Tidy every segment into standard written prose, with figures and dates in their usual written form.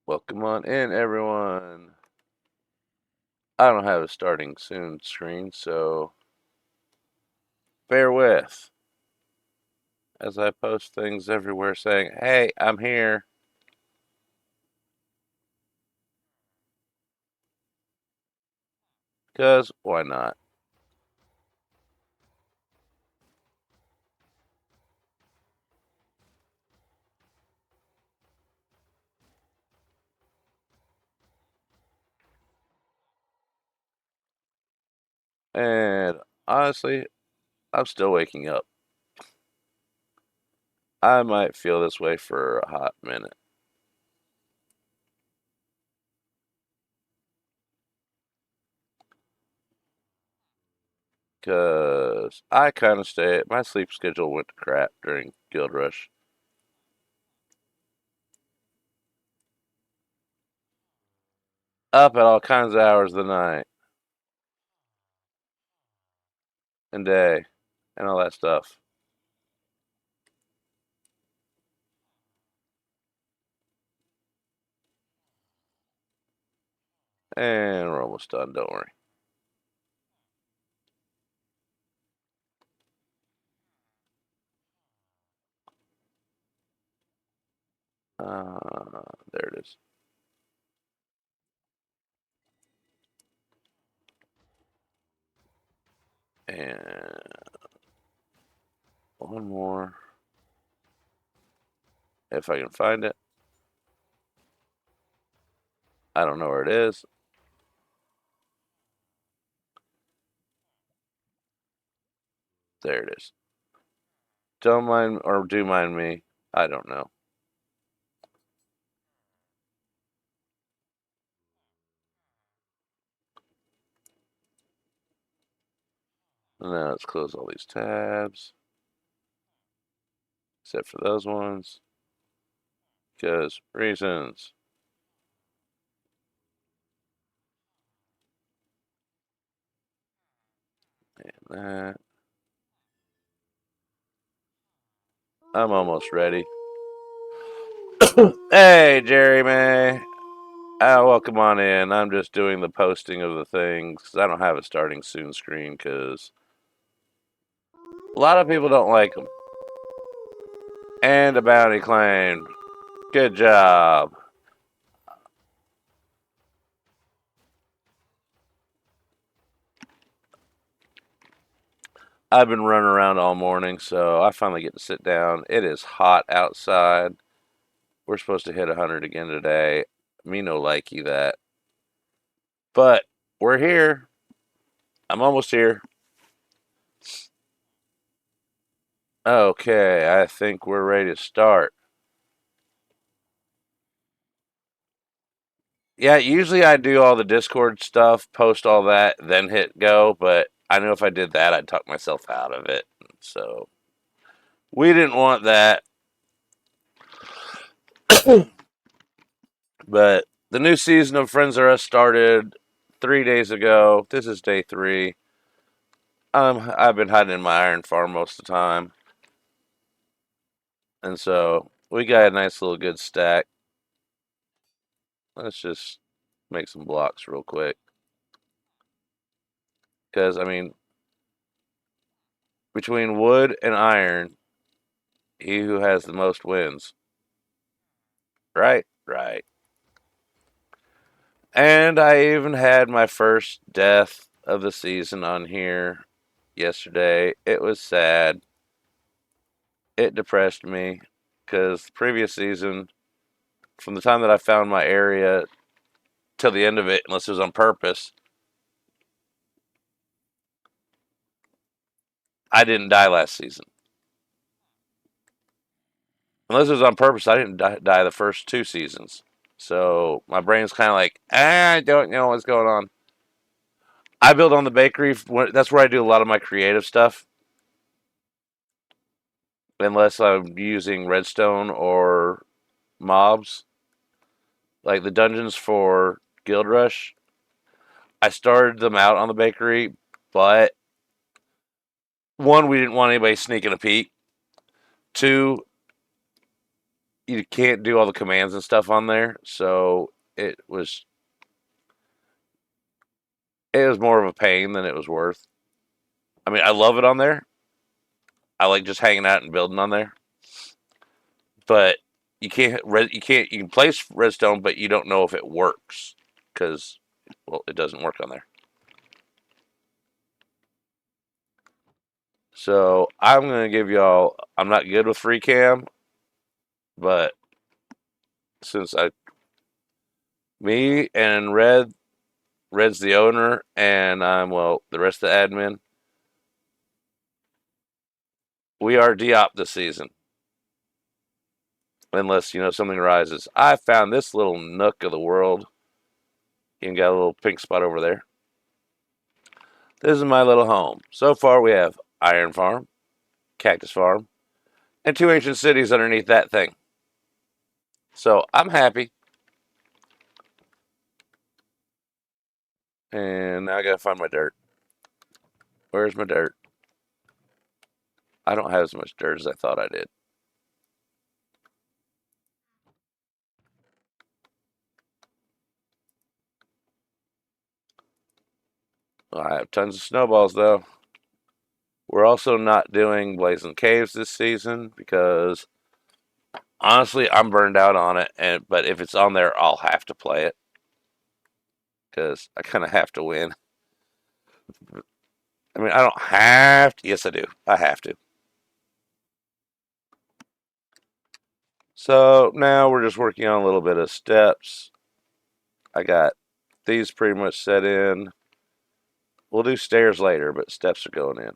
Welcome on in, everyone. I don't have a starting soon screen, so bear with as I post things everywhere saying, hey, I'm here. Because why not? And honestly, I'm still waking up. I might feel this way for a hot minute. Because I kind of my sleep schedule went to crap during Guild Rush. Up at all kinds of hours of the night and day and all that stuff. And we're almost done, don't worry. There it is. And one more. If I can find it. I don't know where it is. There it is. Don't mind or do mind me. I don't know. Now let's close all these tabs. Except for those ones. Because reasons. And that. I'm almost ready. Hey, Jerry May. Welcome on in. I'm just doing the posting of the things. I don't have a starting soon screen because a lot of people don't like them. And a bounty claim. Good job. I've been running around all morning, so I finally get to sit down. It is hot outside. We're supposed to hit 100 again today. Me no likey that. But we're here. I'm almost here. Okay, I think we're ready to start. Yeah, usually I do all the Discord stuff, post all that, then hit go, but I knew if I did that, I'd talk myself out of it. So we didn't want that. But the new season of Friends Are Us started 3 days ago. This is day 3. I've been hiding in my iron farm most of the time. And so we got a nice little good stack. Let's just make some blocks real quick. Because, I mean, between wood and iron, he who has the most wins. Right? Right. And I even had my first death of the season on here yesterday. It was sad. It depressed me because the previous season, from the time that I found my area till the end of it, unless it was on purpose, I didn't die last season. Unless it was on purpose, I didn't die the first 2 seasons. So my brain's kind of like, I don't know what's going on. I build on the bakery. That's where I do a lot of my creative stuff. Unless I'm using redstone or mobs. Like the dungeons for Guild Rush, I started them out on the bakery, but one, we didn't want anybody sneaking a peek. Two, you can't do all the commands and stuff on there, so it was it was more of a pain than it was worth. I mean, I love it on there. I like just hanging out and building on there, but you can place redstone, but you don't know if it works because well, it doesn't work on there. So I'm gonna give y'all. I'm not good with free cam, but since I me and Red's the owner, and I'm well the rest of the admin. We are DOP this season, unless something arises. I found this little nook of the world. You got a little pink spot over there. This is my little home. So far, we have Iron Farm, Cactus Farm, and two ancient cities underneath that thing. So I'm happy. And now I gotta find my dirt. Where's my dirt? I don't have as much dirt as I thought I did. Well, I have tons of snowballs though. We're also not doing Blazing Caves this season because honestly, I'm burned out on it. And but if it's on there, I'll have to play it because I kind of have to win. I mean, I don't have to. Yes, I do. I have to. So now we're just working on a little bit of steps. I got these pretty much set in. We'll do stairs later, but steps are going in.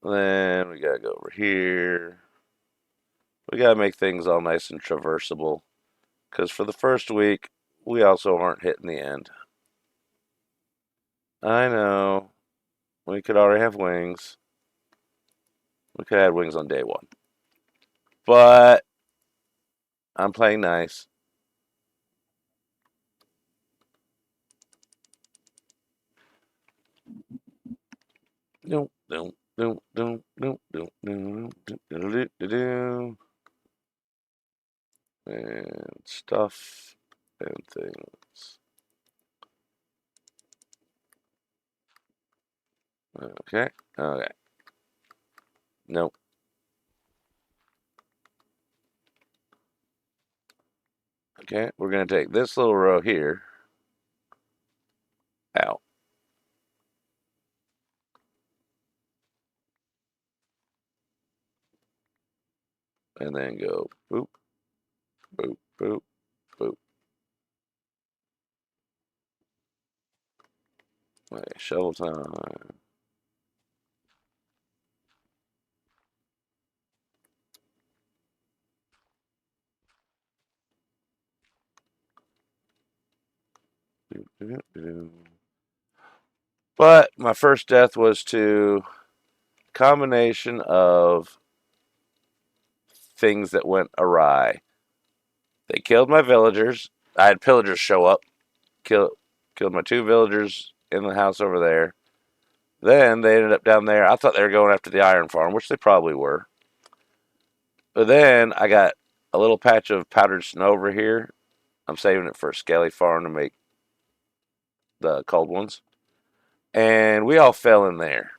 Then we gotta go over here. We gotta make things all nice and traversable. Because for the first week, we also aren't hitting the end. I know. We could already have wings. We could have had wings on day one. But I'm playing nice. And stuff and things. Okay. Okay. Nope. Okay. We're going to take this little row here out. And then go boop, boop, boop, boop. Okay, shovel time. But my first death was to a combination of things that went awry. They killed my villagers. I had pillagers show up, killed my two villagers in the house over there. Then they ended up down there. I thought they were going after the iron farm, which they probably were. But then I got a little patch of powdered snow over here. I'm saving it for a scaly farm to make the cold ones. And we all fell in there.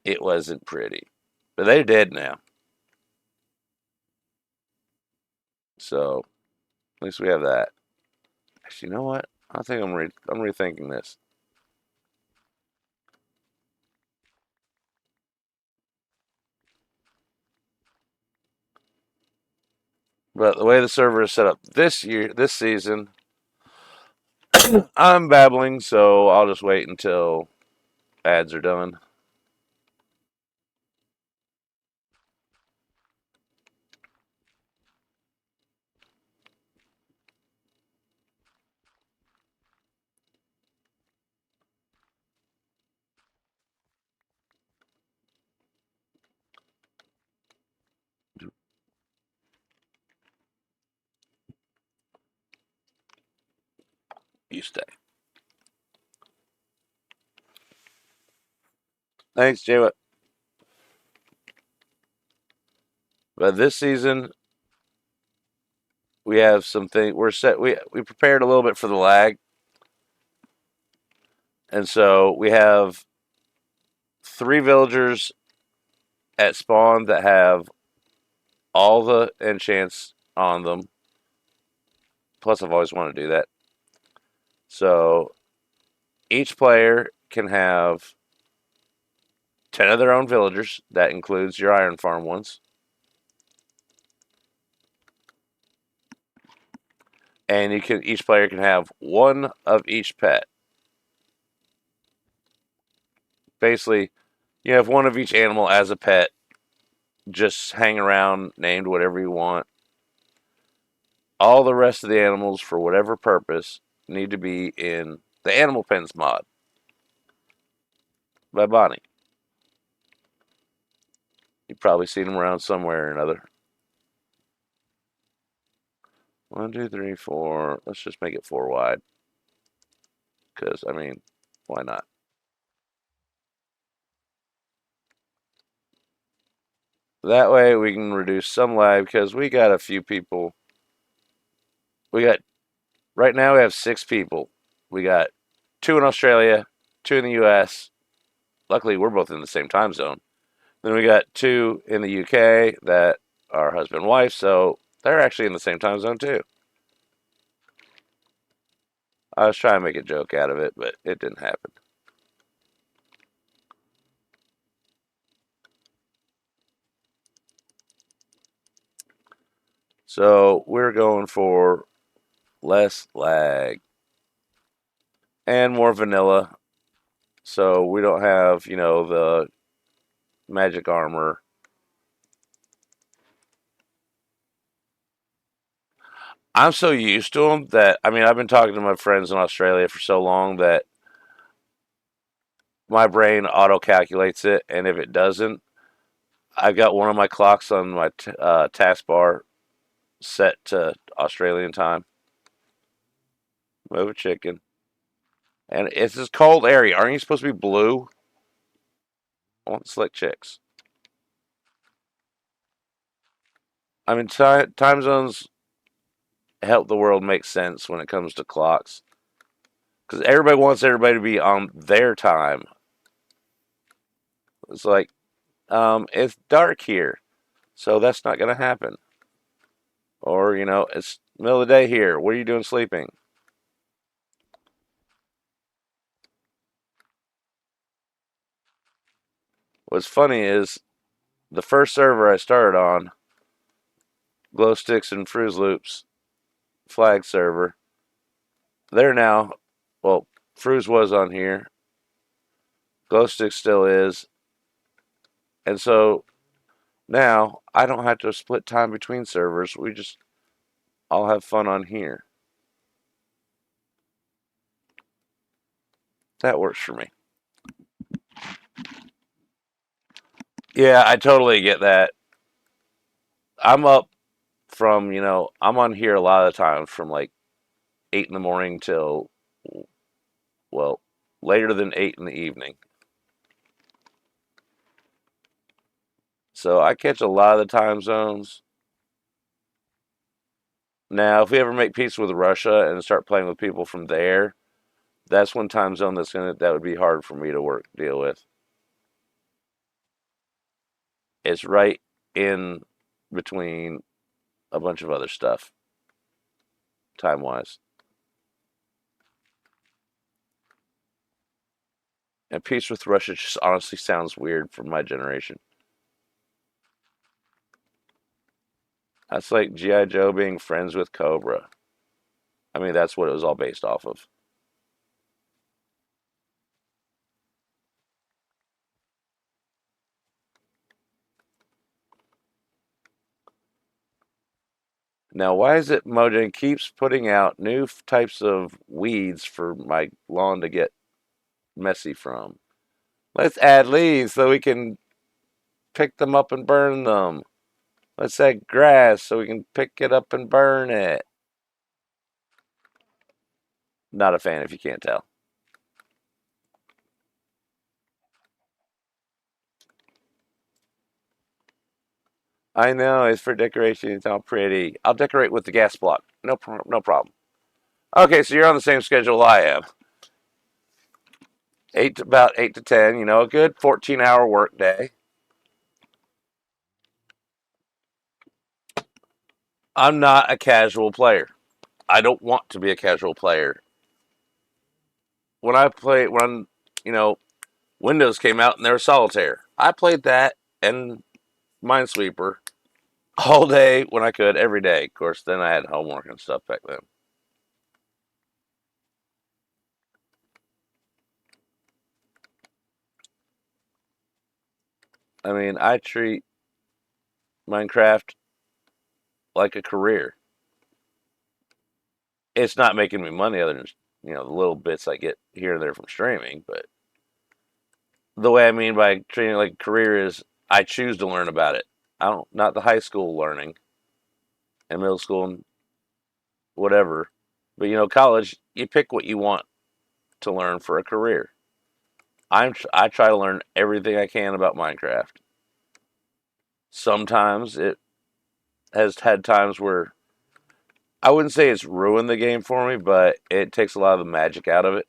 It wasn't pretty. But they're dead now. So at least we have that. Actually, you know what? I think I'm rethinking this. But the way the server is set up this season, I'm babbling, so I'll just wait until ads are done. You stay. Thanks, Jay. But this season, we have something. We're set. We prepared a little bit for the lag, and so we have 3 villagers at spawn that have all the enchants on them. Plus, I've always wanted to do that. So each player can have 10 of their own villagers. That includes your iron farm ones. And each player can have one of each pet. Basically, you have one of each animal as a pet. Just hang around, named whatever you want. All the rest of the animals, for whatever purpose, need to be in the Animal Pens mod by Bonnie. You've probably seen them around somewhere or another. 1, 2, 3, 4. Let's just make it 4 wide. Because, I mean, why not? That way we can reduce some lag because we got a few people. We got, right now we have 6 people. We got 2 in Australia, 2 in the US. Luckily, we're both in the same time zone. Then we got 2 in the UK that are husband and wife, so they're actually in the same time zone too. I was trying to make a joke out of it, but it didn't happen. So we're going for less lag and more vanilla. So we don't have, the magic armor. I'm so used to them that, I mean, I've been talking to my friends in Australia for so long that my brain auto calculates it. And if it doesn't, I've got one of my clocks on my taskbar set to Australian time. Move a chicken. And it's this cold area. Aren't you supposed to be blue? I want slick chicks. I mean, time zones help the world make sense when it comes to clocks. Because everybody wants everybody to be on their time. It's like, it's dark here, so that's not going to happen. Or, it's middle of the day here. What are you doing sleeping? What's funny is the first server I started on, Glow Sticks and Fruit Loops flag server, they're now, well, Fruits was on here. Glow Sticks still is. And so now I don't have to split time between servers. We just all have fun on here. That works for me. Yeah, I totally get that. I'm up from, I'm on here a lot of the times from like 8 in the morning till, well, later than 8 in the evening. So I catch a lot of the time zones. Now, if we ever make peace with Russia and start playing with people from there, that's one time zone that would be hard for me to deal with. It's right in between a bunch of other stuff, time wise. And peace with Russia just honestly sounds weird for my generation. That's like G.I. Joe being friends with Cobra. I mean, that's what it was all based off of. Now, why is it Mojang keeps putting out new types of weeds for my lawn to get messy from? Let's add leaves so we can pick them up and burn them. Let's add grass so we can pick it up and burn it. Not a fan if you can't tell. I know it's for decoration. It's all pretty. I'll decorate with the gas block. No problem. Okay, so you're on the same schedule I am. About 8 to 10. A good 14-hour work day. I'm not a casual player. I don't want to be a casual player. When you know Windows came out and there was Solitaire, I played that and Minesweeper all day when I could, every day. Of course, then I had homework and stuff back then. I mean, I treat Minecraft like a career. It's not making me money other than the little bits I get here and there from streaming. But the way I mean by treating it like a career is I choose to learn about it. I don't not the high school learning and middle school and whatever. But college, you pick what you want to learn for a career. I try to learn everything I can about Minecraft. Sometimes it has had times where I wouldn't say it's ruined the game for me, but it takes a lot of the magic out of it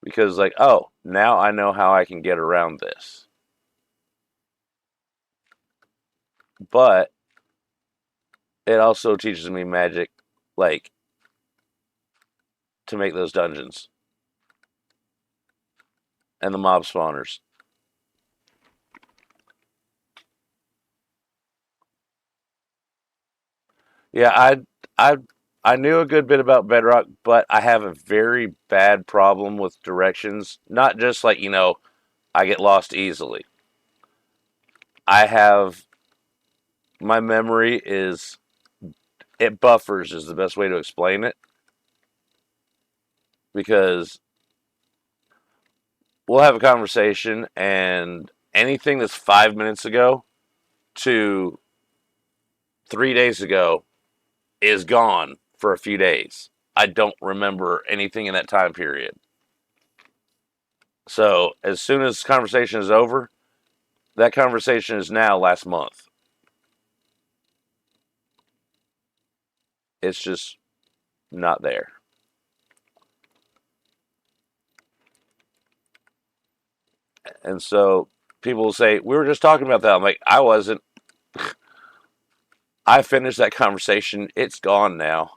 because like, oh, now I know how I can get around this. But it also teaches me magic like to make those dungeons and the mob spawners. Yeah, I I knew a good bit about Bedrock, but I have a very bad problem with directions. Not just like, I get lost easily. I have my memory is it buffers is the best way to explain it because we'll have a conversation and anything that's 5 minutes ago to 3 days ago is gone for a few days. I don't remember anything in that time period. So as soon as conversation is over, that conversation is now last month. It's just not there. And so people will say, we were just talking about that. I'm like, I wasn't. I finished that conversation. It's gone now.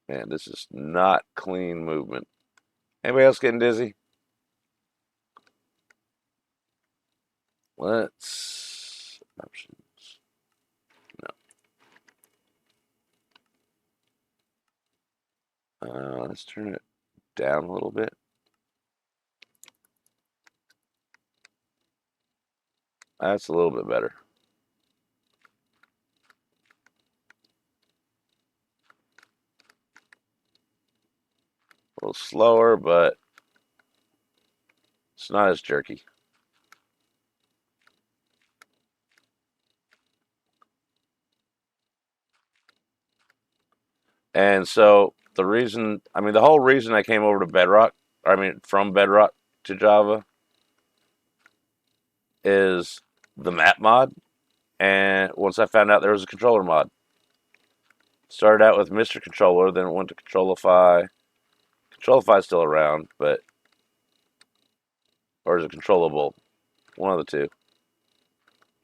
Man, this is not clean movement. Anybody else getting dizzy? Let's options. No. Let's turn it down a little bit. That's a little bit better. A little slower, but it's not as jerky. And so the whole reason I came over to Bedrock, from Bedrock to Java, is the map mod. And once I found out there was a controller mod, started out with Mr. Controller, then it went to Controlify. Controlify's still around, but or is it controllable? One of the two.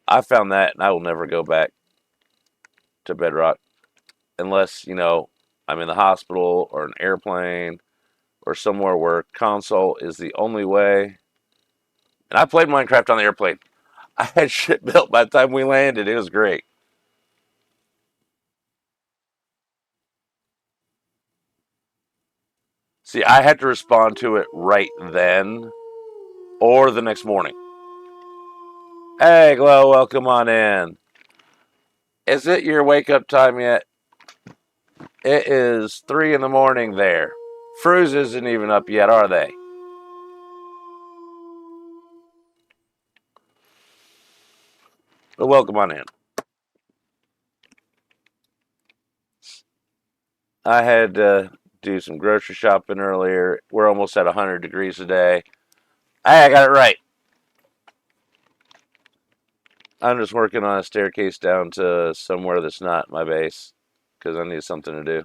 I found that, and I will never go back to Bedrock unless I'm in the hospital or an airplane or somewhere where console is the only way. And I played Minecraft on the airplane. I had shit built by the time we landed. It was great. See, I had to respond to it right then or the next morning. Hey, Glow, welcome on in. Is it your wake up time yet? It is 3 in the morning there. FRU's isn't even up yet, are they? But welcome on in. I had to do some grocery shopping earlier. We're almost at 100 degrees today. Hey, I got it right. I'm just working on a staircase down to somewhere that's not my base because I need something to do.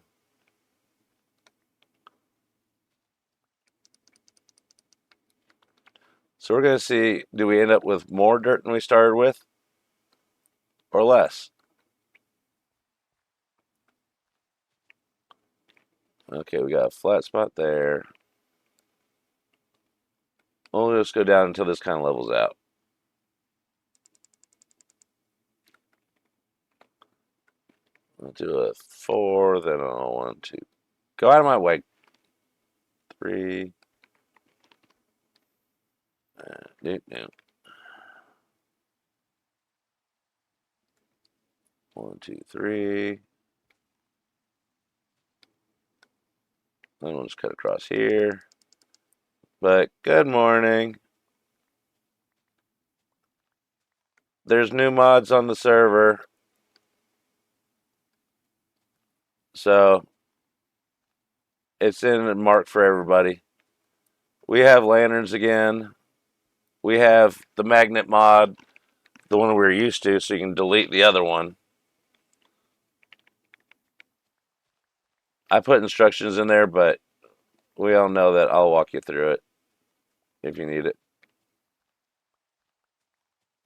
So we're going to see, do we end up with more dirt than we started with or less? Okay, we got a flat spot there. We'll just go down until this kind of levels out. I'll do a 4, then a 1, 2. Go out of my way. 3. Nope, nope. 1, 2, 3. Then we'll just cut across here. But good morning. There's new mods on the server. So it's in marked for everybody. We have lanterns again. We have the magnet mod, the one we were used to, so you can delete the other one. I put instructions in there, but we all know that I'll walk you through it if you need it.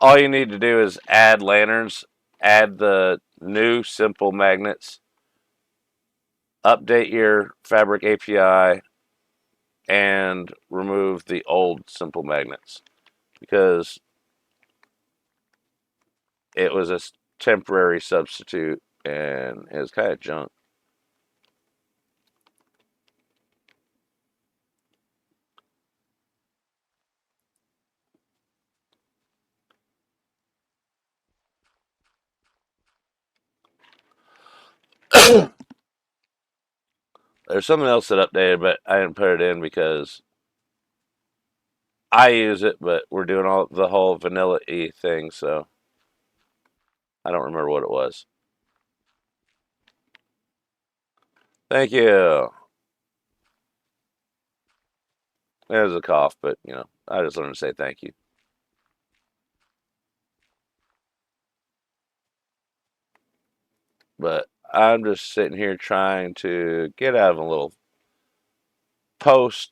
All you need to do is add lanterns, add the new simple magnets, update your fabric API, and remove the old simple magnets because it was a temporary substitute and it was kind of junk. There's something else that updated, but I didn't put it in because I use it, but we're doing all the whole vanilla E thing, so I don't remember what it was. Thank you. It was a cough, but I just wanted to say thank you. But I'm just sitting here trying to get out of a little post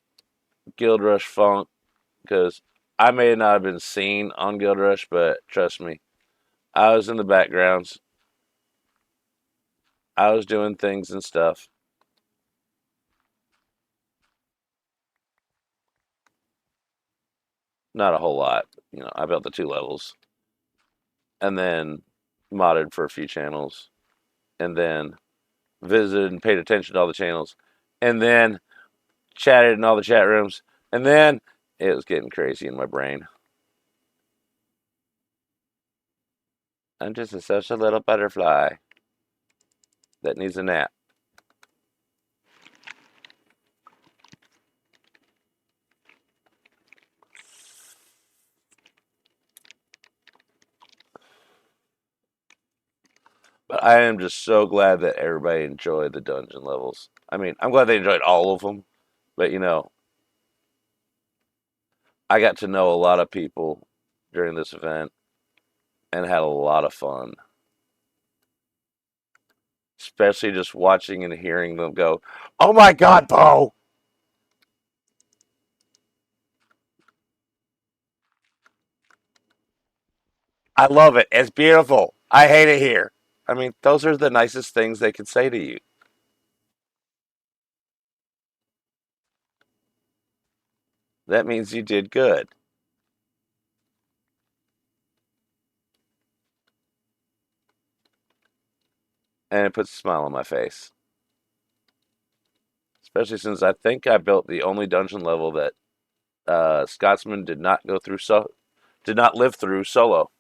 Guild Rush funk because I may not have been seen on Guild Rush, but trust me, I was in the backgrounds. I was doing things and stuff. Not a whole lot. I built the 2 levels and then modded for a few channels and then visited and paid attention to all the channels and then chatted in all the chat rooms and then it was getting crazy in my brain. I'm just a social little butterfly that needs a nap. But I am just so glad that everybody enjoyed the dungeon levels. I mean, I'm glad they enjoyed all of them, but I got to know a lot of people during this event and had a lot of fun. Especially just watching and hearing them go, "Oh my God, Bo!" I love it. It's beautiful. I hate it here. I mean, those are the nicest things they could say to you. That means you did good. And it puts a smile on my face. Especially since I think I built the only dungeon level that Scotsman did not go through did not live through solo.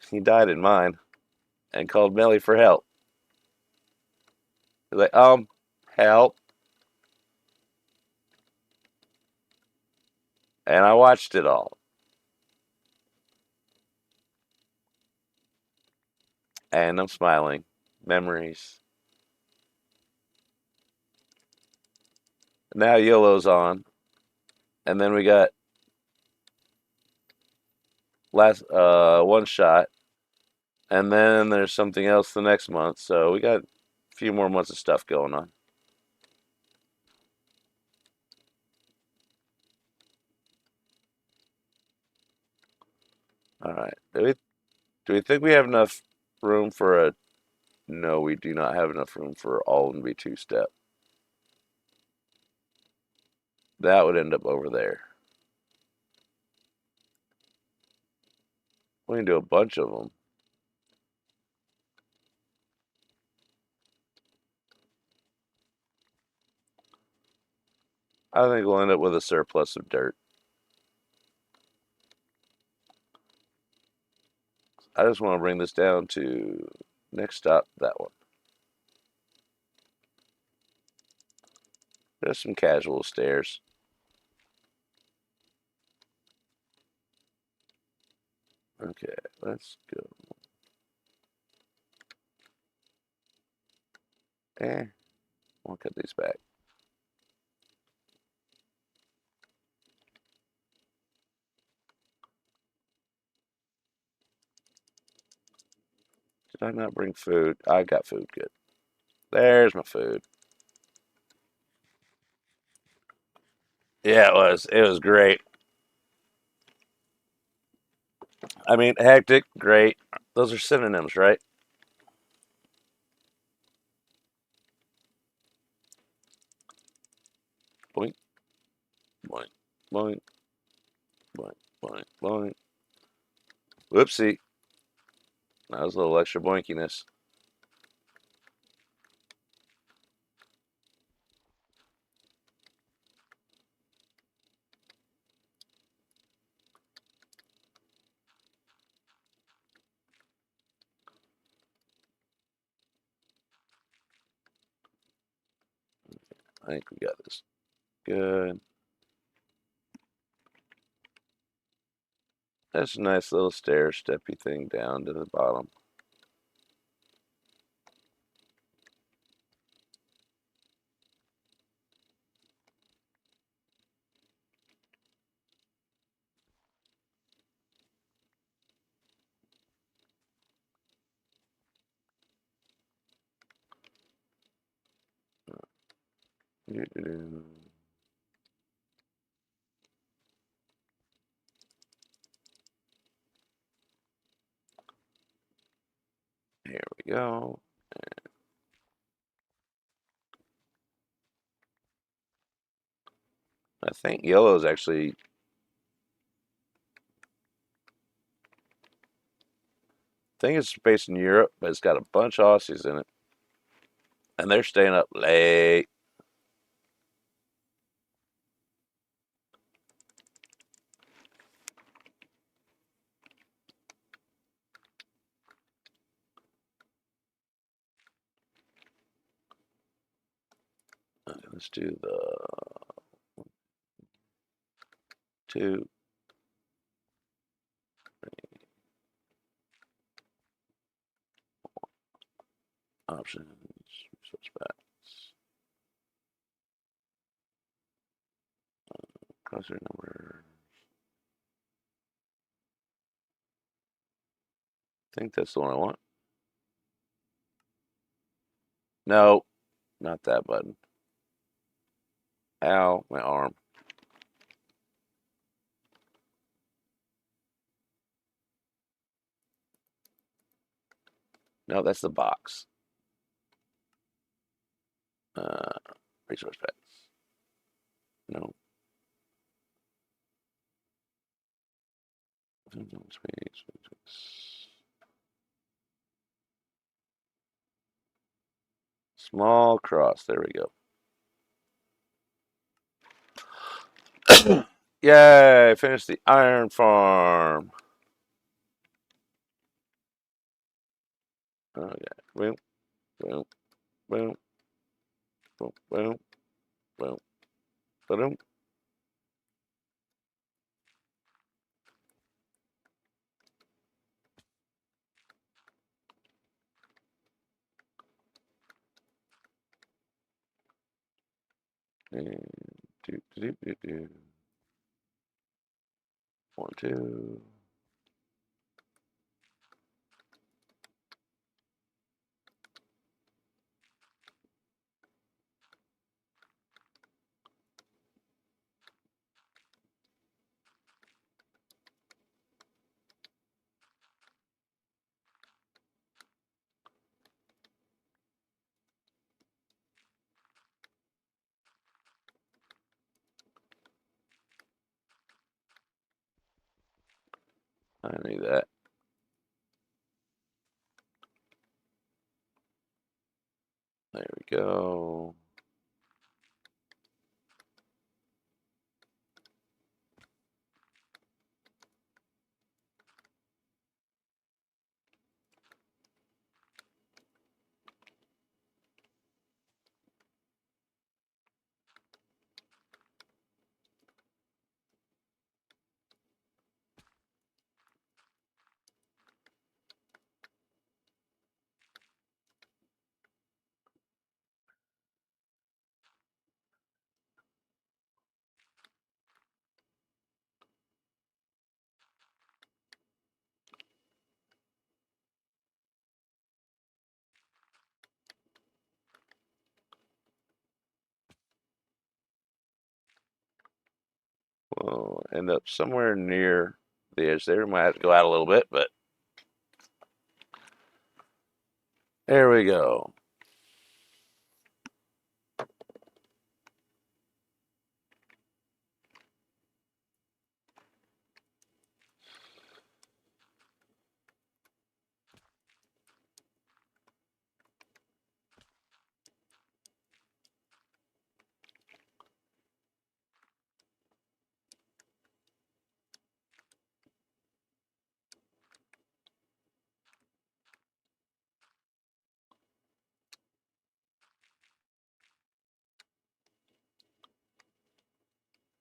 He died in mine and called Melly for help. He's like, help. And I watched it all. And I'm smiling Memories. Now YOLO's on, and then we got last one shot, and then there's something else the next month. So we got a few more months of stuff going on. All right. Do we think we have enough room for a? No, we do not have enough room for all and be two step. That would end up over there. We can do a bunch of them. I think we'll end up with a surplus of dirt. I just want to bring this down to next stop, that one. There's some casual stairs. Okay, let's go. We'll cut these back. Did I not bring food? I got food. Good. There's my food. Yeah, it was. It was great. I mean, hectic, great. Those are synonyms, right? Boink, boink, boink, boink, boink, boink. Whoopsie. That was a little extra boinkiness. I think we got this. Good. That's a nice little stair steppy thing down to the bottom. Here we go. I think yellow is actually. I think it's based in Europe, but it's got a bunch of Aussies in it, and they're staying up late. Okay, let's do the two options. Switch backs. Cluster number. I think that's the one I want. No, not that button. Ow, my arm. No, that's the box. Uh, resource packs. No. Small cross. There we go. Yay! Finished the iron farm. Okay. Boom, boom, boom, boom, boom, boom, boom. And do. 1, 2. I knew that. There we go. We'll end up somewhere near the edge there. We might have to go out a little bit, but there we go.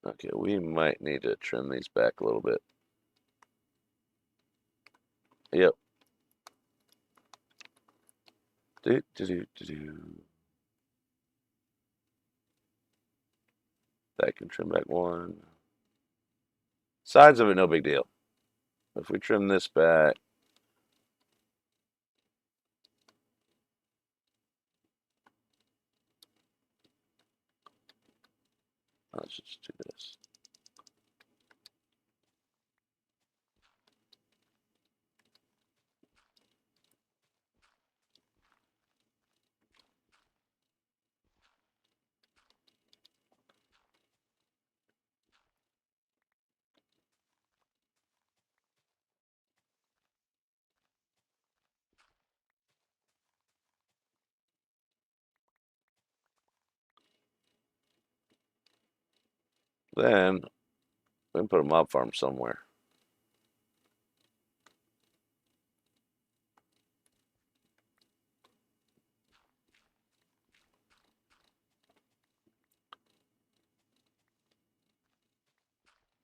Okay, we might need to trim these back a little bit. Yep. Do. That can trim back 1. Sides of it, no big deal. If we trim this back, let's just do this. Then we can put a mob farm somewhere.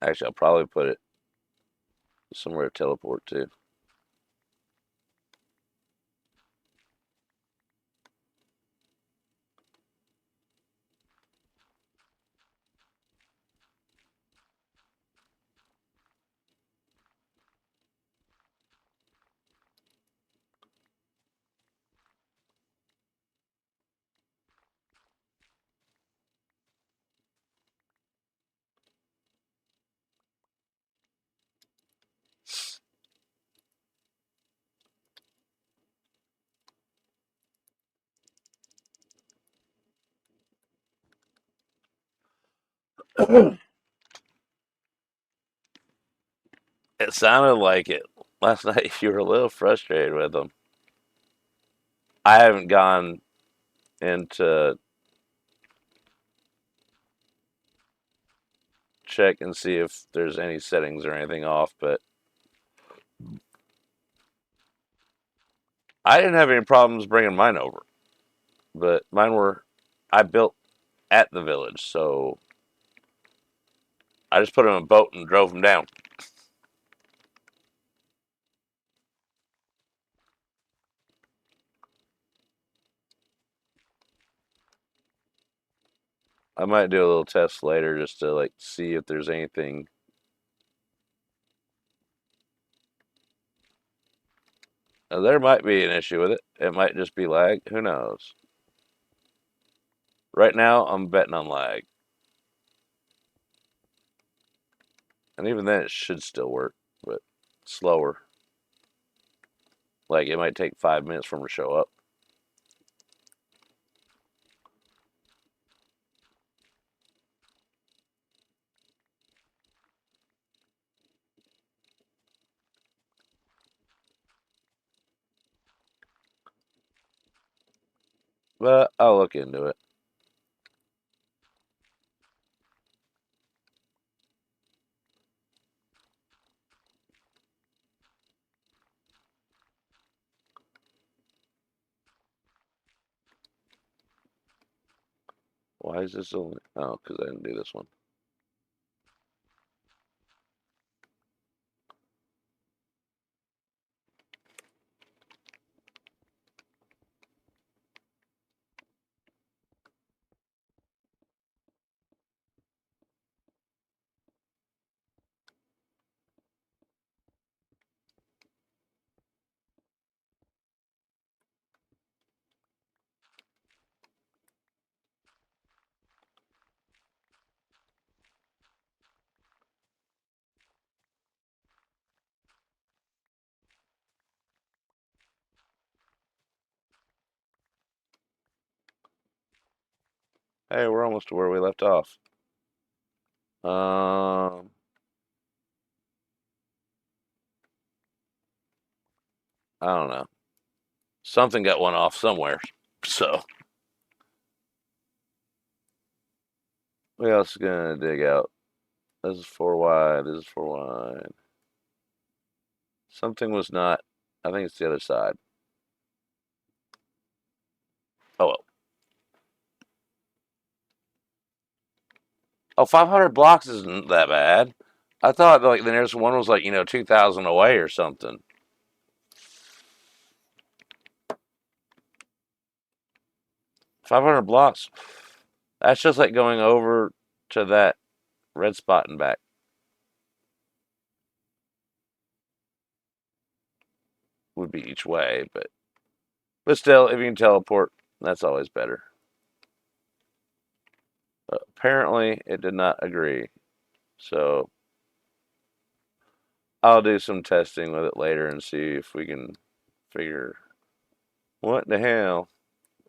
Actually, I'll probably put it somewhere to teleport to. It sounded like it last night. You were a little frustrated with them. I haven't gone into check and see if there's any settings or anything off, but I didn't have any problems bringing mine over. But mine were, I built at the village, so I just put them in a boat and drove them down. I might do a little test later just to like see if there's anything. There might be an issue with it. It might just be lag. Who knows? Right now, I'm betting on lag. And even then, it should still work, but slower. Like, it might take 5 minutes for them to show up. But I'll look into it. Why is this only. Oh, because I didn't do this one. Hey, we're almost to where we left off. Um, I don't know. Something got one off somewhere. So, what else is gonna dig out? This is 4 wide. This is 4 wide. Something was not. I think it's the other side. Oh well. Oh, 500 blocks isn't that bad. I thought like the nearest one was like 2,000 away or something. 500 blocks. That's just like going over to that red spot and back. Would be each way, but still, if you can teleport, that's always better. Apparently, it did not agree. So I'll do some testing with it later and see if we can figure what the hell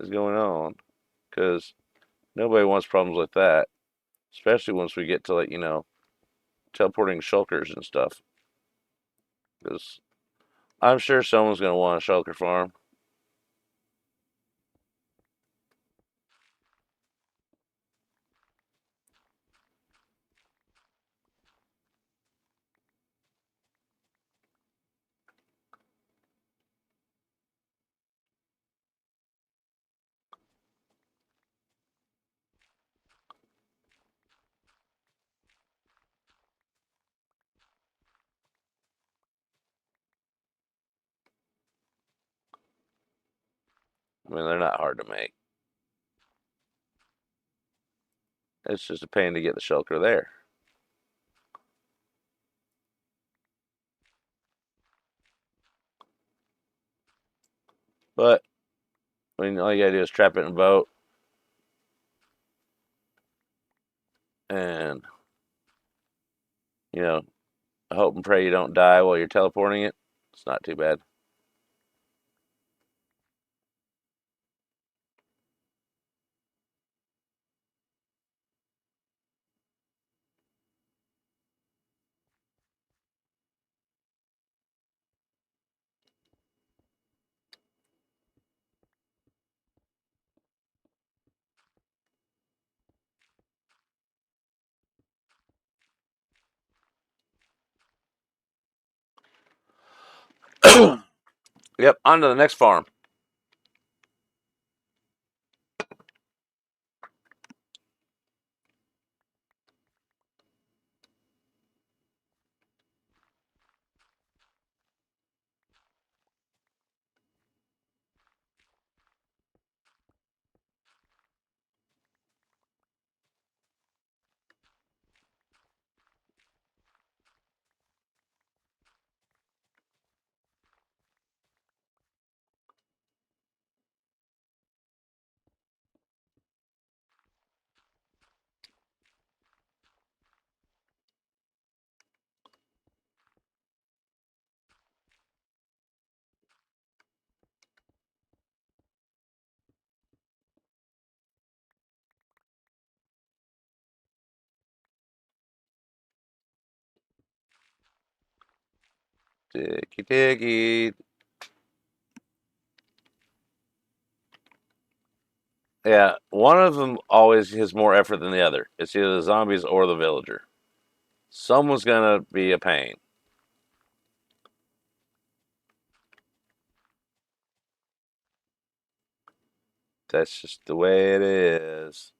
is going on. Because nobody wants problems like that, especially once we get to like teleporting shulkers and stuff. Because I'm sure someone's going to want a shulker farm. I mean, they're not hard to make. It's just a pain to get the shulker there. But I mean, all you gotta do is trap it in a boat and you know hope and pray you don't die while you're teleporting it. It's not too bad. Yep, on to the next farm. Diggy, diggy. Yeah, one of them always has more effort than the other. It's either the zombies or the villager. Someone's gonna be a pain. That's just the way it is.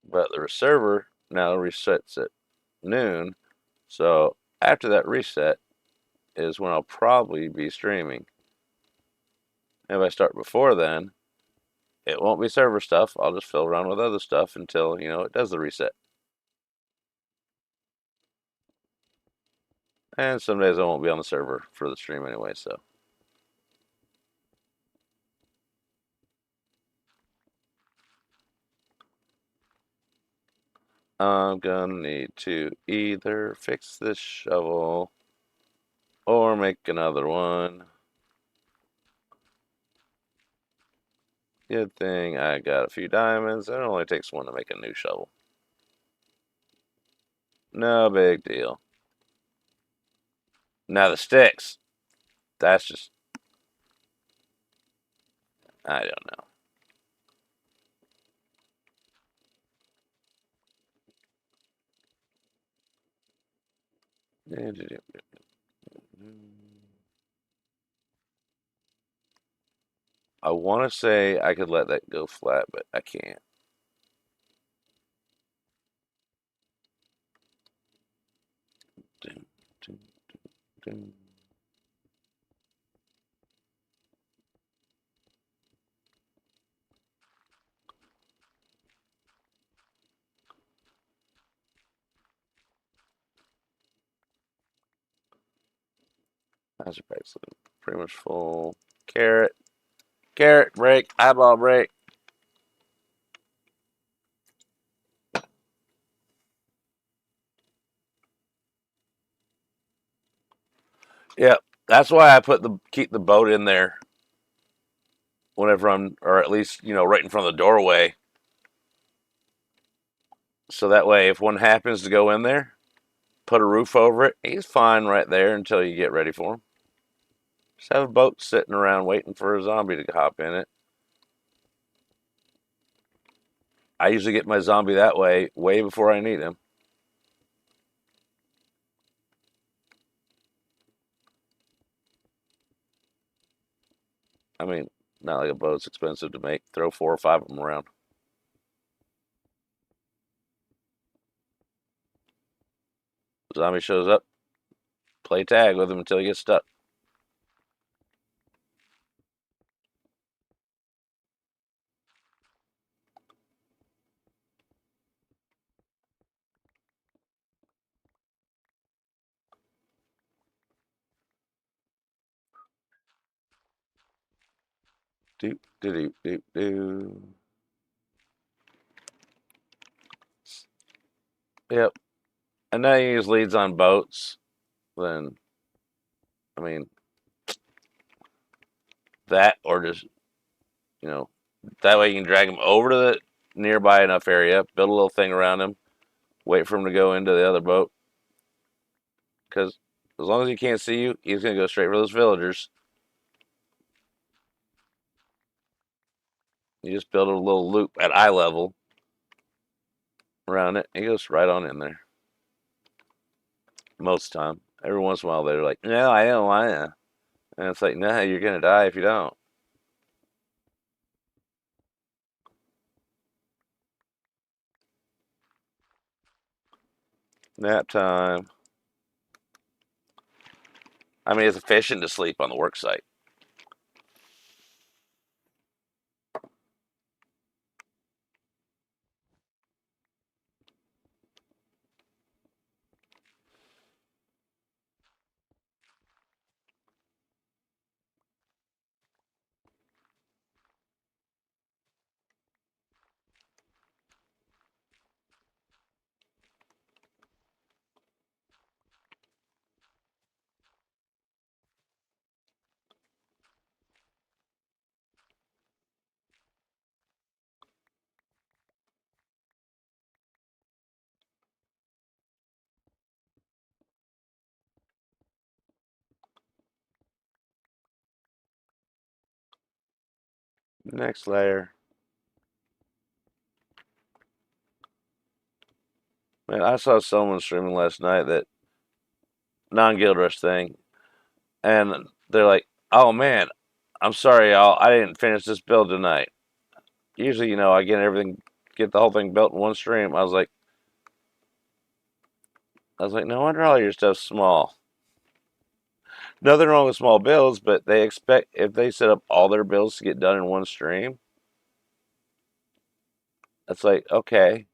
But the server now resets at noon. So after that reset is when I'll probably be streaming. If I start before then, it won't be server stuff. I'll just fill around with other stuff until, it does the reset. And some days I won't be on the server for the stream anyway, so. I'm gonna need to either fix this shovel or make another one. Good thing I got a few diamonds. It only takes one to make a new shovel. No big deal. Now the sticks. That's just, I don't know. I want to say I could let that go flat, but I can't. Dun, dun, dun. That's basically pretty much full. Carrot, carrot break, eyeball break. Yep, that's why I keep the boat in there whenever I'm, or at least right in front of the doorway. So that way, if one happens to go in there, put a roof over it. He's fine right there until you get ready for him. Just have a boat sitting around waiting for a zombie to hop in it. I usually get my zombie that way before I need him. I mean, not like a boat's expensive to make. Throw 4 or 5 of them around. Zombie shows up, play tag with him until he gets stuck. Doop, doop, doop, doop. Yep. And then you use leads on boats. Then, I mean, that or just, you know, that way you can drag him over to the nearby enough area, build a little thing around him, wait for him to go into the other boat. Because as long as he can't see you, he's going to go straight for those villagers. You just build a little loop at eye level around it. He goes right on in there. Most of the time. Every once in a while, they're like, no, I don't want to. And it's like, no, you're going to die if you don't. Nap time. I mean, it's efficient to sleep on the work site. Next layer. Man, I saw someone streaming last night that non-guild rush thing, and they're like, "Oh man, I'm sorry, y'all. I didn't finish this build tonight. Usually, I get the whole thing built in one stream." I was like, no wonder all your stuff's small. Nothing wrong with small builds, but they expect if they set up all their builds to get done in one stream, that's like okay,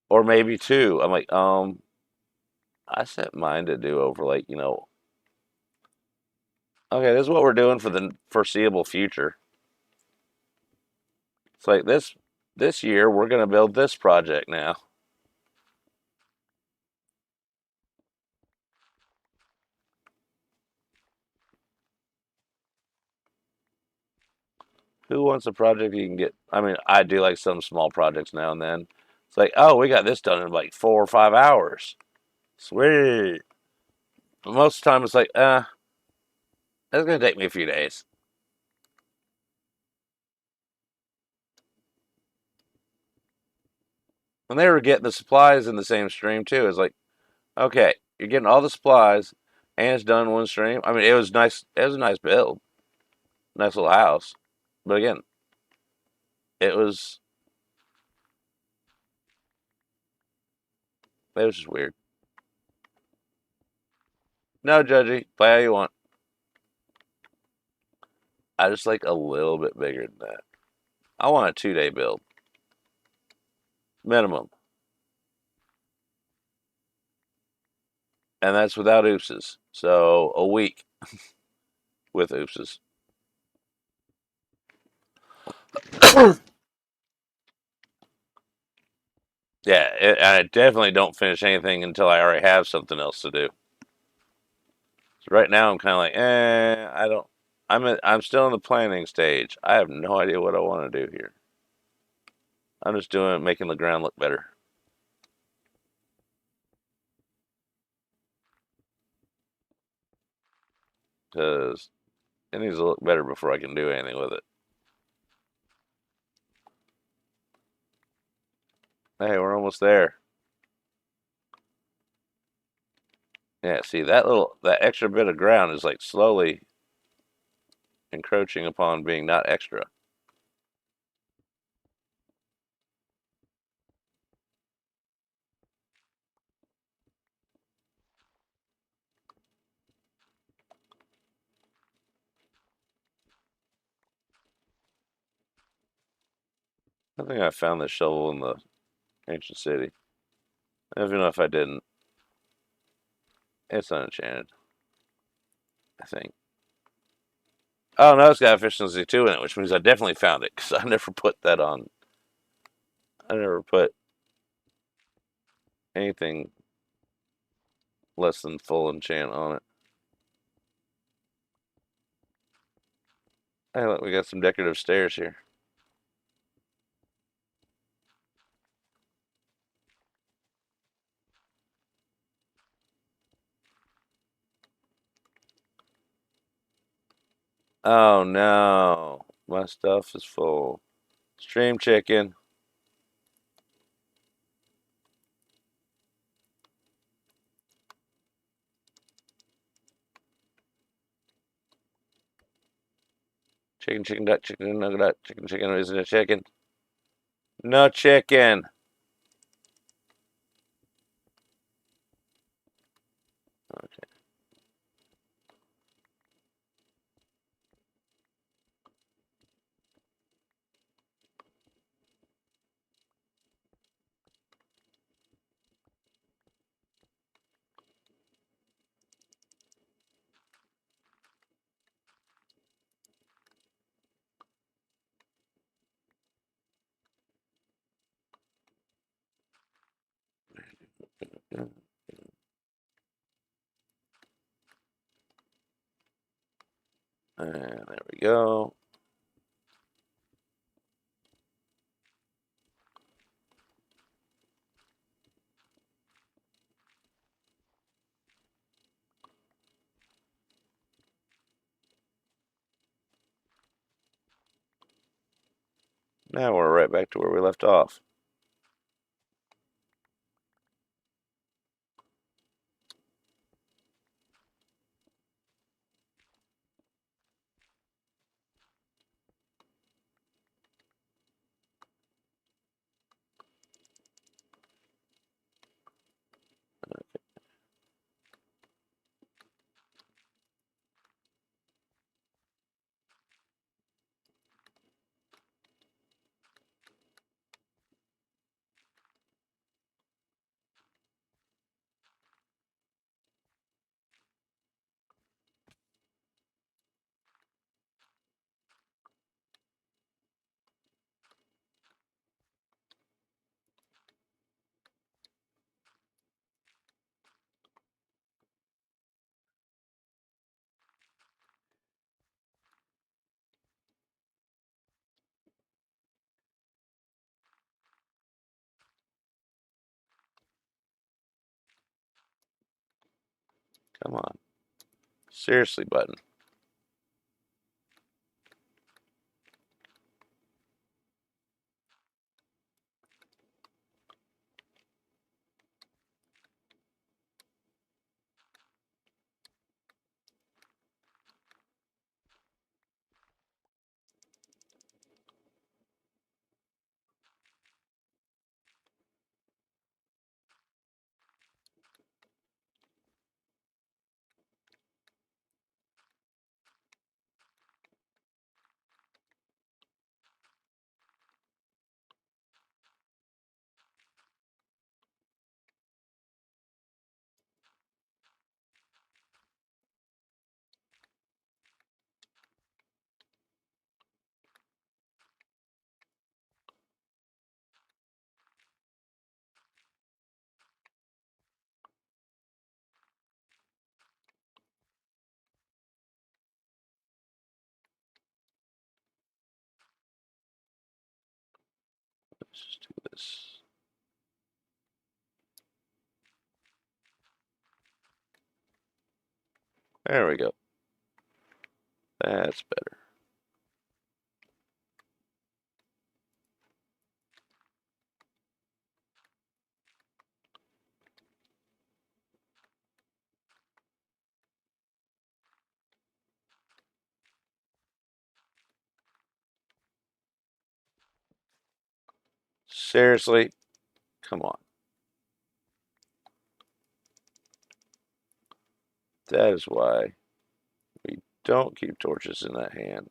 or maybe two. I'm like, I set mine to do over like okay, this is what we're doing for the foreseeable future. It's like this year we're gonna build this project now. Who wants a project you can get? I mean, I do like some small projects now and then. It's like, oh, we got this done in like 4 or 5 hours. Sweet. But most of the time it's like, it's gonna take me a few days. And they were getting the supplies in the same stream too. It's like, okay, you're getting all the supplies and it's done in one stream. I mean, it was nice. It was a nice build, nice little house. But again, it was just weird. No judgy, play how you want. I just like a little bit bigger than that. I want a 2 day build minimum, and that's without oopses. So a week with oopses. Yeah, I definitely don't finish anything until I already have something else to do. So right now, I'm kind of like, I don't. I'm still in the planning stage. I have no idea what I want to do here. I'm just doing making the ground look better because it needs to look better before I can do anything with it. Hey, we're almost there. Yeah, see that extra bit of ground is like slowly encroaching upon being not extra. I think I found this shovel in the ancient city. I don't even know if I didn't. It's unenchanted, I think. Oh no, it's got efficiency 2 in it, which means I definitely found it because I never put that on. I never put anything less than full enchant on it. Hey, look, we got some decorative stairs here. Oh no, my stuff is full. Stream chicken. Chicken, chicken, duck, chicken, nugget, duck, chicken, chicken, isn't it chicken? No chicken. Okay. And there we go. Now we're right back to where we left off. Come on. Seriously, button. Let's just do this. There we go. That's better. Seriously? Come on. That is why we don't keep torches in that hand.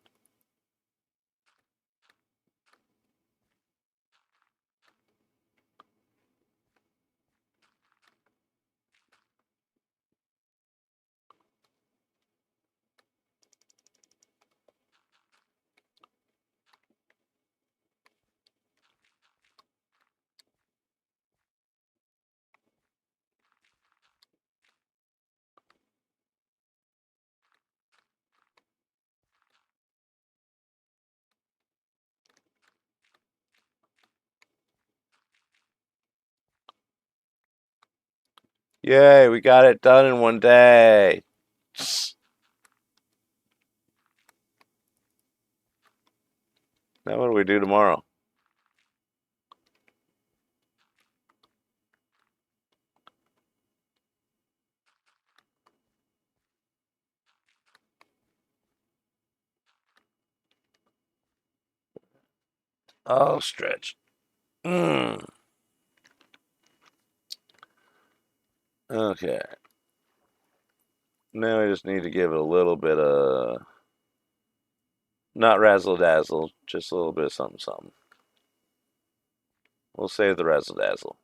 Yay, we got it done in one day. Now what do we do tomorrow? Oh, stretch. Mm. Okay. Now we just need to give it a little bit of, not razzle dazzle, just a little bit of something something. We'll save the razzle dazzle.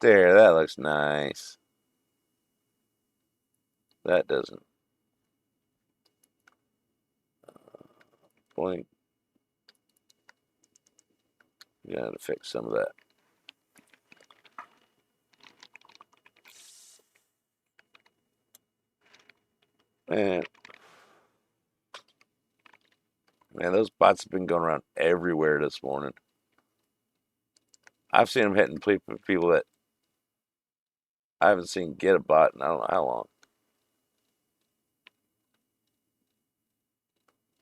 There, that looks nice. That doesn't. Blink. Gotta fix some of that. Man, man, those bots have been going around everywhere this morning. I've seen them hitting people that I haven't seen get a bot in I don't know how long.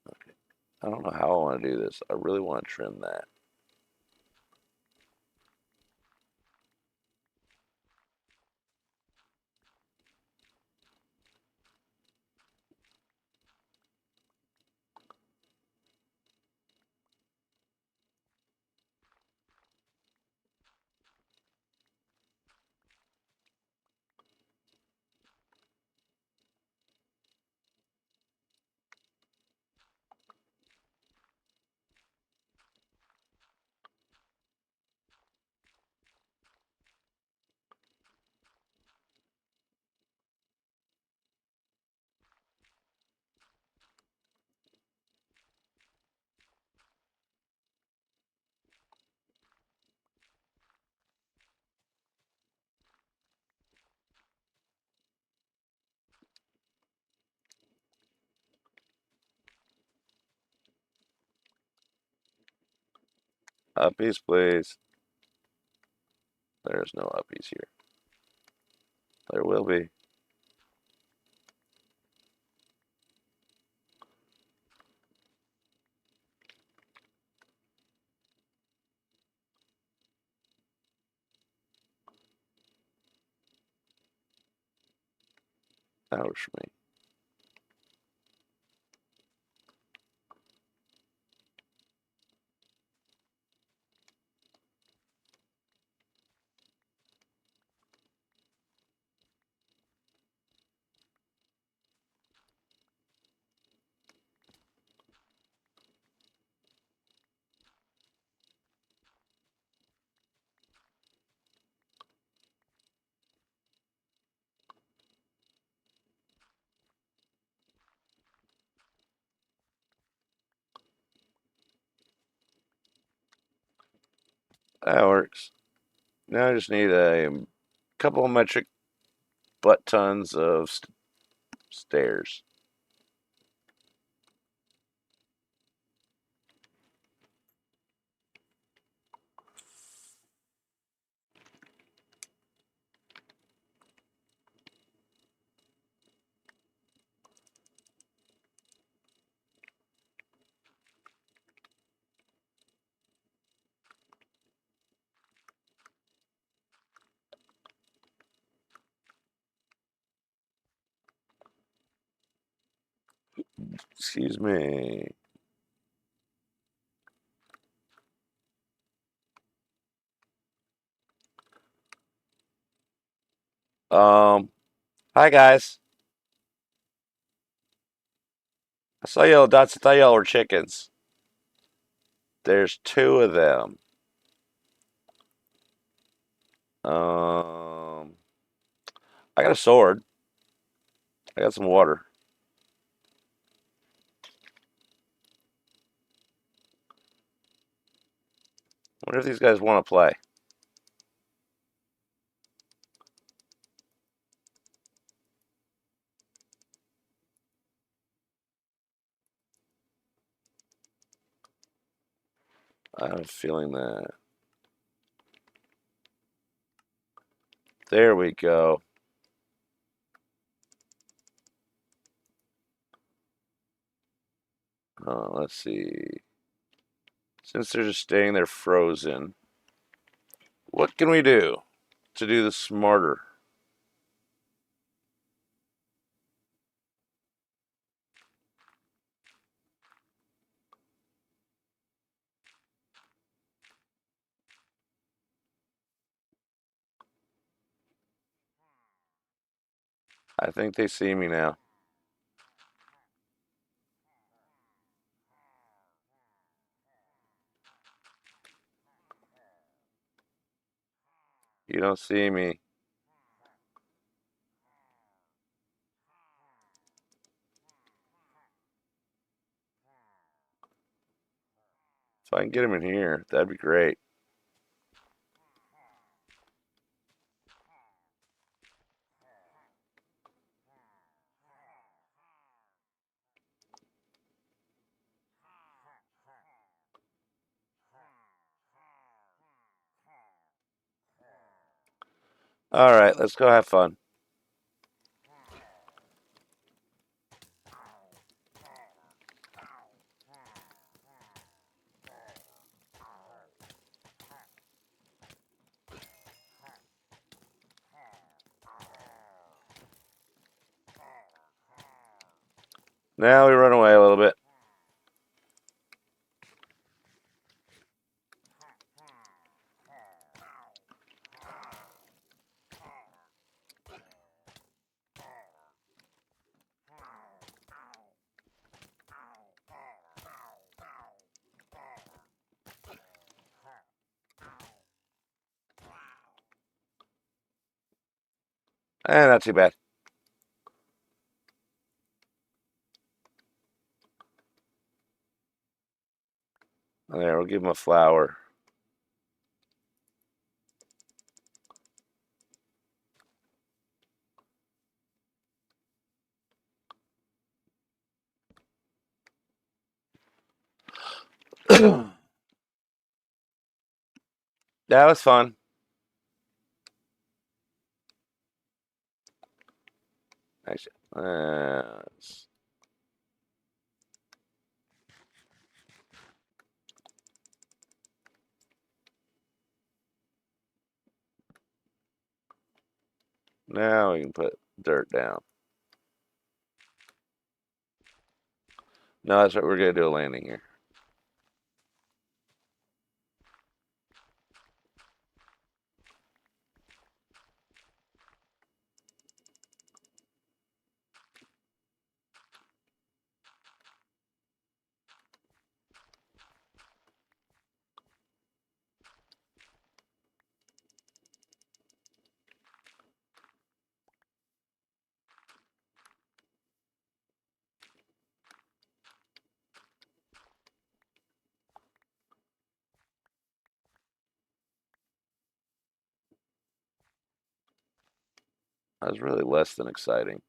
Okay. I don't know how I want to do this. I really want to trim that. Uppies, please. There's no uppies here. There will be. Ouch me. That works. Now I just need a couple of metric butt tons of stairs. Excuse me. Hi guys. I saw yellow dots. I thought y'all were chickens. There's two of them. Um, I got a sword. I got some water. Wonder if these guys want to play. I have a feeling that. There we go. Let's see. Since they're just staying there frozen, what can we do to do this smarter? I think they see me now. You don't see me. If I can get them in here, that'd be great. All right, let's go have fun. Now we run away a little bit. Not too bad. There, we'll give him a flower. That was fun. Actually, now we can put dirt down. No, that's right. We're gonna do a landing here. That was really less than exciting.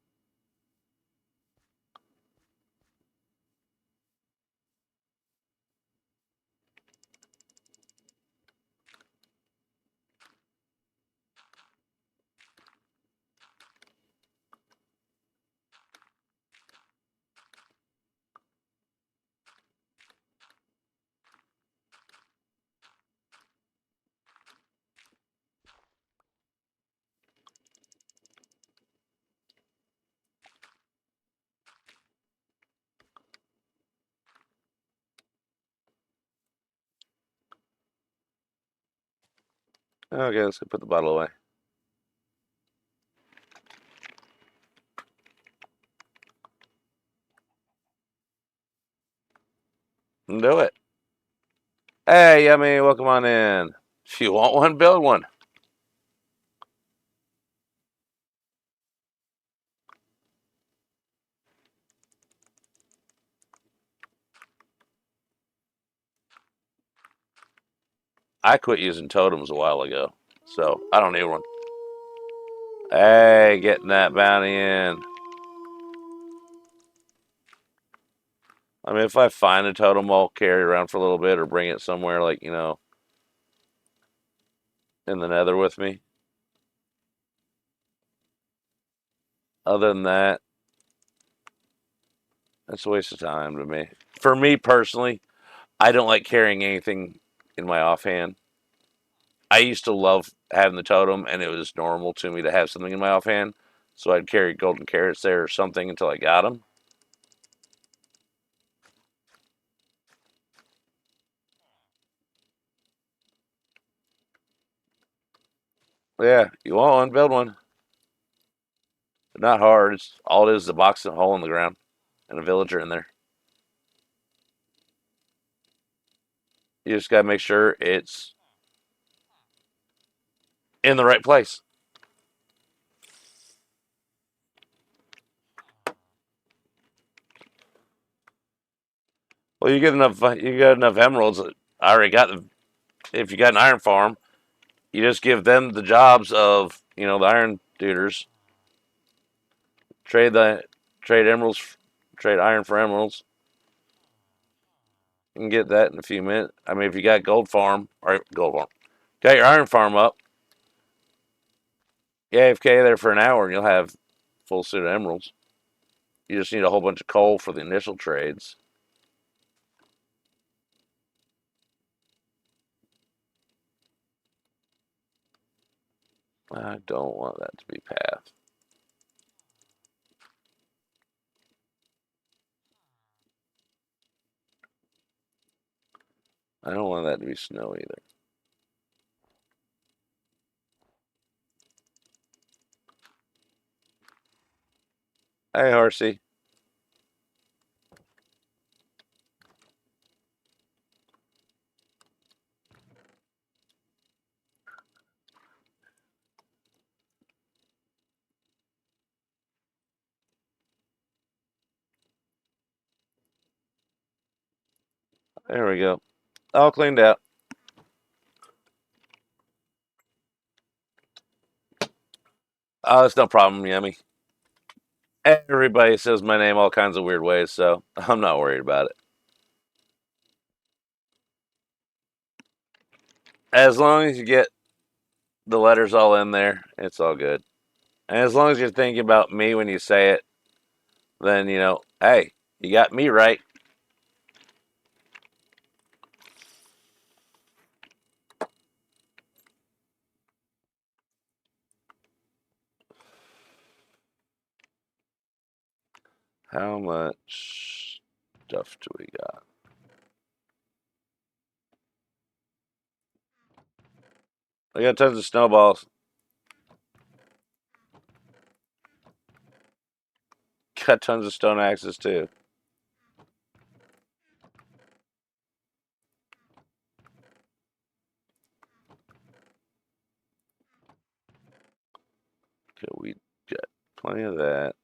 Okay, let's go put the bottle away. Do it. Hey, Yummy, welcome on in. If you want one, build one. I quit using totems a while ago, so I don't need one. Hey, getting that bounty in. I mean, if I find a totem, I'll carry it around for a little bit or bring it somewhere, like, in the nether with me. Other than that, it's a waste of time to me. For me personally, I don't like carrying anything in my offhand. I used to love having the totem, and it was normal to me to have something in my offhand. So I'd carry golden carrots there or something until I got them. Yeah, you want one, build one. Not hard. It's all it is a box and a hole in the ground and a villager in there. You just gotta make sure it's in the right place. Well, you get enough. You got enough emeralds. I already got the. If you got an iron farm, you just give them the jobs of the iron duders. Trade the trade emeralds, trade iron for emeralds. You can get that in a few minutes. I mean, if you got gold farm or gold farm, got your iron farm up. AFK there for an hour and you'll have full suit of emeralds. You just need a whole bunch of coal for the initial trades. I don't want that to be path. I don't want that to be snow either. Hey, Horsey. There we go. All cleaned out. Oh, it's no problem, Yummy. Everybody says my name all kinds of weird ways, so I'm not worried about it. As long as you get the letters all in there, it's all good. And as long as you're thinking about me when you say it, then, hey, you got me right. How much stuff do we got? We got tons of snowballs. Got tons of stone axes, too. Okay, we got plenty of that.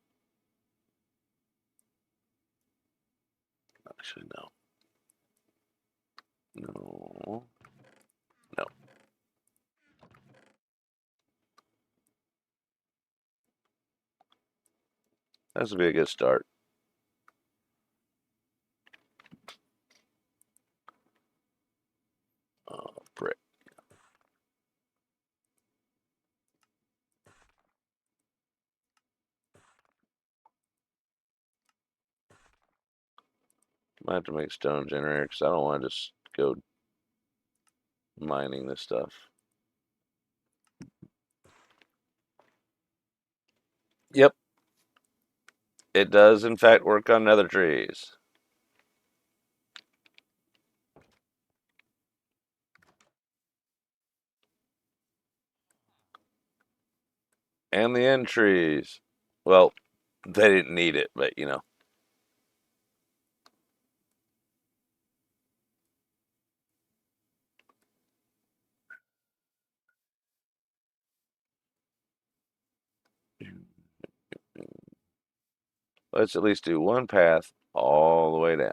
Actually, no. No. No. This would be a good start. Oh, brick. Might have to make stone generator because I don't want to just go mining this stuff. Yep, it does in fact work on nether trees. And the end trees. Well, they didn't need it, but let's at least do one path all the way down.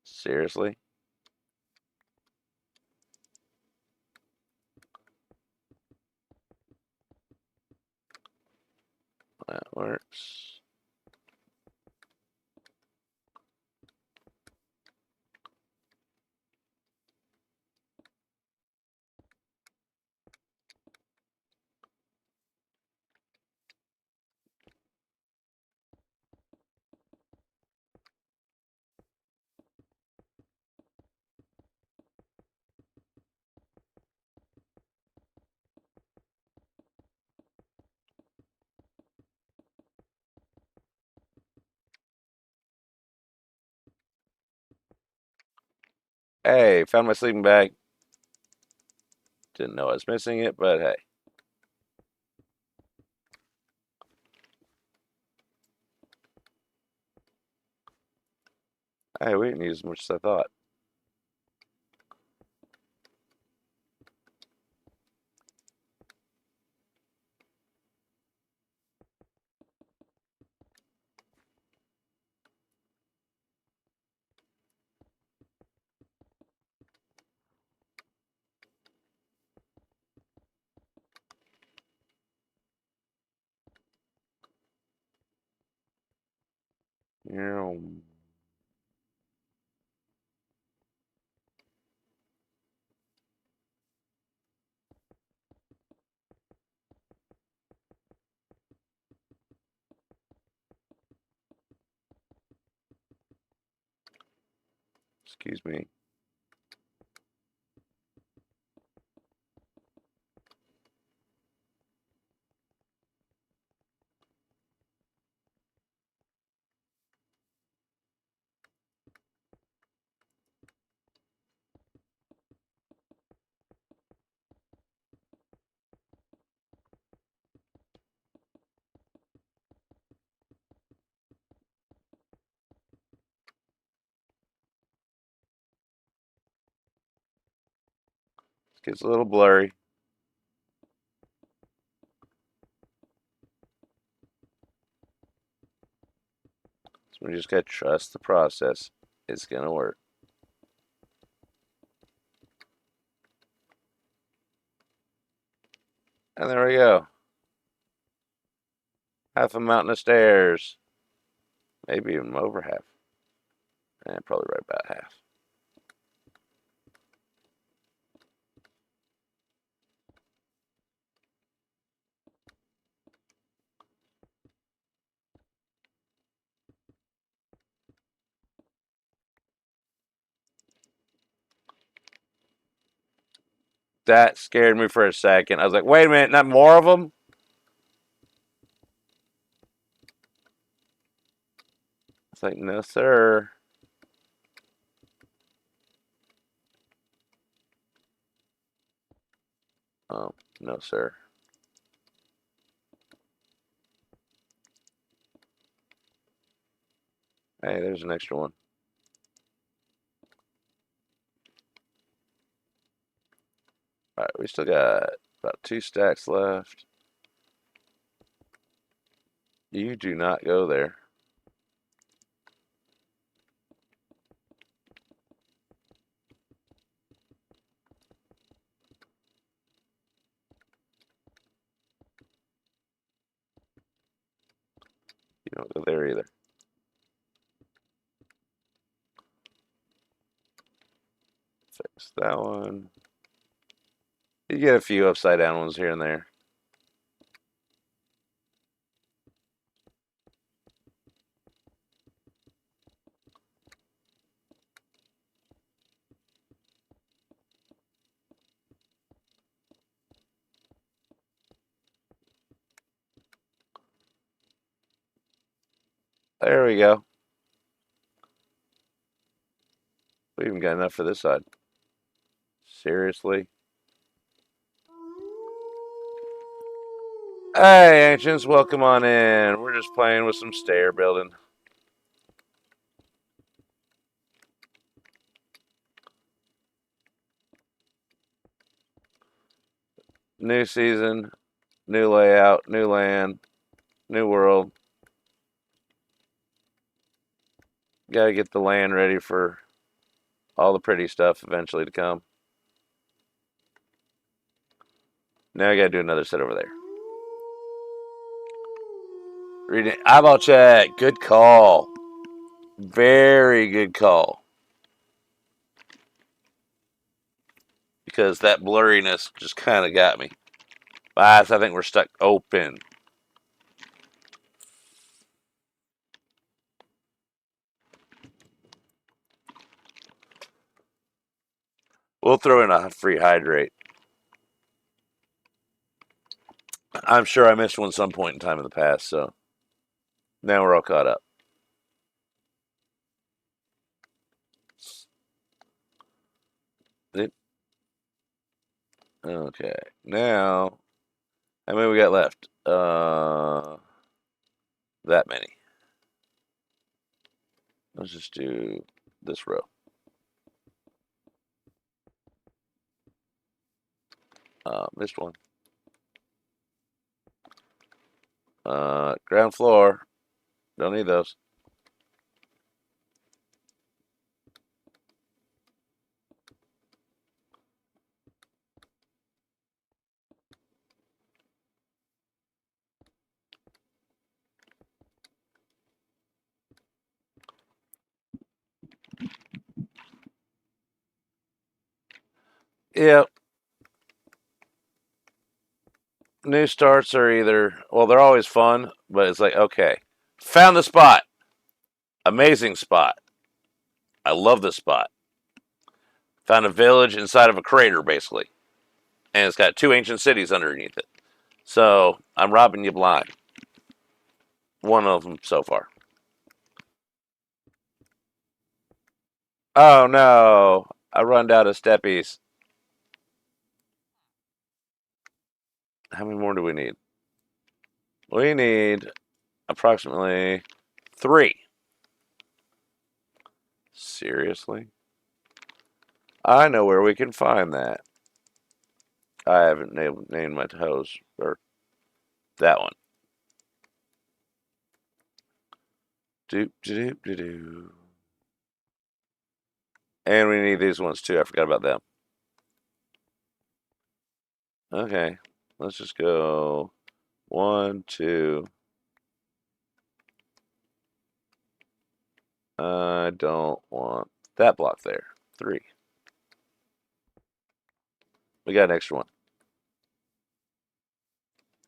Seriously? That works. Hey, found my sleeping bag. Didn't know I was missing it, but hey. Hey, we didn't use as much as I thought. Yeah. Excuse me. It gets a little blurry. So we just gotta trust the process. It's gonna work. And there we go. Half a mountain of stairs. Maybe even over half. And probably right about half. That scared me for a second. I was like, wait a minute, not more of them? It's like, no, sir. Oh, no, sir. Hey, there's an extra one. All right, we still got about 2 stacks left. You do not go there. You don't go there either. Fix that one. You get a few upside down ones here and there. There we go. We even got enough for this side. Seriously? Hey, ancients, welcome on in. We're just playing with some stair building. New season, new layout, new land, new world. Gotta get the land ready for all the pretty stuff eventually to come. Now I gotta do another set over there. Reading eyeball check. Good call. Very good call. Because that blurriness just kind of got me. I think we're stuck open. We'll throw in a free hydrate. I'm sure I missed one some point in time in the past, so now we're all caught up. Okay, now how many we got left? That many. Let's just do this row. Missed one. Ground floor. Don't need those. Yep. New starts are either, well, they're always fun, but it's like, okay, found the spot. Amazing spot. I love this spot. Found a village inside of a crater, basically. And it's got 2 ancient cities underneath it. So I'm robbing you blind. One of them so far. Oh no! I run out of steppies. How many more do we need? We need approximately 3. Seriously? I know where we can find that. I haven't named my toes. Or that one. Doop, doop, doop, doop. And we need these ones too. I forgot about them. Okay. Let's just go 1, 2. I don't want that block there. 3. We got an extra one.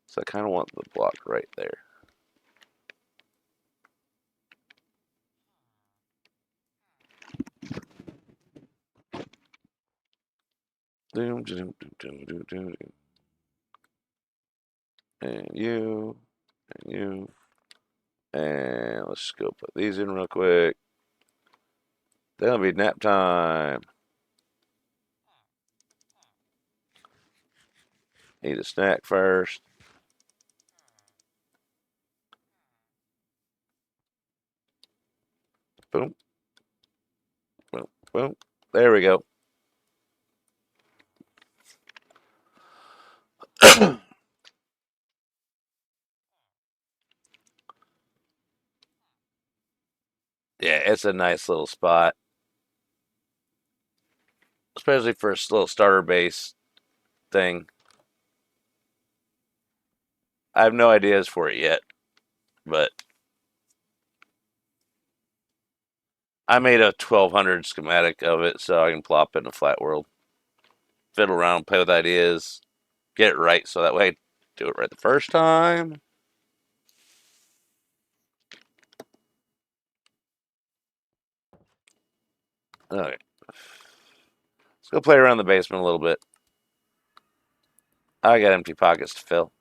So I kind of want the block right there. Doom, doom, doom, doom, doom, doom. And you. And you. And let's just go put these in real quick. Then it'll be nap time. Eat a snack first. Boom. Boom. Boom. There we go. Yeah, it's a nice little spot. Especially for a little starter base thing. I have no ideas for it yet, but I made a 1200 schematic of it so I can plop it in a flat world. Fiddle around, play with ideas, get it right so that way I do it right the first time. Okay. Let's go play around the basement a little bit. I got empty pockets to fill.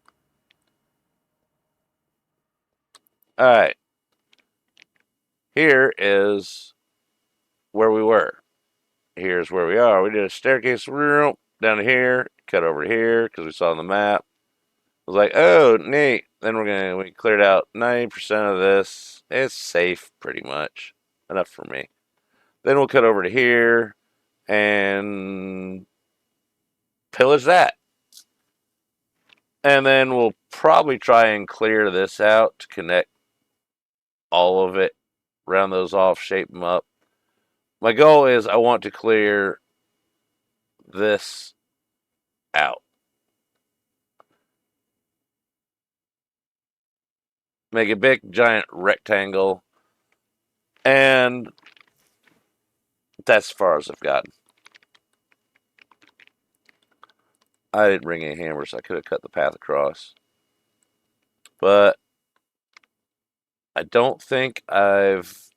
Alright. Here is where we were. Here's where we are. We did a staircase down to here, cut over here because we saw on the map. I was like, oh, neat. Then we cleared out 90% of this. It's safe, pretty much. Enough for me. Then we'll cut over to here and pillage that. And then we'll probably try and clear this out to connect all of it, round those off, shape them up. My goal is I want to clear this out. Make a big, giant rectangle. And that's as far as I've gotten. I didn't bring any hammers. I could have cut the path across. But I don't think I've...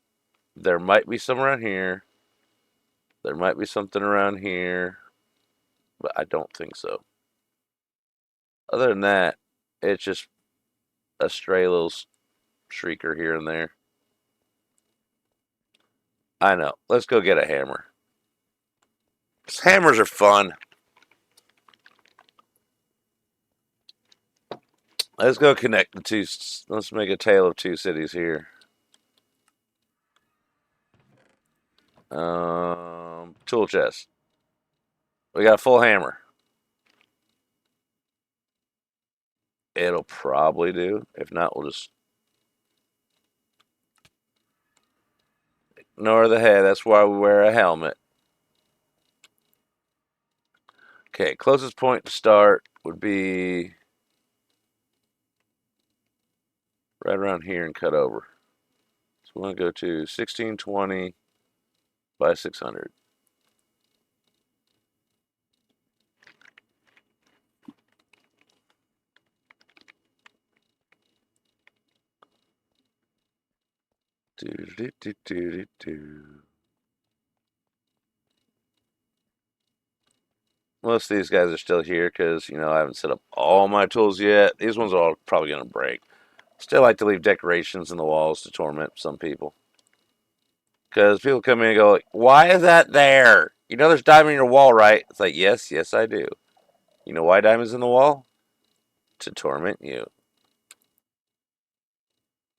There might be some around here. There might be something around here. But I don't think so. Other than that, it's just a stray little shrieker here and there. I know. Let's go get a hammer. Hammers are fun. Let's go connect the two. Let's make a tale of two cities here. Tool chest. We got a full hammer. It'll probably do. If not, we'll just ignore the head. That's why we wear a helmet. Okay, closest point to start would be right around here and cut over. So we want to go to 1620 by 600. Do, do, do, do, do, do. Most of these guys are still here because, I haven't set up all my tools yet. These ones are all probably going to break. Still like to leave decorations in the walls to torment some people. Because people come in and go, like, why is that there? There's diamond in your wall, right? It's like, yes, yes, I do. You know why diamond's in the wall? To torment you.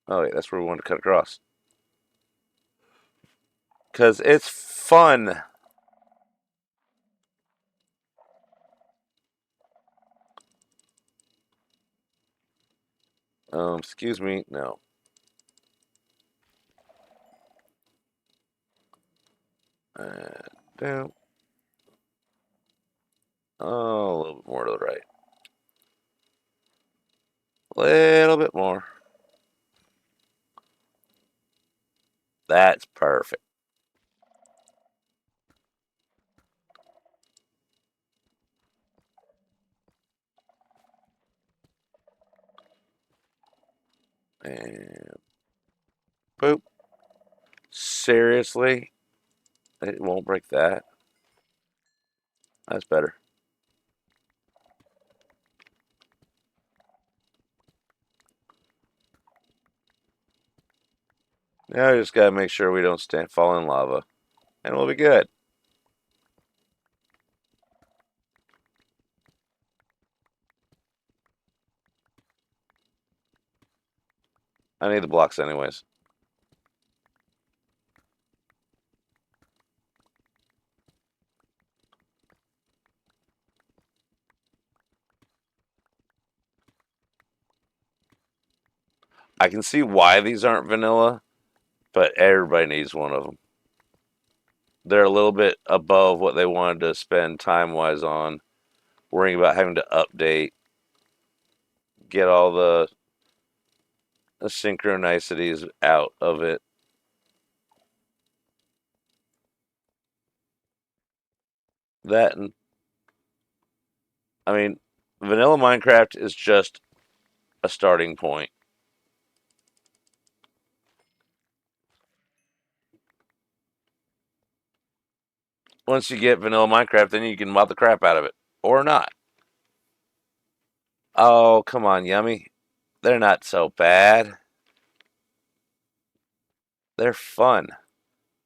Oh, wait, that's where we want to cut across. Because it's fun. Excuse me. No. Down. Oh, a little bit more to the right. A little bit more. That's perfect. And boop. Seriously? It won't break that. That's better. Now we just gotta make sure we don't fall in lava. And we'll be good. I need the blocks anyways. I can see why these aren't vanilla, but everybody needs one of them. They're a little bit above what they wanted to spend time wise on, worrying about having to update, get all the synchronicities out of it. That and I mean, vanilla Minecraft is just a starting point. Once you get vanilla Minecraft, then you can mod the crap out of it. Or not. Oh, come on, Yummy. They're not so bad. They're fun.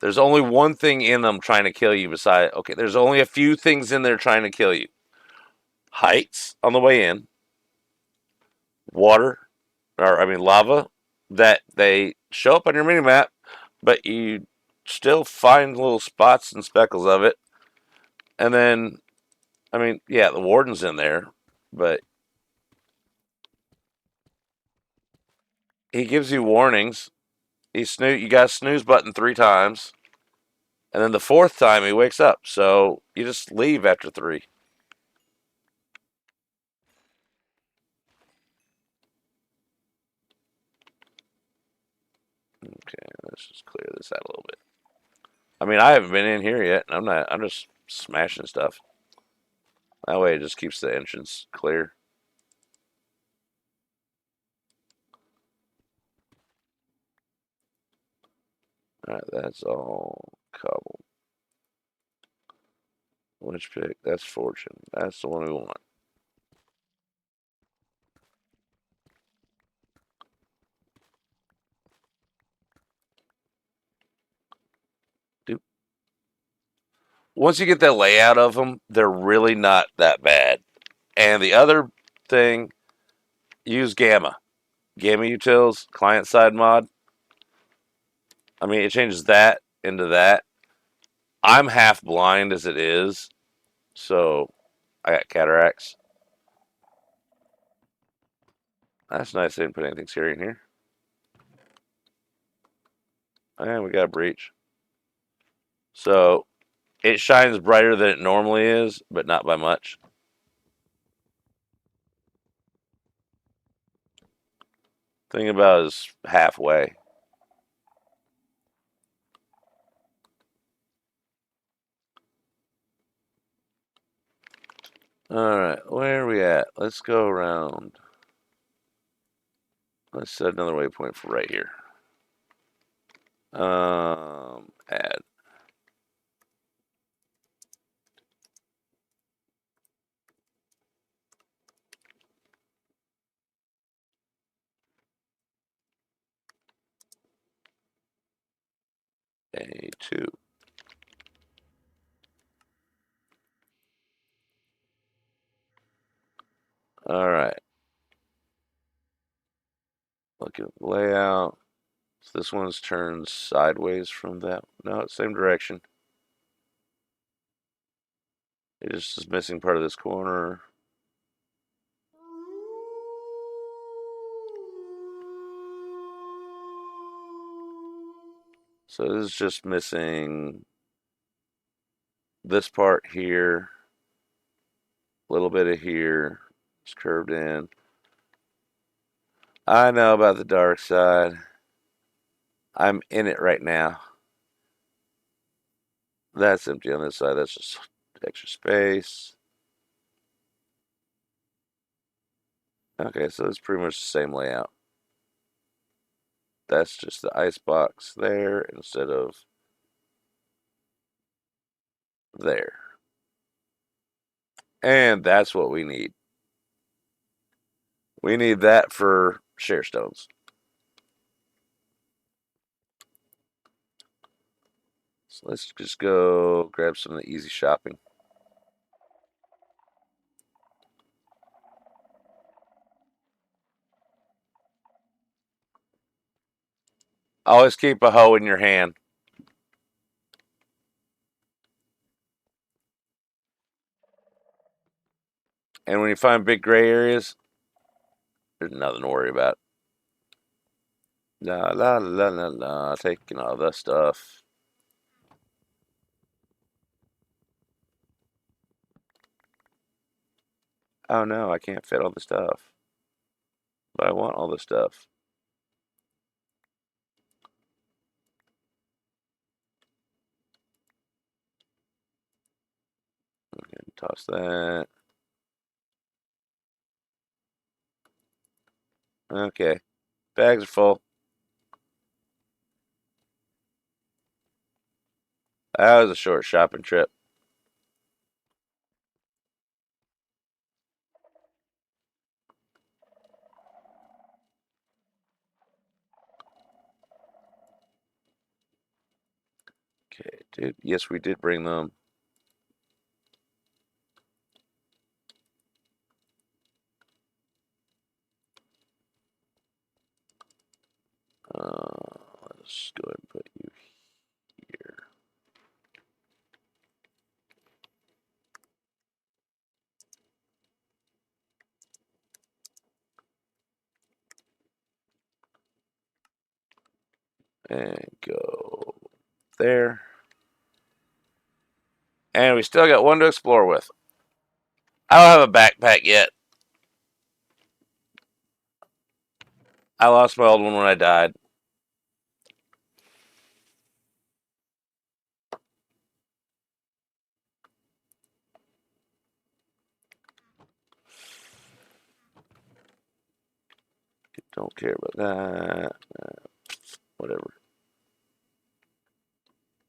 There's only one thing in them trying to kill you besides, okay, there's only a few things in there trying to kill you. Heights on the way in, water, or I mean lava, that they show up on your mini map, but you still find little spots and speckles of it. And then, I mean, yeah, the warden's in there, but he gives you warnings. You got a snooze button 3 times, and then the fourth time he wakes up. So you just leave after 3. Okay, let's just clear this out a little bit. I mean, I haven't been in here yet. I'm not. I'm just smashing stuff. That way, it just keeps the entrance clear. All right, that's all cobble. Which pick? That's fortune. That's the one we want. Dude. Once you get the layout of them, they're really not that bad. And the other thing, use Gamma. Gamma Utils, client side mod. I mean, it changes that into that. I'm half blind as it is, so I got cataracts. That's nice. They didn't put anything scary in here. And we got a breach. So it shines brighter than it normally is, but not by much. Thing about it is halfway. All right, where are we at? Let's go around. Let's set another waypoint for right here. Add. 2. All right. Look at the layout. So this one's turned sideways from that. No, same direction. It just is missing part of this corner. So this is just missing this part here, a little bit of here. It's curved in. I know about the dark side. I'm in it right now. That's empty on this side. That's just extra space. Okay, so it's pretty much the same layout. That's just the ice box there instead of there. And that's what we need. We need that for share stones. So let's just go grab some of the easy shopping. Always keep a hoe in your hand. And when you find big gray areas, there's nothing to worry about. La la la la la, taking all the stuff. Oh no, I can't fit all the stuff. But I want all the stuff. Okay, toss that. Okay, bags are full. That was a short shopping trip. Okay, dude. Yes, we did bring them. Let's go ahead and put you here. And go there. And we still got one to explore with. I don't have a backpack yet. I lost my old one when I died. Don't care about that. Whatever.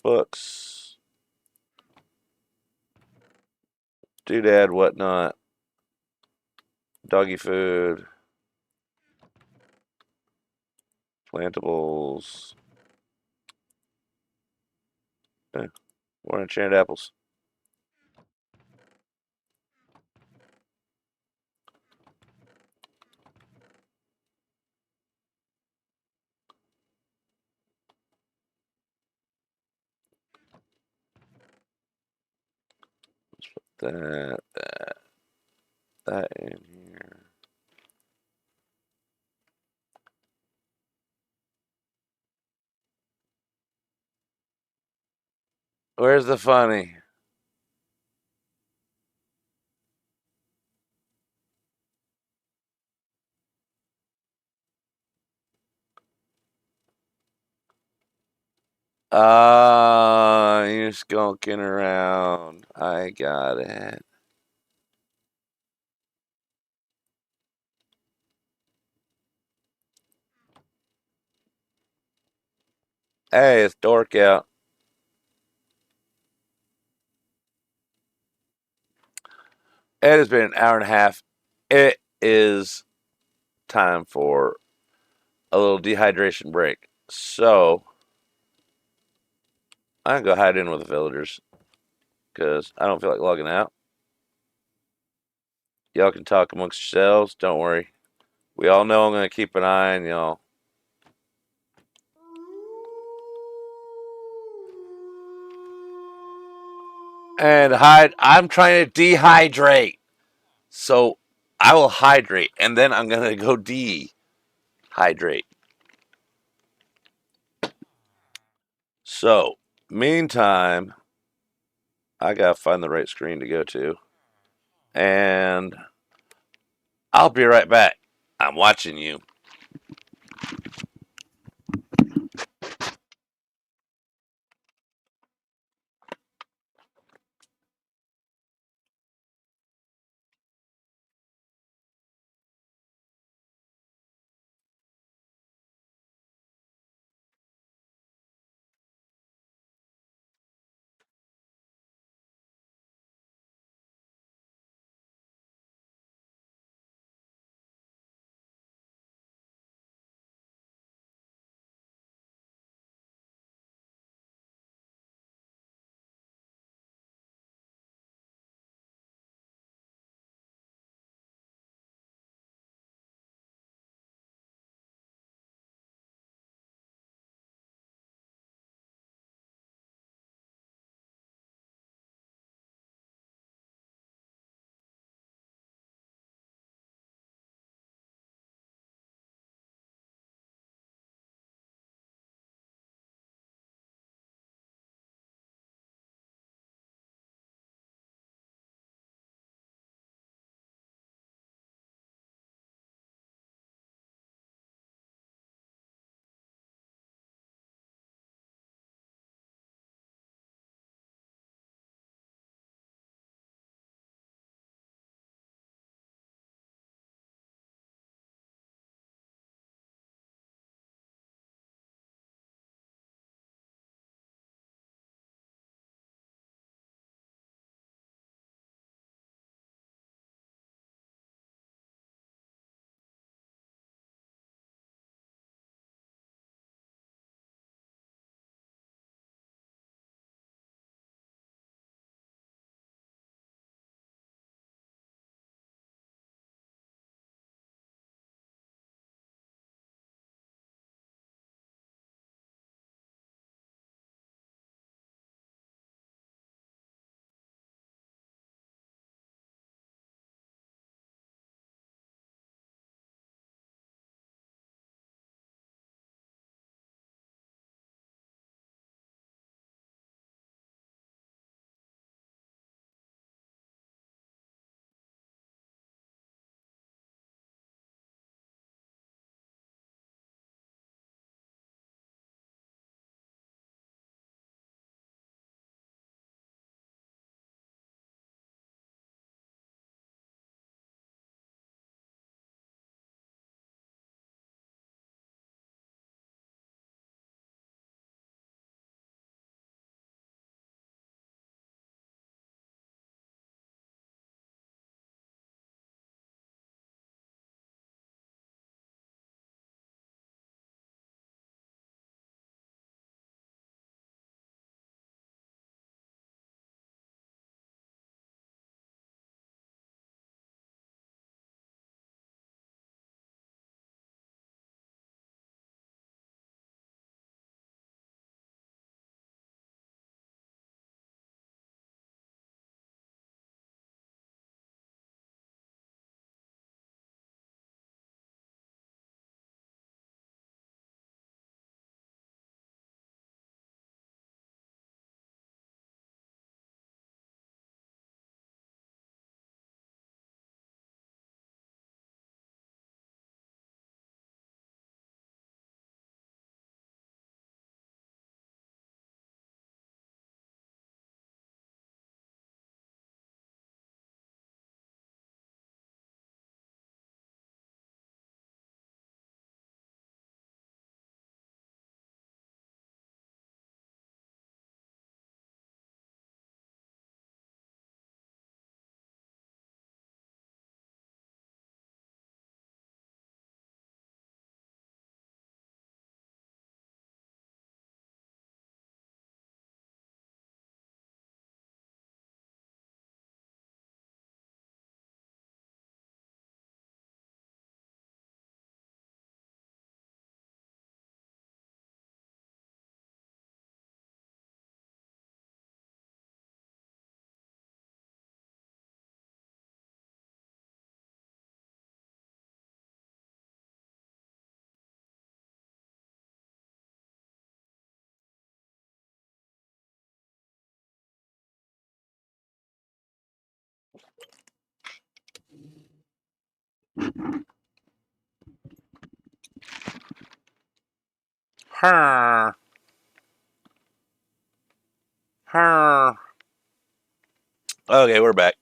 Books. Doodad, whatnot. Doggy food. Plantables. More enchanted apples. That, that in here. Where's the funny? You're skulking around. I got it. Hey, it's dork out. It has been an hour and a half. It is time for a little dehydration break. So, I can go hide in with the villagers because I don't feel like logging out. Y'all can talk amongst yourselves. Don't worry. We all know I'm going to keep an eye on y'all. And hide. I'm trying to dehydrate. So I will hydrate and then I'm going to go dehydrate. So, meantime, I got to find the right screen to go to. And I'll be right back. I'm watching you. Her. Her. Okay, we're back.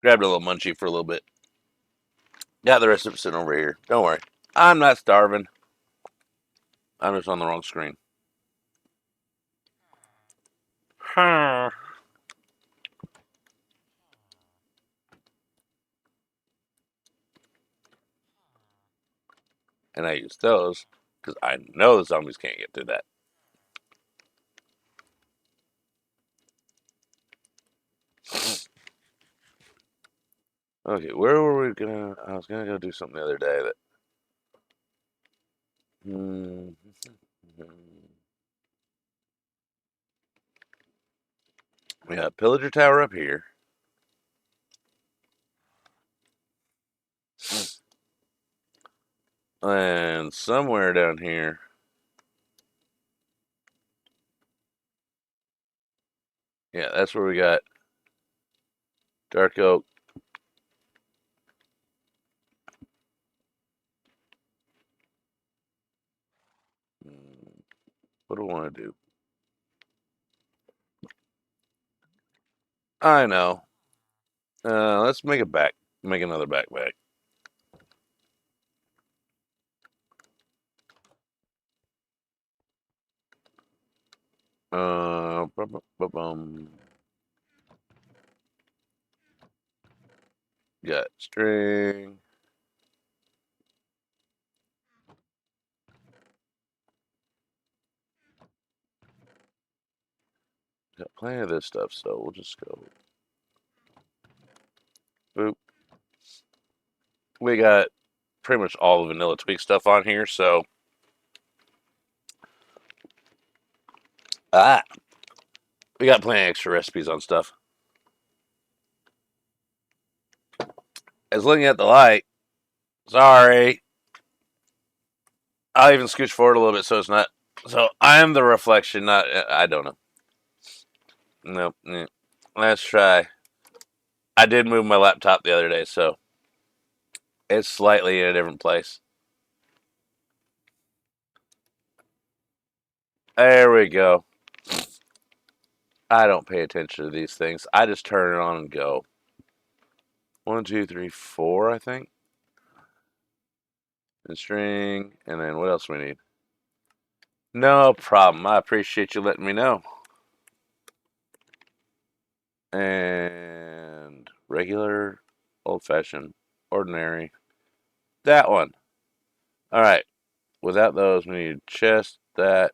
Grabbed a little munchie for a little bit. Got the rest of it sitting over here. Don't worry. I'm not starving. I'm just on the wrong screen. Her. And I use those because I know the zombies can't get through that. Okay, where were we gonna? I was gonna go do something the other day that. Hmm, we got Pillager Tower up here. And somewhere down here. Yeah, that's where we got Dark Oak. What do I want to do? I know. Let's make it back. Make another backpack. Bum. Got string. Got plenty of this stuff, so we'll just go. Boop. We got pretty much all the vanilla tweak stuff on here, so. Ah! We got plenty of extra recipes on stuff. As looking at the light. Sorry. I'll even scooch forward a little bit so it's not. So I'm the reflection, not. I don't know. Nope. Let's try. I did move my laptop the other day, so it's slightly in a different place. There we go. I don't pay attention to these things. I just turn it on and go. 1, 2, 3, 4, I think. And string. And then what else we need? No problem. I appreciate you letting me know. And regular, old fashioned, ordinary. That one. All right. Without those, we need chest, that.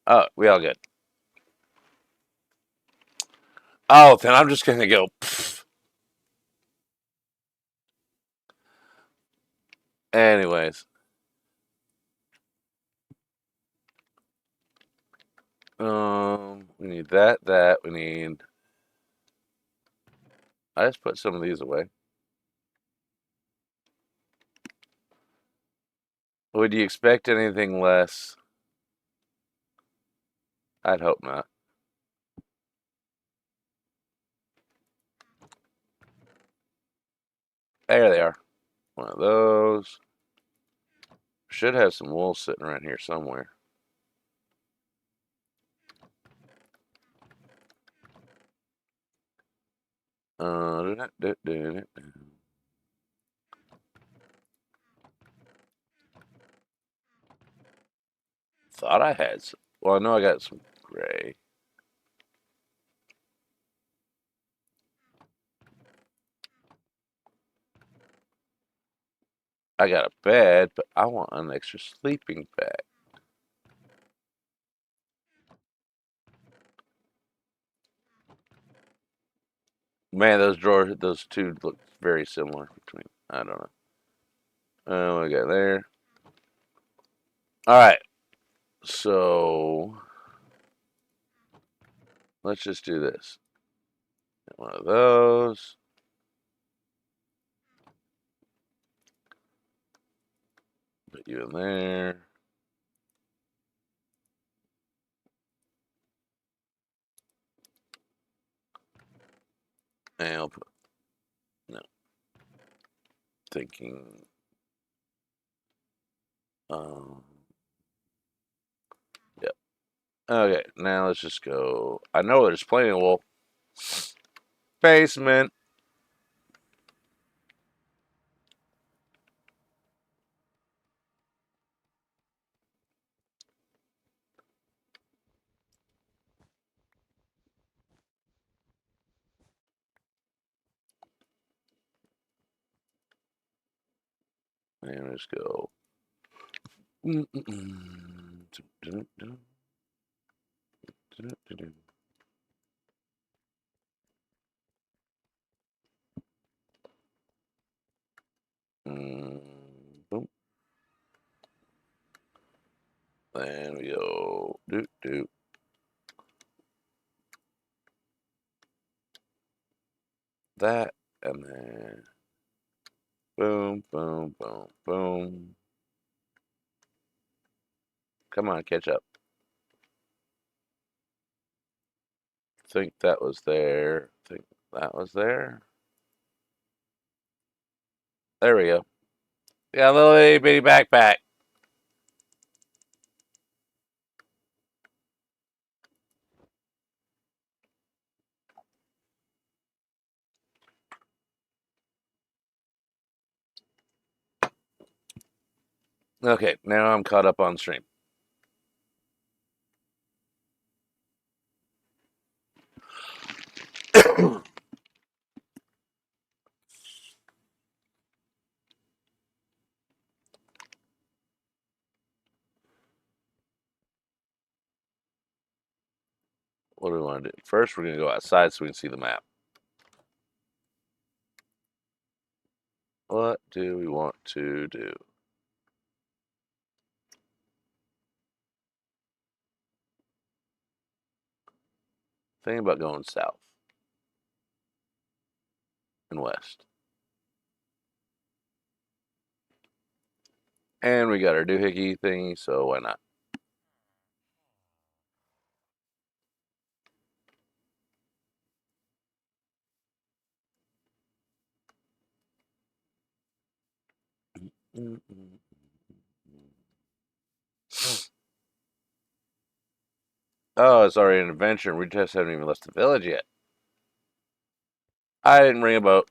Oh, we all good. Oh, then I'm just going to go. Pfft. Anyways. We need that. We need. I just put some of these away. Would you expect anything less? I'd hope not. There they are. One of those. Should have some wool sitting around here somewhere. Uh, Thought I had some. Well, I know I got some gray. I got a bed, but I want an extra sleeping bag. Man, those drawers, those two look very similar between. I don't know. What we got there? All right. So let's just do this. One of those. Put you in there. And I'll put, no, thinking, um, yep. Okay, now let's just go. I know there's plenty of wool. Basement. And let's go. Boom. Then we go. Doot doot. That and then boom, boom, boom, boom. Come on, catch up. Think that was there. Think that was there. There we go. Yeah, little itty bitty backpack. Okay, now I'm caught up on stream. What do we want to do? First, we're going to go outside so we can see the map. What do we want to do? Think about going south and west. And we got our doohickey thingy, so why not? Oh, it's already an adventure. We just haven't even left the village yet. I didn't bring a boat.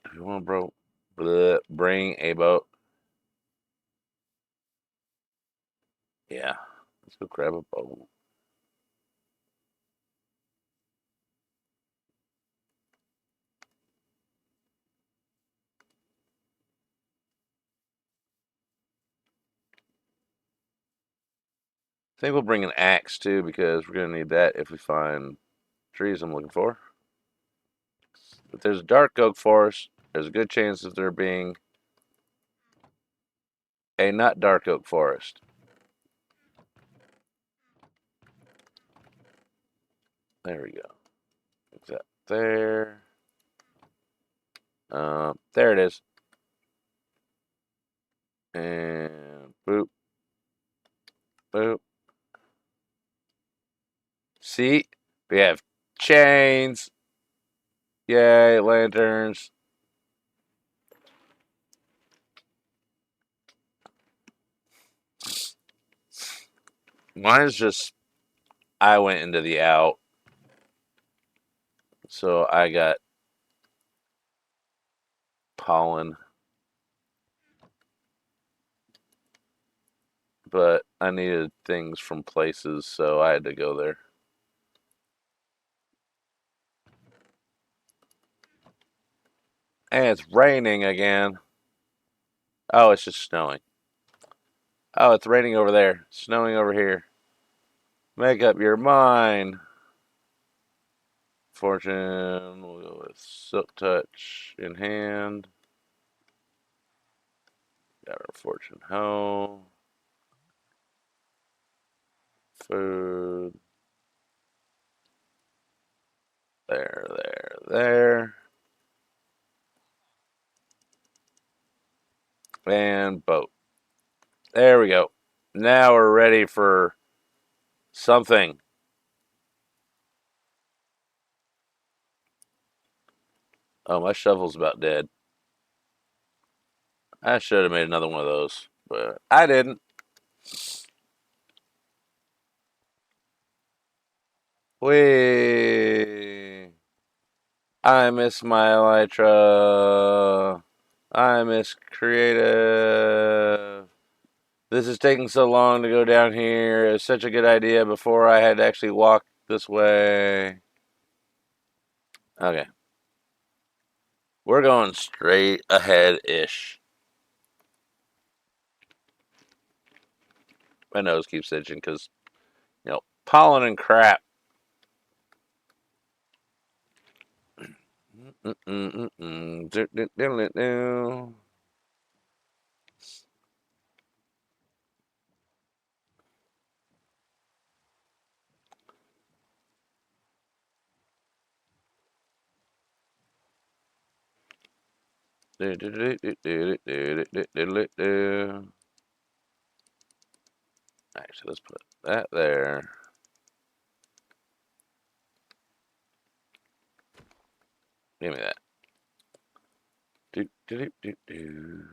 If you want to bring a boat, yeah, let's go grab a boat. I think we'll bring an axe too because we're gonna need that if we find trees I'm looking for. If there's a dark oak forest, there's a good chance of there being a not dark oak forest. There we go. Is that there? There it is. And boop, boop. See, we have chains. Yay, lanterns. Mine is just, I went into the out. So I got pollen. But I needed things from places, so I had to go there. And it's raining again. Oh, it's just snowing. Oh, it's raining over there. Snowing over here. Make up your mind. Fortune. We'll go with Silk Touch in hand. Got our Fortune Hoe. Food. There, there, there. And boat. There we go. Now we're ready for something. Oh, my shovel's about dead. I should have made another one of those, but I didn't. Wee. I miss my elytra. I miss creative. This is taking so long to go down here. It's such a good idea before I had to actually walk this way. Okay. We're going straight ahead ish. My nose keeps itching because, pollen and crap. Actually, let's put that there. Give me that. Do, do, do, do, do.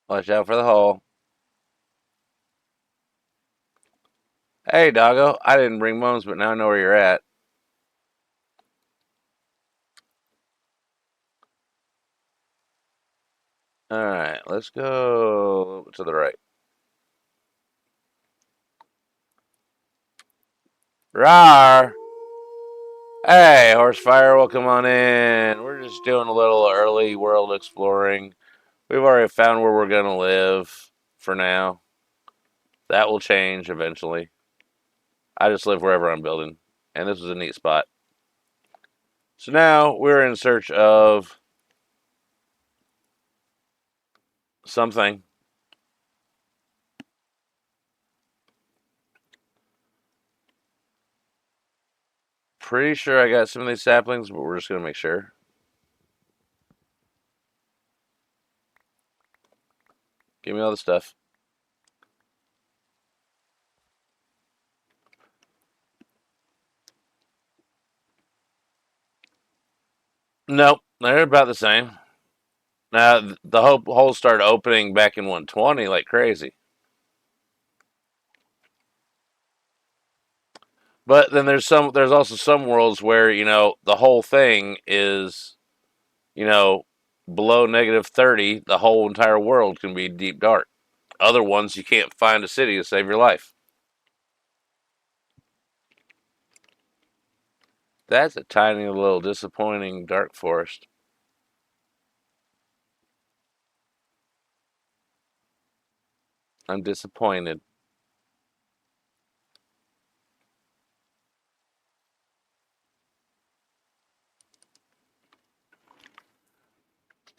Watch out for the hole. Hey, doggo. I didn't bring bones, but now I know where you're at. All right, let's go to the right. Rar! Hey, Horsefire, welcome on in. We're just doing a little early world exploring. We've already found where we're going to live for now. That will change eventually. I just live wherever I'm building, and this is a neat spot. So now we're in search of something. Pretty sure I got some of these saplings, but we're just going to make sure. Give me all the stuff. Nope, they're about the same. Now the holes started opening back in 120 like crazy. But then there's also some worlds where, the whole thing is, you know, below -30, the whole entire world can be deep dark. Other ones you can't find a city to save your life. That's a tiny little disappointing dark forest. I'm disappointed.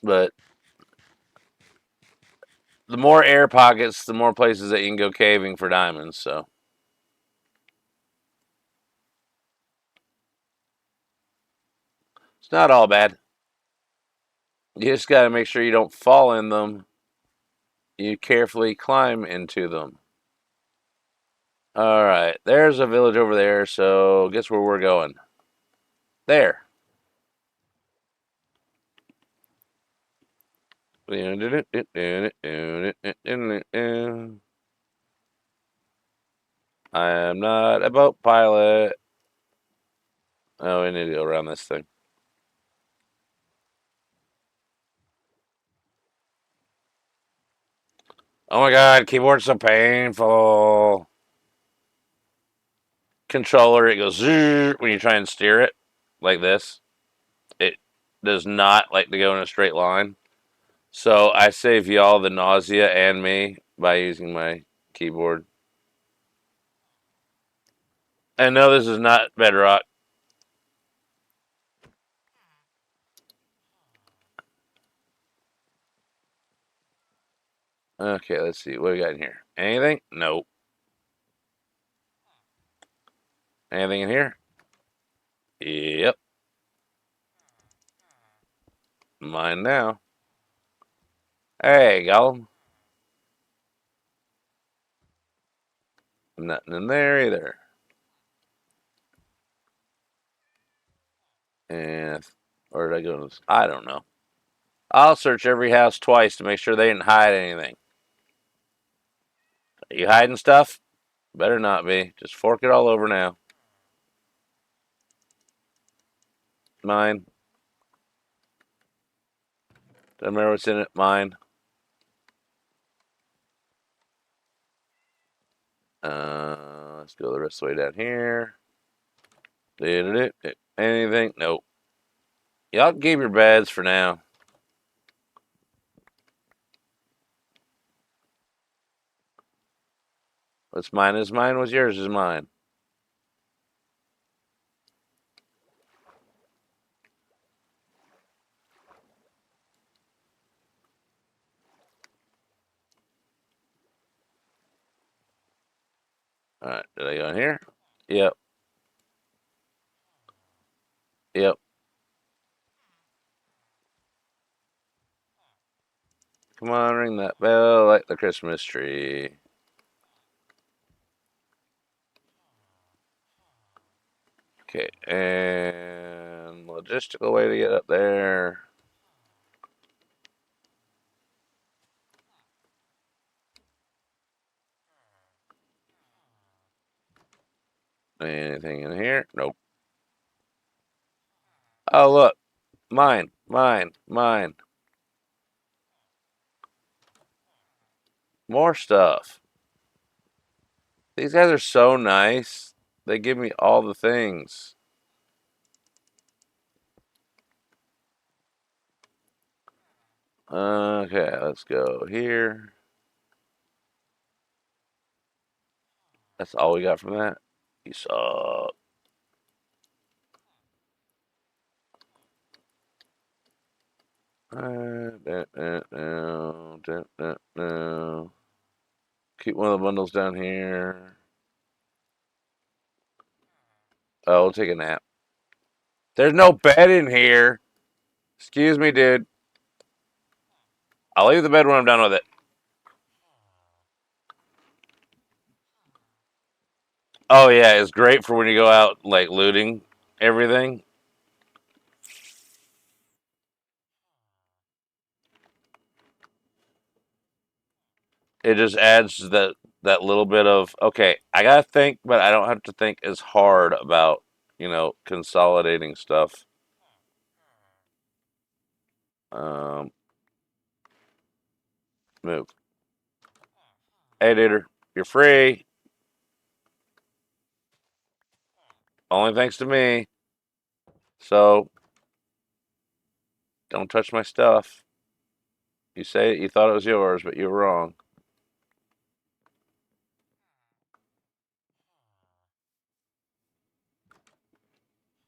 But the more air pockets, the more places that you can go caving for diamonds, so it's not all bad. You just got to make sure you don't fall in them. You carefully climb into them. All right, there's a village over there, so guess where we're going? There. I am not a boat pilot. Oh, we need to go around this thing. Oh my god, keyboard's so painful. Controller, it goes when you try and steer it like this. It does not like to go in a straight line. So I save y'all the nausea and me by using my keyboard. And no, this is not bedrock. Okay, let's see. What we got in here? Anything? Nope. Anything in here? Yep. Mine now. Hey, go. Nothing in there either. And where did I go? I don't know. I'll search every house twice to make sure they didn't hide anything. Are you hiding stuff? Better not be. Just fork it all over now. Mine. Don't remember what's in it. Mine. Let's go the rest of the way down here. Did it? Anything? Nope. Y'all keep your beds for now. What's mine is mine. What's yours is mine. All right. Did I go in here? Yep. Yep. Come on, ring that bell like the Christmas tree. Okay, and logistical way to get up there. Anything in here? Nope. Oh, look. Mine, mine, mine. More stuff. These guys are so nice. They give me all the things. Okay, let's go here. That's all we got from that. You suck. Keep one of the bundles down here. Oh, we'll take a nap. There's no bed in here. Excuse me, dude. I'll leave the bed when I'm done with it. Oh yeah, it's great for when you go out like looting everything. It just adds that little bit of okay, I gotta think, but I don't have to think as hard about consolidating stuff. Um, Move. Hey, dude, you're free. Only thanks to me. So don't touch my stuff. You say you thought it was yours, but you were wrong.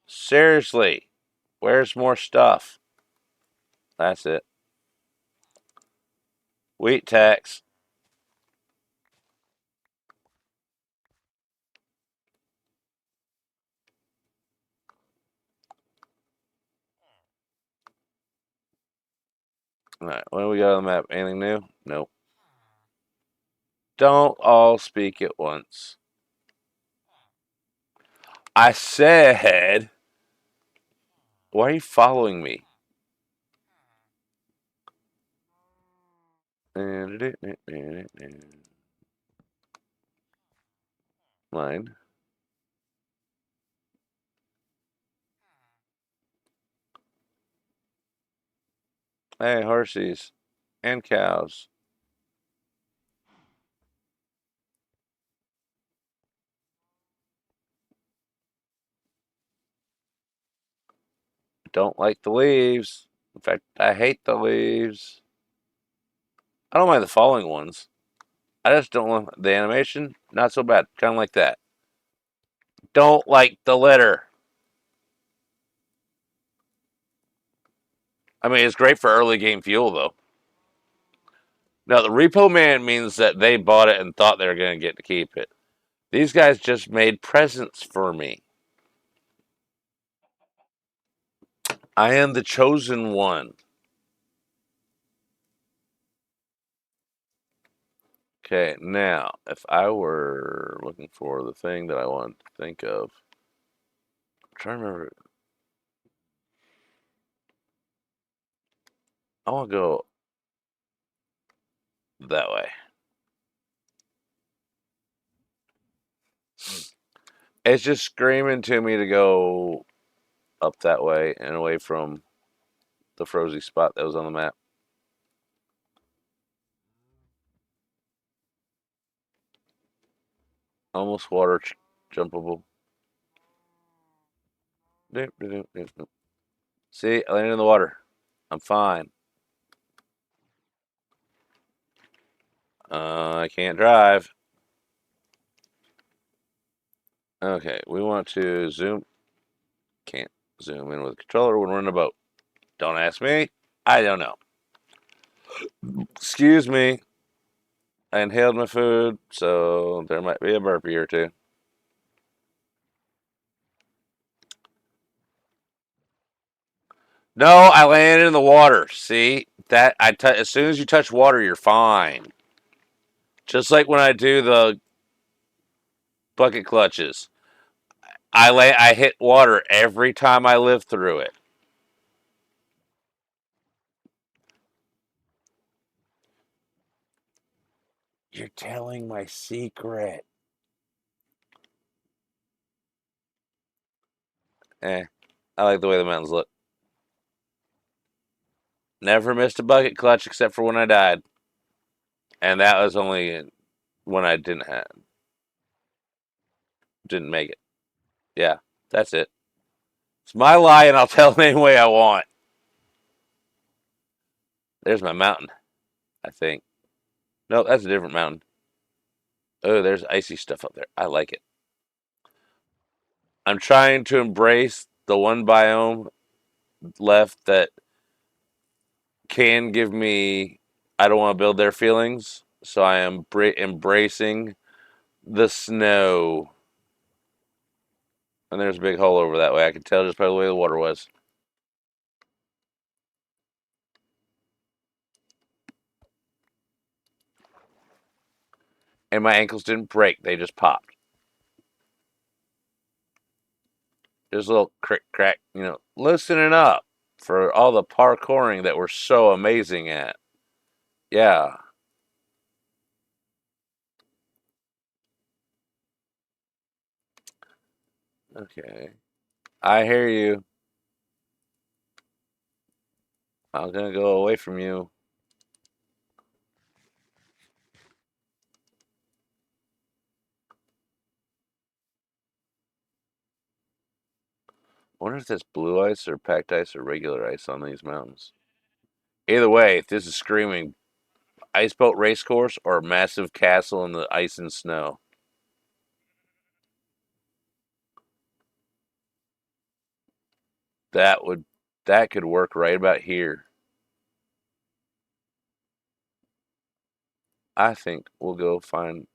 Seriously, where's more stuff? That's it. Wheat tax. All right, what do we got on the map? Anything new? Nope. Don't all speak at once. I said, why are you following me? Mine. Hey, horses and cows. Don't like the leaves. In fact, I hate the leaves. I don't mind the falling ones. I just don't want the animation. Not so bad. Kind of like that. Don't like the litter. I mean, it's great for early game fuel, though. Now, the repo man means that they bought it and thought they were going to get to keep it. These guys just made presents for me. I am the chosen one. Okay, now, if I were looking for the thing that I want to think of, I'm trying to remember. I want to go that way. It's just screaming to me to go up that way and away from the frozy spot that was on the map. Almost water jumpable. Doop, doop, doop, doop. See, I landed in the water. I'm fine. I can't drive. Okay, we want to zoom. Can't zoom in with a controller when we're in a boat. Don't ask me. I don't know. Excuse me. I inhaled my food, so there might be a burpee or two. No, I landed in the water. See that? As soon as you touch water, you're fine. Just like when I do the bucket clutches, I hit water every time I live through it. You're telling my secret. I like the way the mountains look. Never missed a bucket clutch except for when I died, and that was only when I didn't make it. Yeah, that's it. It's my lie, and I'll tell it any way I want. There's my mountain, I think. No, that's a different mountain. Oh, there's icy stuff up there. I like it. I'm trying to embrace the one biome left that can give me. I don't want to build their feelings, so I am embracing the snow. And there's a big hole over that way. I could tell just by the way the water was. And my ankles didn't break, they just popped. There's a little crick crack, loosening up for all the parkouring that we're so amazing at. Yeah. Okay. I hear you. I'm gonna go away from you. I wonder if that's blue ice or packed ice or regular ice on these mountains. Either way, if this is screaming ice boat race course or massive castle in the ice and snow. That would that could work right about here. I think we'll go find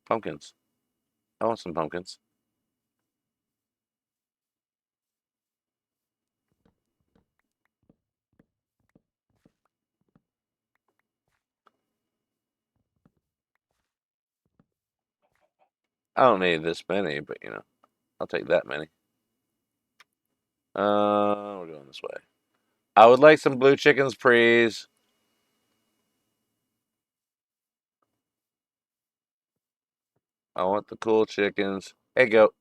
pumpkins. I want some pumpkins. I don't need this many, but I'll take that many. We're going this way. I would like some blue chickens, please. I want the cool chickens. Hey, go.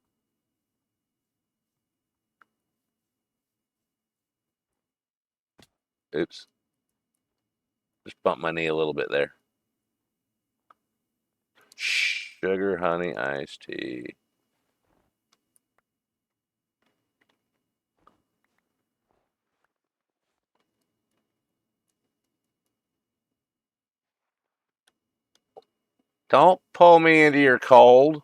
Oops. Just bumped my knee a little bit there. Sugar, honey, iced tea. Don't pull me into your cold.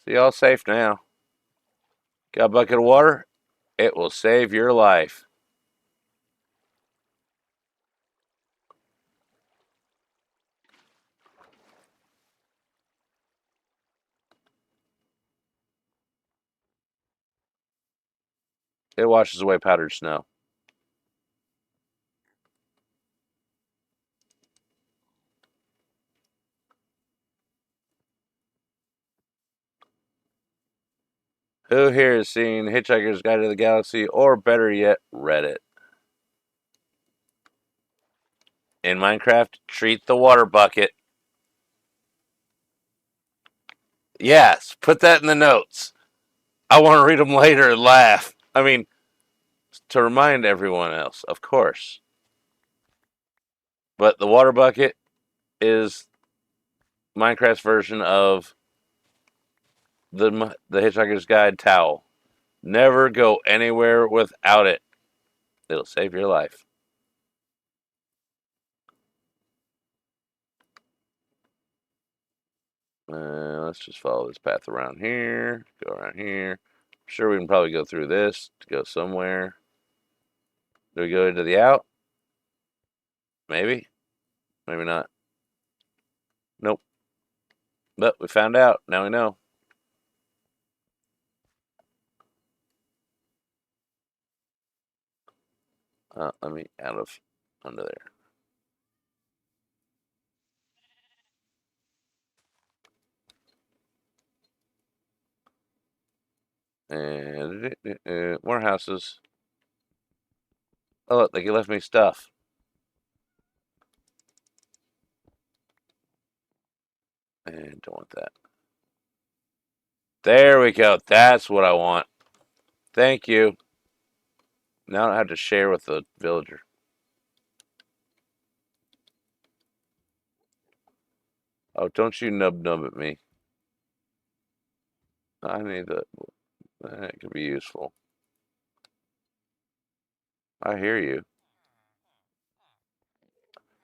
See, all safe now. Got a bucket of water? It will save your life. It washes away powdered snow. Who here has seen Hitchhiker's Guide to the Galaxy, or better yet, Reddit? In Minecraft, treat the water bucket. Yes, put that in the notes. I want to read them later and laugh. I mean, to remind everyone else, of course. But the water bucket is Minecraft's version of the Hitchhiker's Guide towel. Never go anywhere without it. It'll save your life. Let's just follow this path around here. Go around here. I'm sure we can probably go through this to go somewhere. Do we go into the out? Maybe. Maybe not. Nope. But we found out. Now we know. Let me out of under there. And more houses. Oh, look, they left me stuff. And don't want that. There we go. That's what I want. Thank you. Now I don't have to share with the villager. Oh, don't you nub at me. I need that. That could be useful. I hear you.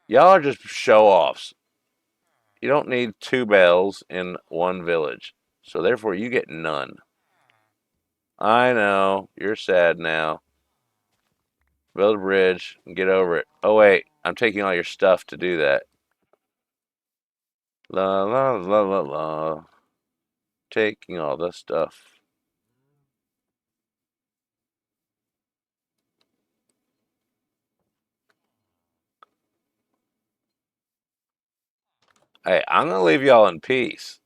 Y'all are just show offs. You don't need two bells in one village. So therefore you get none. I know. You're sad now. Build a bridge and get over it. Oh wait, I'm taking all your stuff to do that. La la la la la. Taking all the stuff. Hey, I'm gonna leave y'all in peace.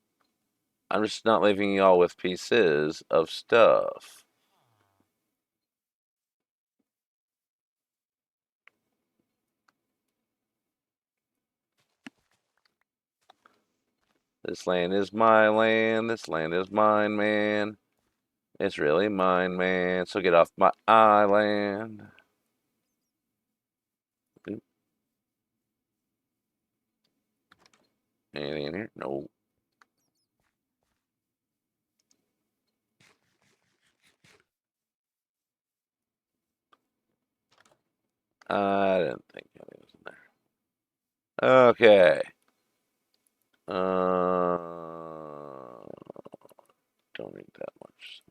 I'm just not leaving y'all with pieces of stuff. This land is my land. This land is mine, man. It's really mine, man. So get off my island. Oop, anything in here? No. I didn't think anything was in there. Okay. Don't need that much.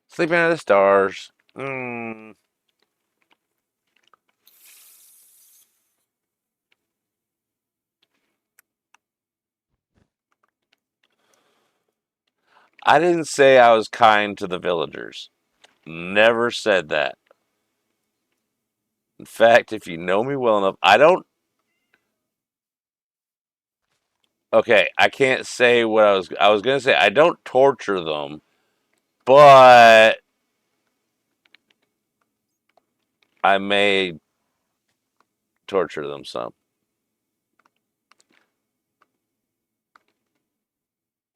Sleeping under the stars. I didn't say I was kind to the villagers. Never said that. In fact, if you know me well enough, I don't. Okay, I can't say what I was. I was gonna say I don't torture them, but I may torture them some.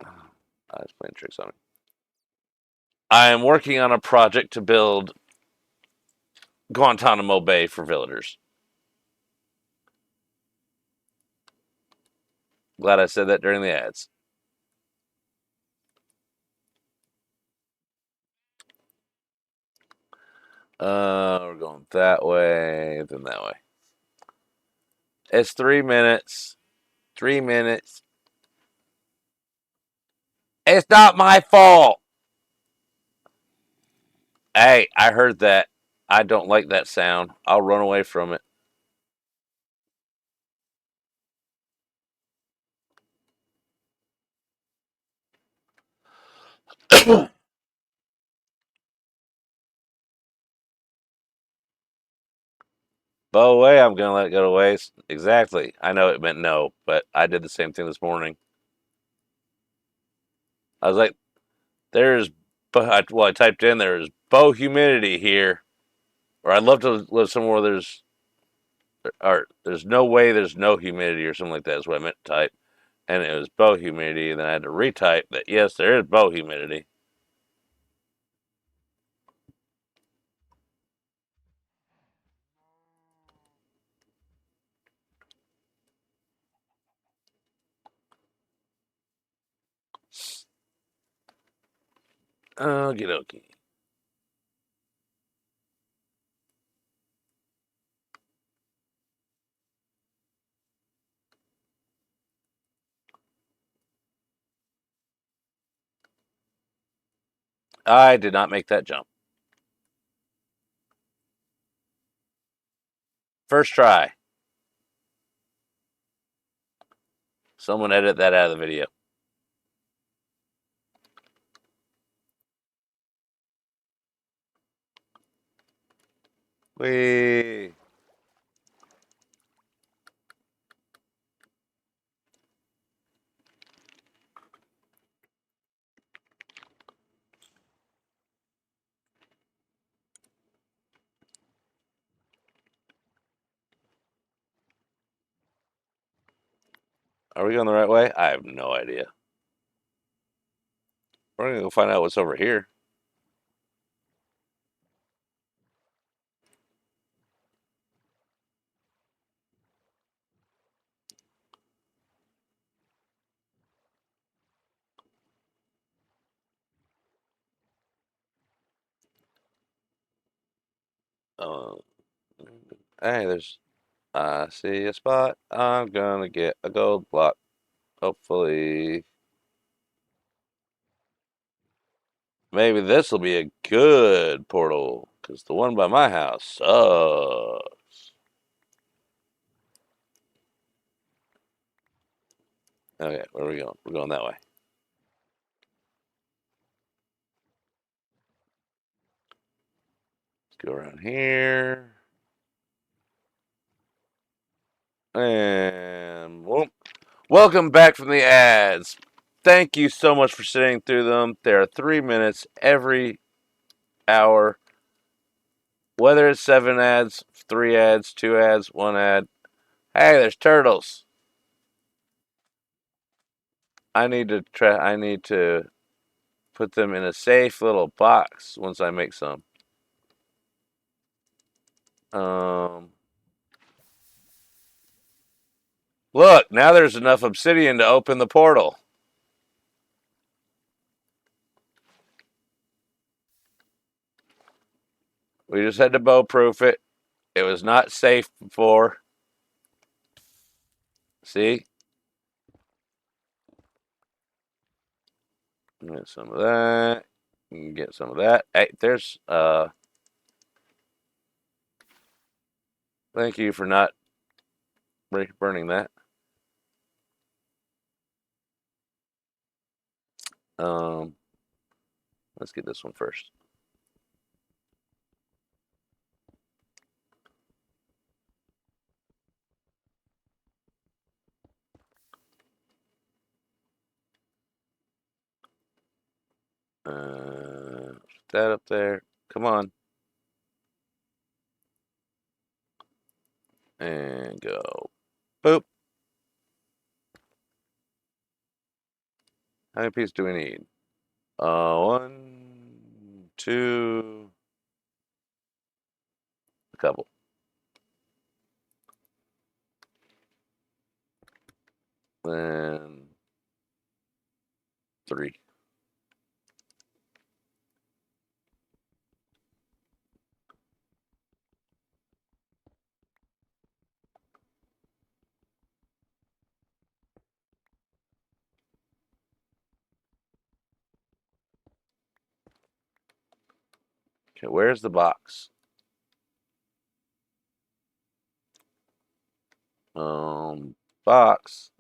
I was playing tricks on me. I am working on a project to build Guantanamo Bay for villagers. Glad I said that during the ads. We're going that way, then that way. It's 3 minutes. 3 minutes. It's not my fault. Hey, I heard that. I don't like that sound. I'll run away from it. bow away, I'm going to let it go to waste. Exactly. I know it meant no, but I did the same thing this morning. I was like, there's, well, I typed in there's bow humidity here, or I'd love to live somewhere where there's no way there's no humidity or something like that is what I meant to type. And it was bow humidity, and then I had to retype that, yes, there is bow humidity. Okie dokie. I did not make that jump. First try. Someone edit that out of the video. Whee. Are we going the right way? I have no idea. We're going to go find out what's over here. Uh, hey, I see a spot. I'm going to get a gold block. Hopefully. Maybe this will be a good portal, because the one by my house sucks. Okay, where are we going? We're going that way. Let's go around here. And welcome back from the ads. Thank you so much for sitting through them. There are 3 minutes every hour. Whether it's 7 ads, 3 ads, 2 ads, 1 ad. Hey, there's turtles. I need to put them in a safe little box once I make some. Um Look, now there's enough obsidian to open the portal. We just had to bow proof it. It was not safe before. See? Get some of that. Get some of that. Hey, there's thank you for not burning that. Um let's get this one first. Put that up there. Come on. And go. Boop. How many pieces do we need? One, two, a couple. Then 3. Okay, where's the box? Box.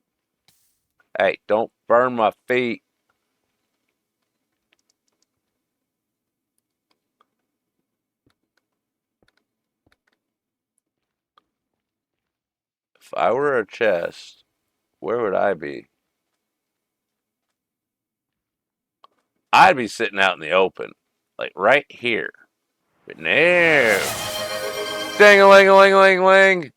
Hey, don't burn my feet. If I were a chest, where would I be? I'd be sitting out in the open, like right here. But no. Dang-a-ling-a-ling-a-ling-a-ling.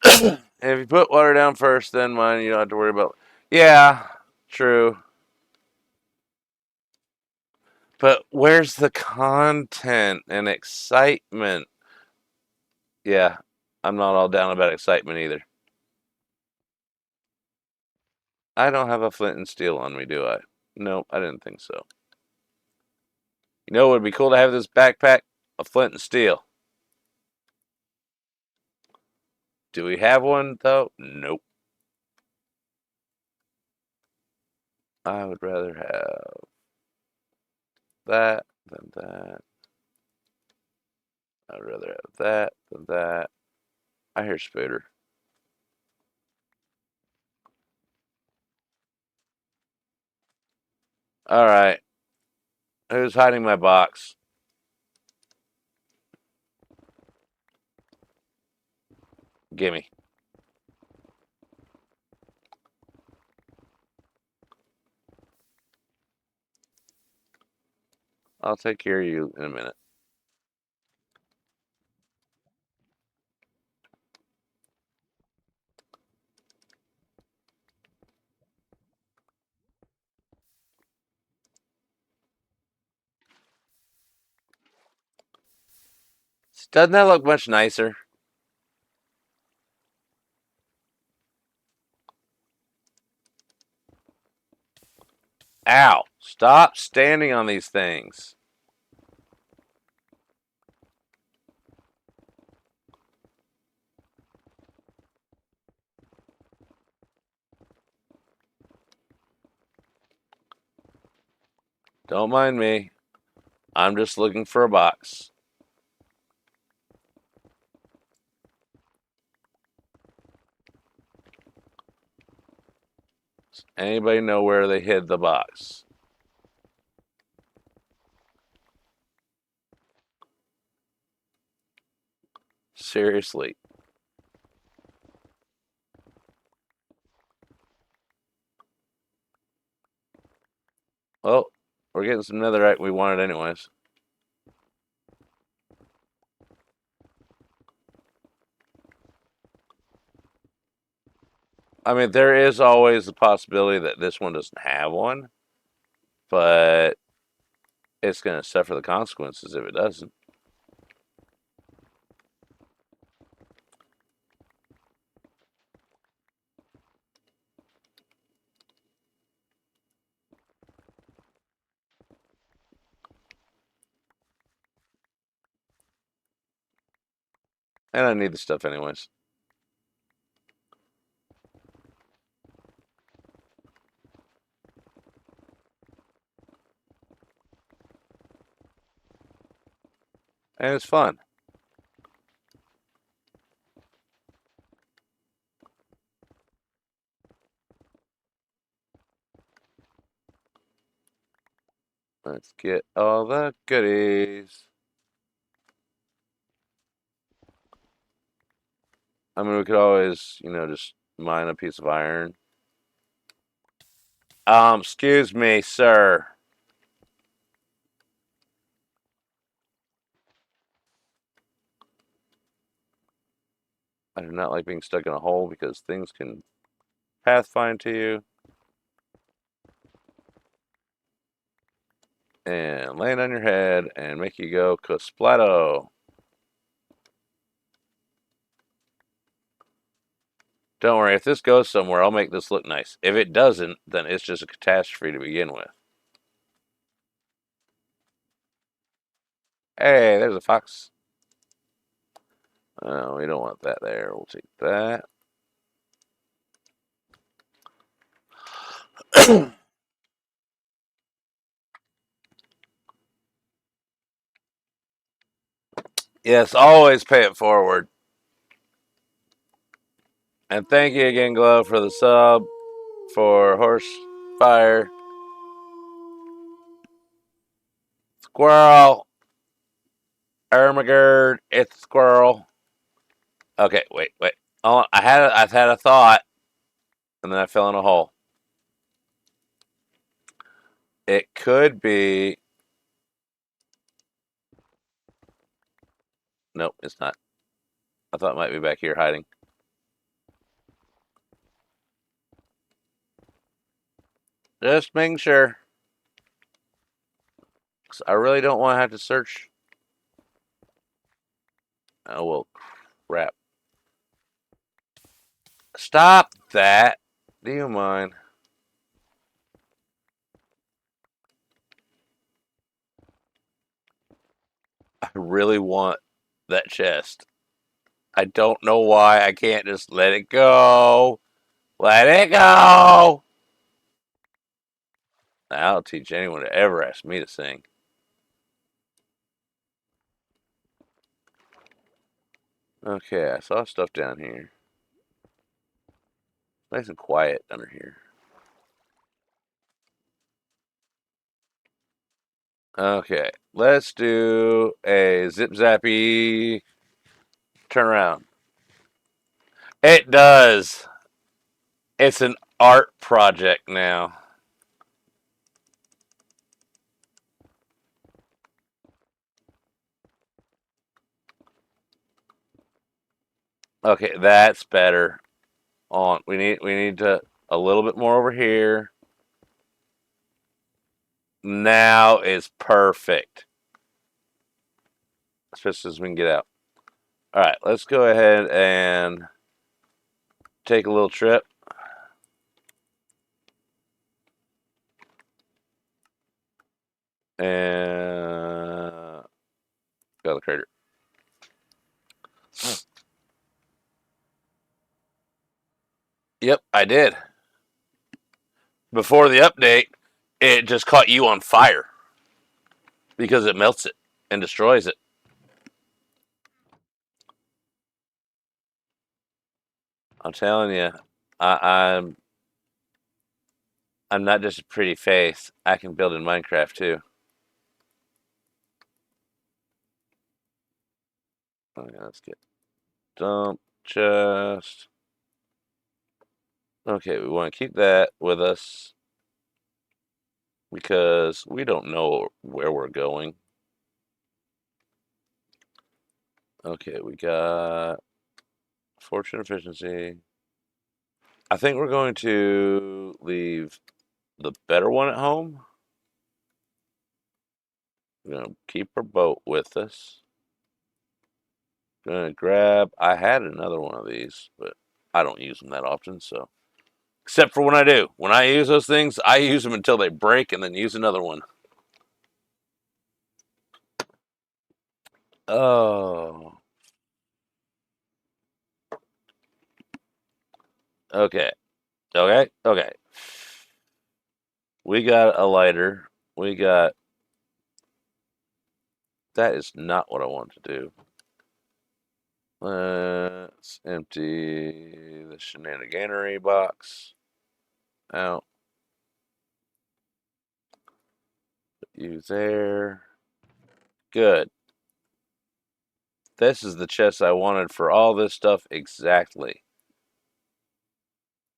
And if you put water down first, then mine, you don't have to worry about. Yeah, true. But where's the content and excitement? Yeah, I'm not all down about excitement either. I don't have a flint and steel on me, do I? No, I didn't think so. You know what would be cool to have this backpack? A flint and steel. Do we have one though? Nope. I would rather have that than that. I'd rather have that than that. I hear Spooter. All right. Who's hiding my box? Gimme. I'll take care of you in a minute. Doesn't that look much nicer? Ow. Stop standing on these things. Don't mind me. I'm just looking for a box. Does anybody know where they hid the box? Seriously. Well, we're getting some netherite we wanted anyways. I mean, there is always the possibility that this one doesn't have one, but it's going to suffer the consequences if it doesn't. And I need the stuff anyways. And it's fun. Let's get all the goodies. I mean, we could always, just mine a piece of iron. Excuse me, sir. I do not like being stuck in a hole because things can pathfind to you and land on your head and make you go Cosplato. Don't worry, if this goes somewhere, I'll make this look nice. If it doesn't, then it's just a catastrophe to begin with. Hey, there's a fox. Oh, we don't want that there. We'll take that. Yes, always pay it forward. And thank you again, Glow, for the sub, for Horse Fire. Squirrel. Ermagerd, it's squirrel. Okay, wait. Oh, I've had a thought, and then I fell in a hole. It could be. Nope, it's not. I thought it might be back here hiding. Just making sure. 'Cause I really don't want to have to search. Oh well, crap. Stop that. Do you mind? I really want that chest. I don't know why I can't just let it go. Let it go. I'll teach anyone to ever ask me to sing. Okay, I saw stuff down here. Nice and quiet under here. Okay, let's do a zip zappy turnaround. It does. It's an art project now. Okay, that's better. On we need to a little bit more over here. Now is perfect. As fast as we can get out. All right, let's go ahead and take a little trip. And got the crater. Yep, I did. Before the update, it just caught you on fire because it melts it and destroys it. I'm telling you, I, I'm I'm not just a pretty face. I can build in Minecraft too. Okay, let's get dump chest. Okay, we want to keep that with us because we don't know where we're going. Okay, we got fortune efficiency. I think we're going to leave the better one at home. We're going to keep our boat with us. Gonna grab. I had another one of these, but I don't use them that often. So, except for when I do, when I use those things, I use them until they break, and then use another one. Oh, okay, okay. We got a lighter. We got. That is not what I want to do. Let's empty the shenaniganery box out. Put you there. Good. This is the chest I wanted for all this stuff exactly.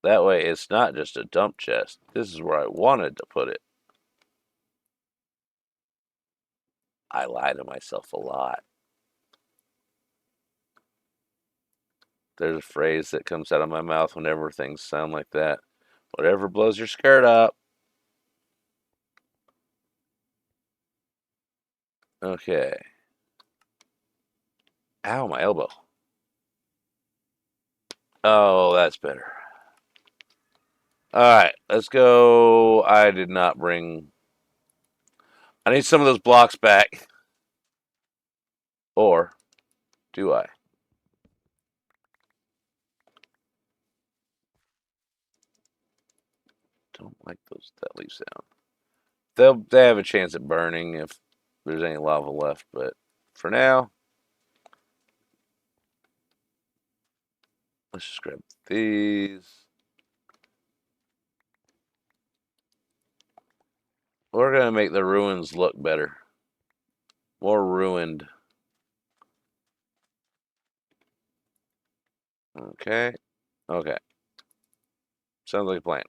That way it's not just a dump chest. This is where I wanted to put it. I lie to myself a lot. There's a phrase that comes out of my mouth whenever things sound like that. Whatever blows your skirt up. Okay. Ow, my elbow. Oh, that's better. All right, let's go. I did not bring. I need some of those blocks back. Or do I? Don't like those that leaf sound. They have a chance at burning if there's any lava left, but for now, let's just grab these. We're gonna make the ruins look better, more ruined. Okay. Okay. Sounds like a plan.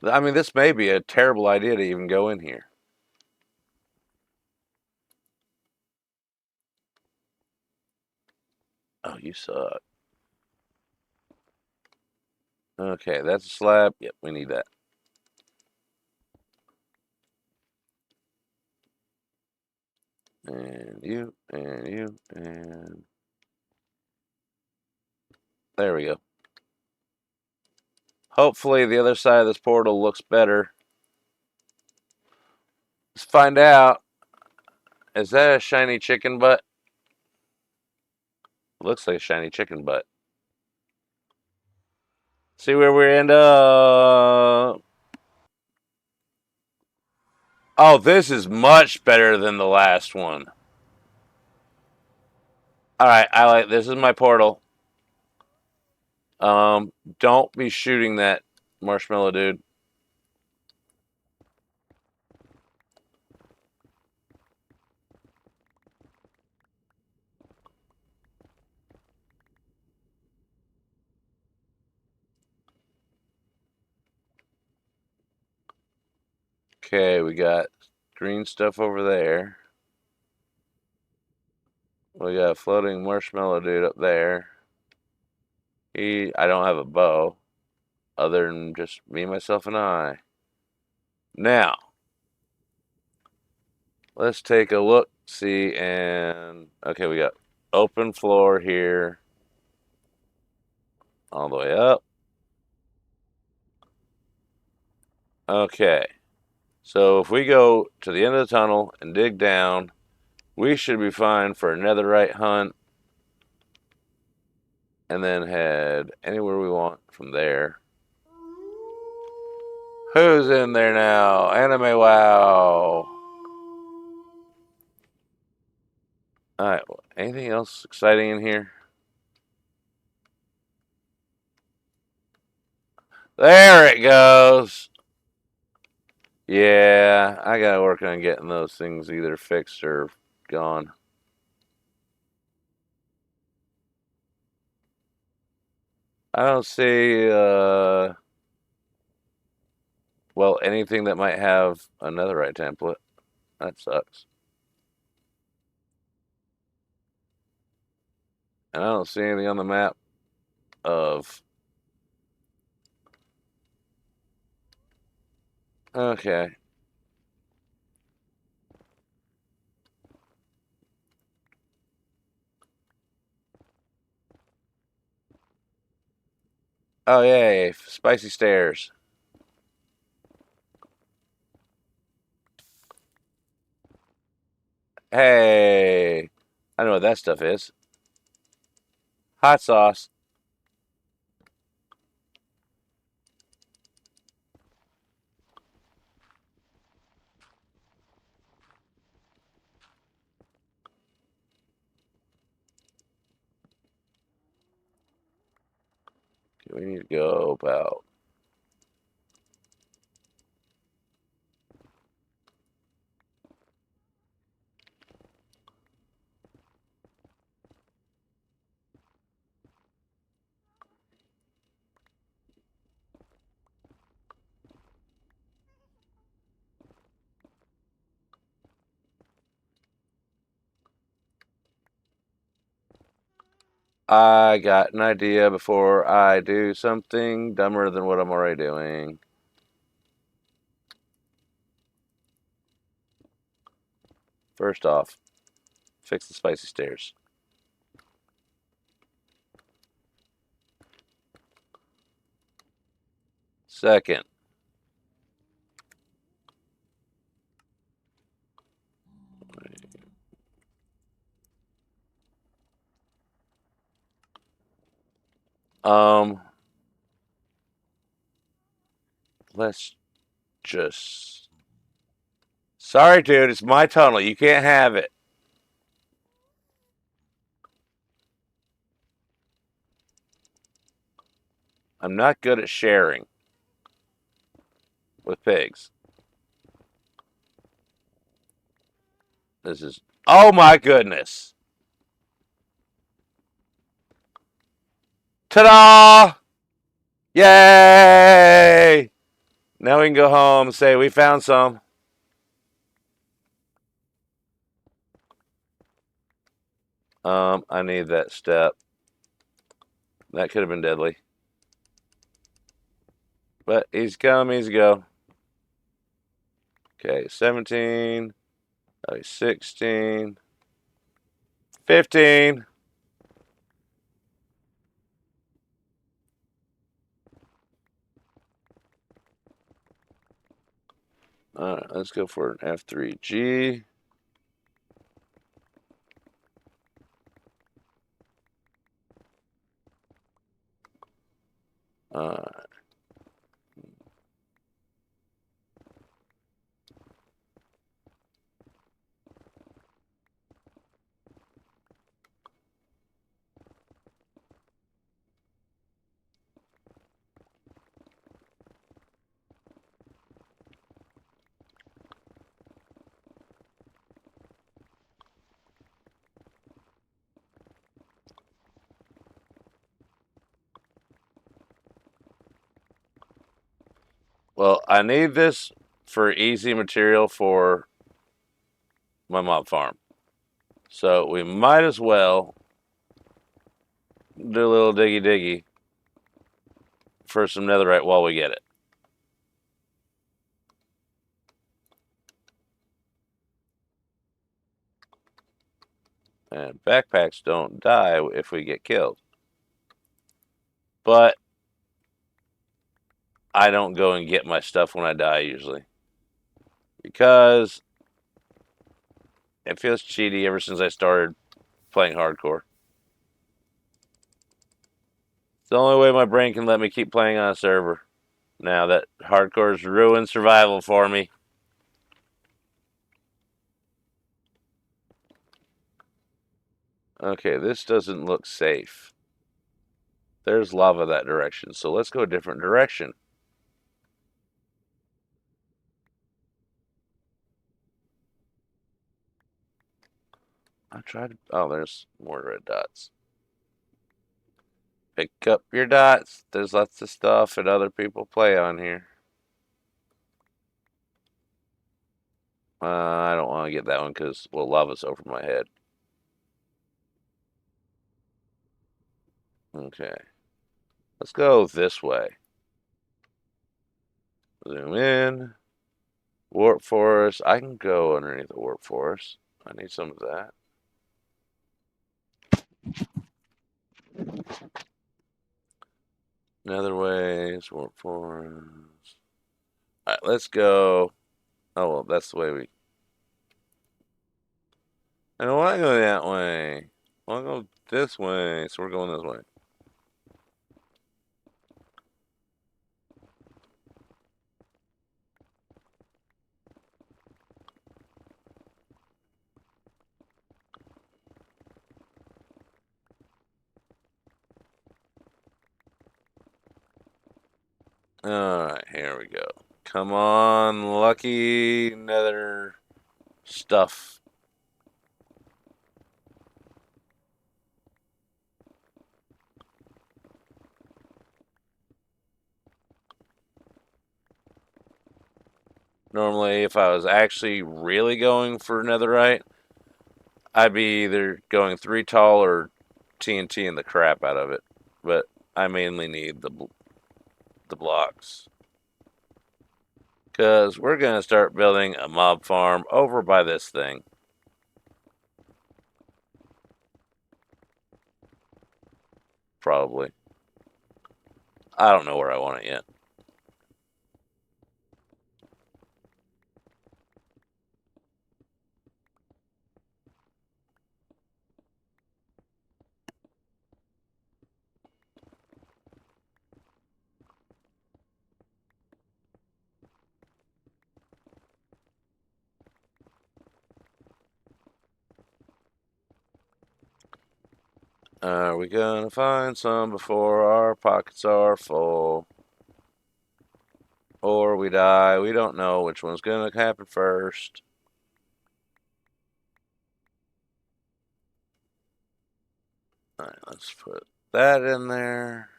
I mean, this may be a terrible idea to even go in here. Oh, you suck. Okay, that's a slab. Yep, we need that. And you, and there we go. Hopefully the other side of this portal looks better. Let's find out. Is that a shiny chicken butt? Looks like a shiny chicken butt. See where we end up. Oh, this is much better than the last one. All right, I like this. Is my portal. Don't be shooting that marshmallow dude. Okay, we got green stuff over there. We got a floating marshmallow dude up there. I don't have a bow, other than just me, myself, and I. Now, let's take a look, see, and okay, we got open floor here, all the way up. Okay, so if we go to the end of the tunnel and dig down, we should be fine for a netherite hunt, and then head anywhere we want from there. Who's in there now? Anime Wow. Alright, anything else exciting in here? There it goes. Yeah, I gotta work on getting those things either fixed or gone. I don't see, well, anything that might have a netherite template. That sucks. And I don't see anything on the map of. Okay. Oh, yay. Spicy stairs. Hey. I know what that stuff is. Hot sauce. Okay, we need to go about. I got an idea before I do something dumber than what I'm already doing. First off, fix the spicy stairs. Second, um, let's just. Sorry, dude, it's my tunnel. You can't have it. I'm not good at sharing. with pigs. This is. Oh my goodness! Ta-da! Yay! Now we can go home and say we found some. I need that step. That could have been deadly. But easy come, easy go. Okay, 17, 16, 15. Alright, let's go for an F3G. Alright. Well, I need this for easy material for my mob farm. So we might as well do a little diggy diggy for some netherite while we get it. And backpacks don't die if we get killed. But I don't go and get my stuff when I die usually. Because it feels cheaty ever since I started playing hardcore. It's the only way my brain can let me keep playing on a server. Now that hardcore's ruined survival for me. Okay, this doesn't look safe. There's lava that direction, so let's go a different direction. I tried. Oh, there's more red dots. Pick up your dots. There's lots of stuff that other people play on here. I don't want to get that one because, well, lava's over my head. Okay. Let's go this way. Zoom in. Warp forest. I can go underneath the warp forest. I need some of that. Netherways, warp forest. Alright, let's go. Oh, well, that's the way we. I don't want to go that way. I want to go this way, so we're going this way. Alright, here we go. Come on, lucky nether stuff. Normally, if I was actually really going for netherite, I'd be either going 3 tall or TNT in the crap out of it. But I mainly need the blocks. Because we're going to start building a mob farm over by this thing. Probably. I don't know where I want it yet. Are we going to find some before our pockets are full? or we die. We don't know which one's going to happen first. All right, let's put that in there.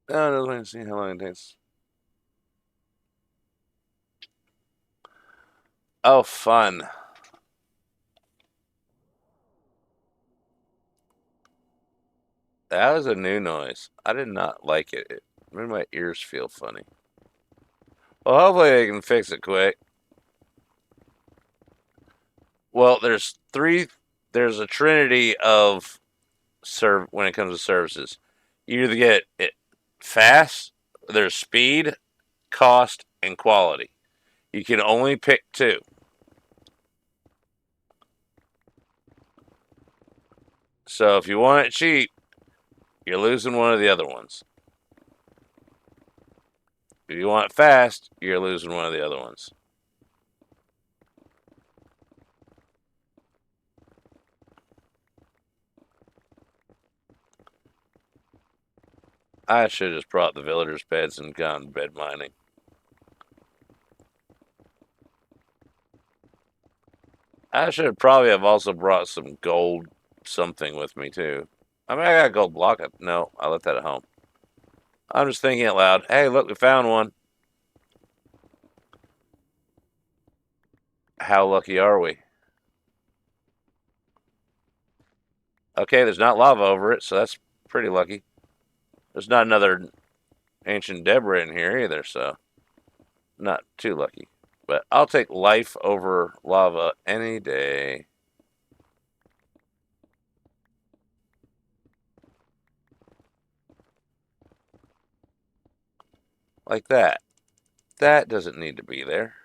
I don't want to see how long it takes. Oh, fun. That was a new noise. I did not like it. It made my ears feel funny. Well, hopefully they can fix it quick. Well, there's three. There's a trinity of when it comes to services. You either get it fast, there's speed, cost, and quality. You can only pick two. So if you want it cheap, you're losing one of the other ones. If you want it fast, you're losing one of the other ones. I should have just brought the villagers' beds and gone bed mining. I should probably have also brought some gold something with me too. I mean, I got a gold block. No, I left that at home. I'm just thinking out loud. Hey, look, we found one. How lucky are we? Okay, there's not lava over it, so that's pretty lucky. There's not another ancient debris in here either, so not too lucky. But I'll take life over lava any day. Like that. That doesn't need to be there.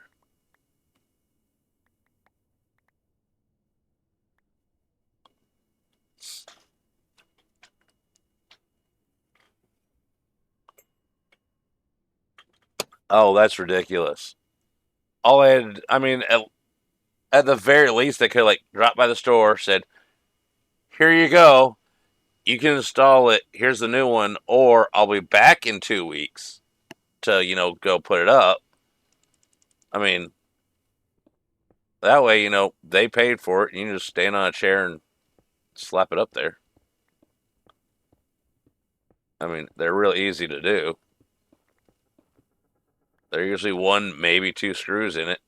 Oh, that's ridiculous. All I had, I mean, at the very least, they could like drop by the store, said, "Here you go. You can install it. Here's the new one, or I'll be back in 2 weeks to go put it up." I mean, that way they paid for it. And you can just stand on a chair and slap it up there. I mean, they're real easy to do. They're usually one, maybe two screws in it.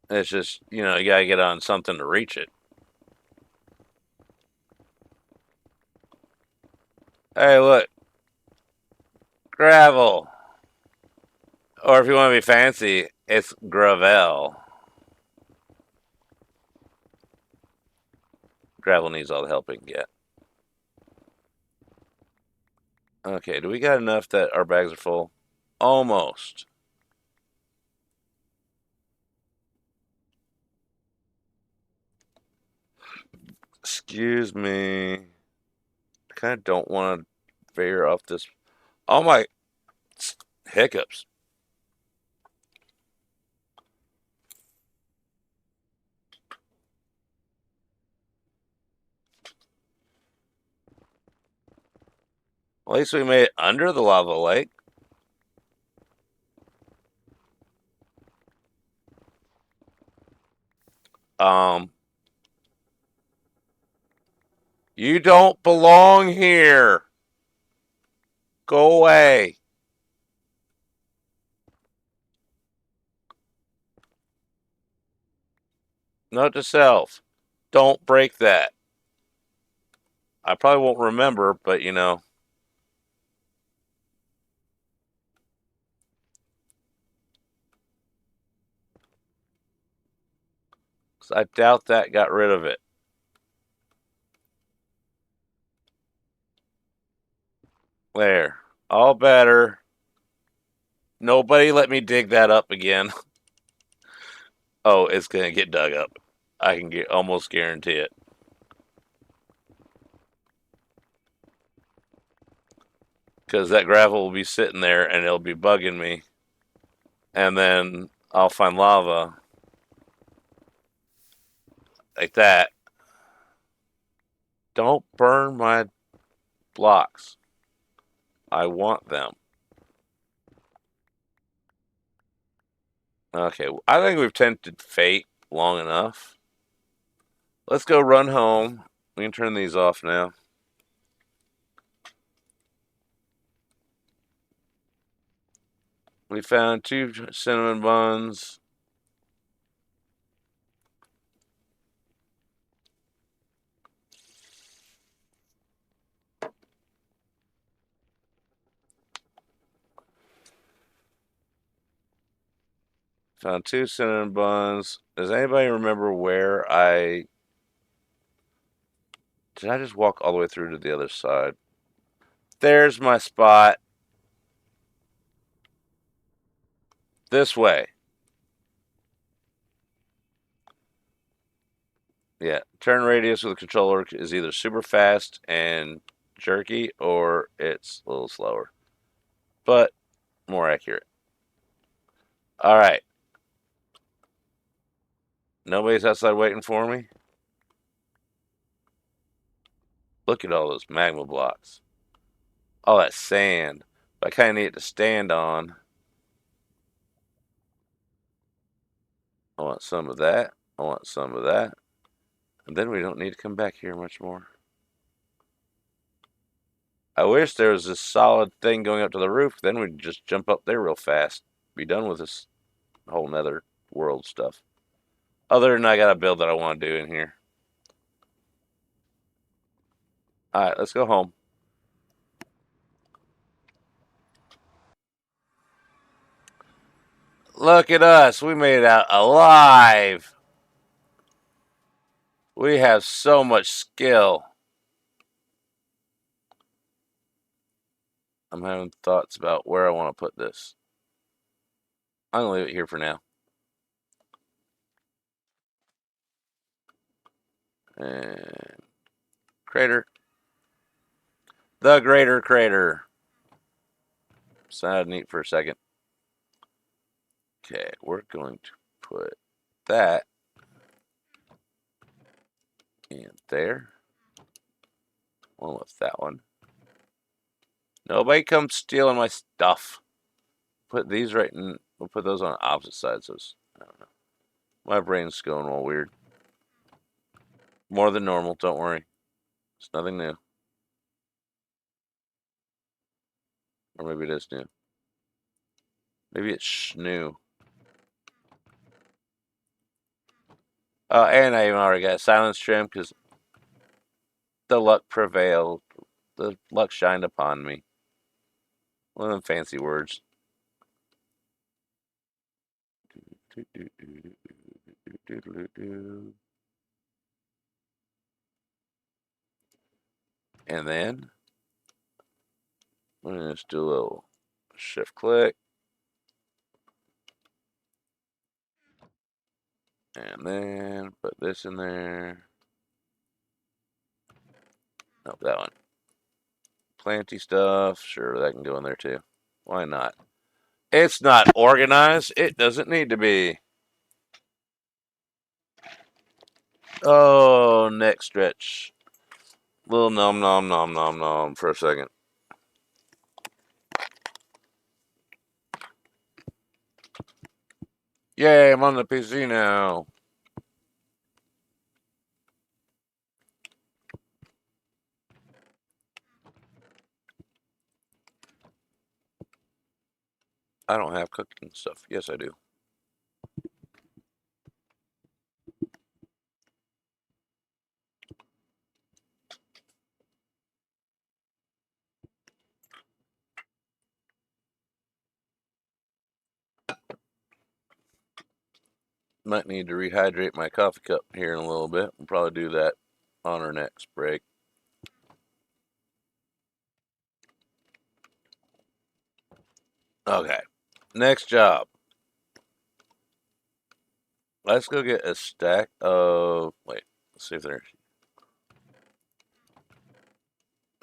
It's just you gotta get on something to reach it. Hey, look, gravel. Or if you want to be fancy, it's gravel. Gravel needs all the help it can get. Okay, do we got enough that our bags are full? Almost. Excuse me. I kind of don't want to veer off this. Oh my hiccups. At least we made it under the lava lake. Um, you don't belong here. Go away. Note to self. Don't break that. I probably won't remember, but 'cause I doubt that got rid of it. There. All better. Nobody let me dig that up again. Oh, it's going to get dug up. I can almost guarantee it. Because that gravel will be sitting there and it'll be bugging me. And then I'll find lava like that. Don't burn my blocks. I want them. Okay, I think we've tempted fate long enough. Let's go run home. We can turn these off now. We found 2 cinnamon buns. Found 2 cinnamon buns. Does anybody remember where I... Did I just walk all the way through to the other side? There's my spot. This way. Yeah. Turn radius with the controller is either super fast and jerky or it's a little slower. But more accurate. All right. Nobody's outside waiting for me. Look at all those magma blocks. All that sand. I kind of need it to stand on. I want some of that. I want some of that. And then we don't need to come back here much more. I wish there was this solid thing going up to the roof. Then we'd just jump up there real fast. Be done with this whole nether world stuff. Other than I got a build that I want to do in here. Alright, let's go home. Look at us. We made it out alive. We have so much skill. I'm having thoughts about where I want to put this. I'm going to leave it here for now. And crater. The greater crater. Sounded neat for a second. Okay, we're going to put that in there. One with that one. Nobody come stealing my stuff. Put these right in. We'll put those on opposite sides. I don't know. My brain's going all weird. More than normal. Don't worry. It's nothing new. Or maybe it is new. Maybe it's new. And I even already got silence trim because the luck prevailed. The luck shined upon me. One of them fancy words. And then I'm going to just do a little shift click. And then put this in there. Nope, that one. Planty stuff. Sure, that can go in there too. Why not? It's not organized. It doesn't need to be. Oh, neck stretch. Little nom nom nom nom nom for a second. Yay, I'm on the PC now. I don't have cooking stuff. Yes, I do. Might need to rehydrate my coffee cup here in a little bit. We'll probably do that on our next break. Okay. Next job. Let's go get a stack of... Wait. Let's see if there's...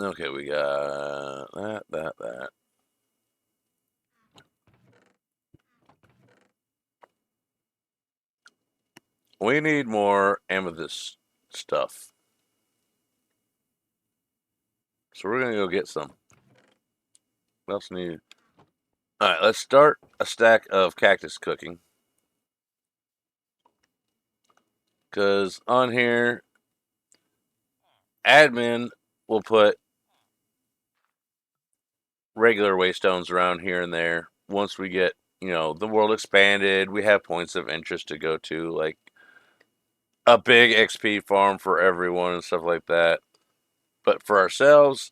Okay, we got that. We need more amethyst stuff. So we're going to go get some. What else need? All right, let's start a stack of cactus cooking. Because on here, admin will put regular waystones around here and there. Once we get, the world expanded, we have points of interest to go to, like a big XP farm for everyone and stuff like that. But for ourselves,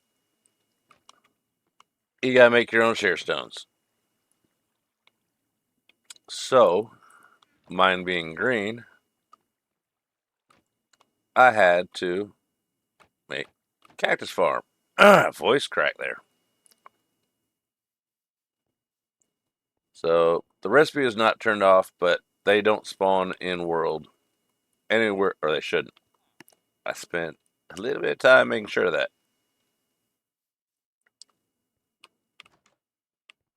you gotta make your own share stones. So, mine being green, I had to make cactus farm. Voice crack there. So the recipe is not turned off, but they don't spawn in world anywhere, or they shouldn't. I spent a little bit of time making sure of that.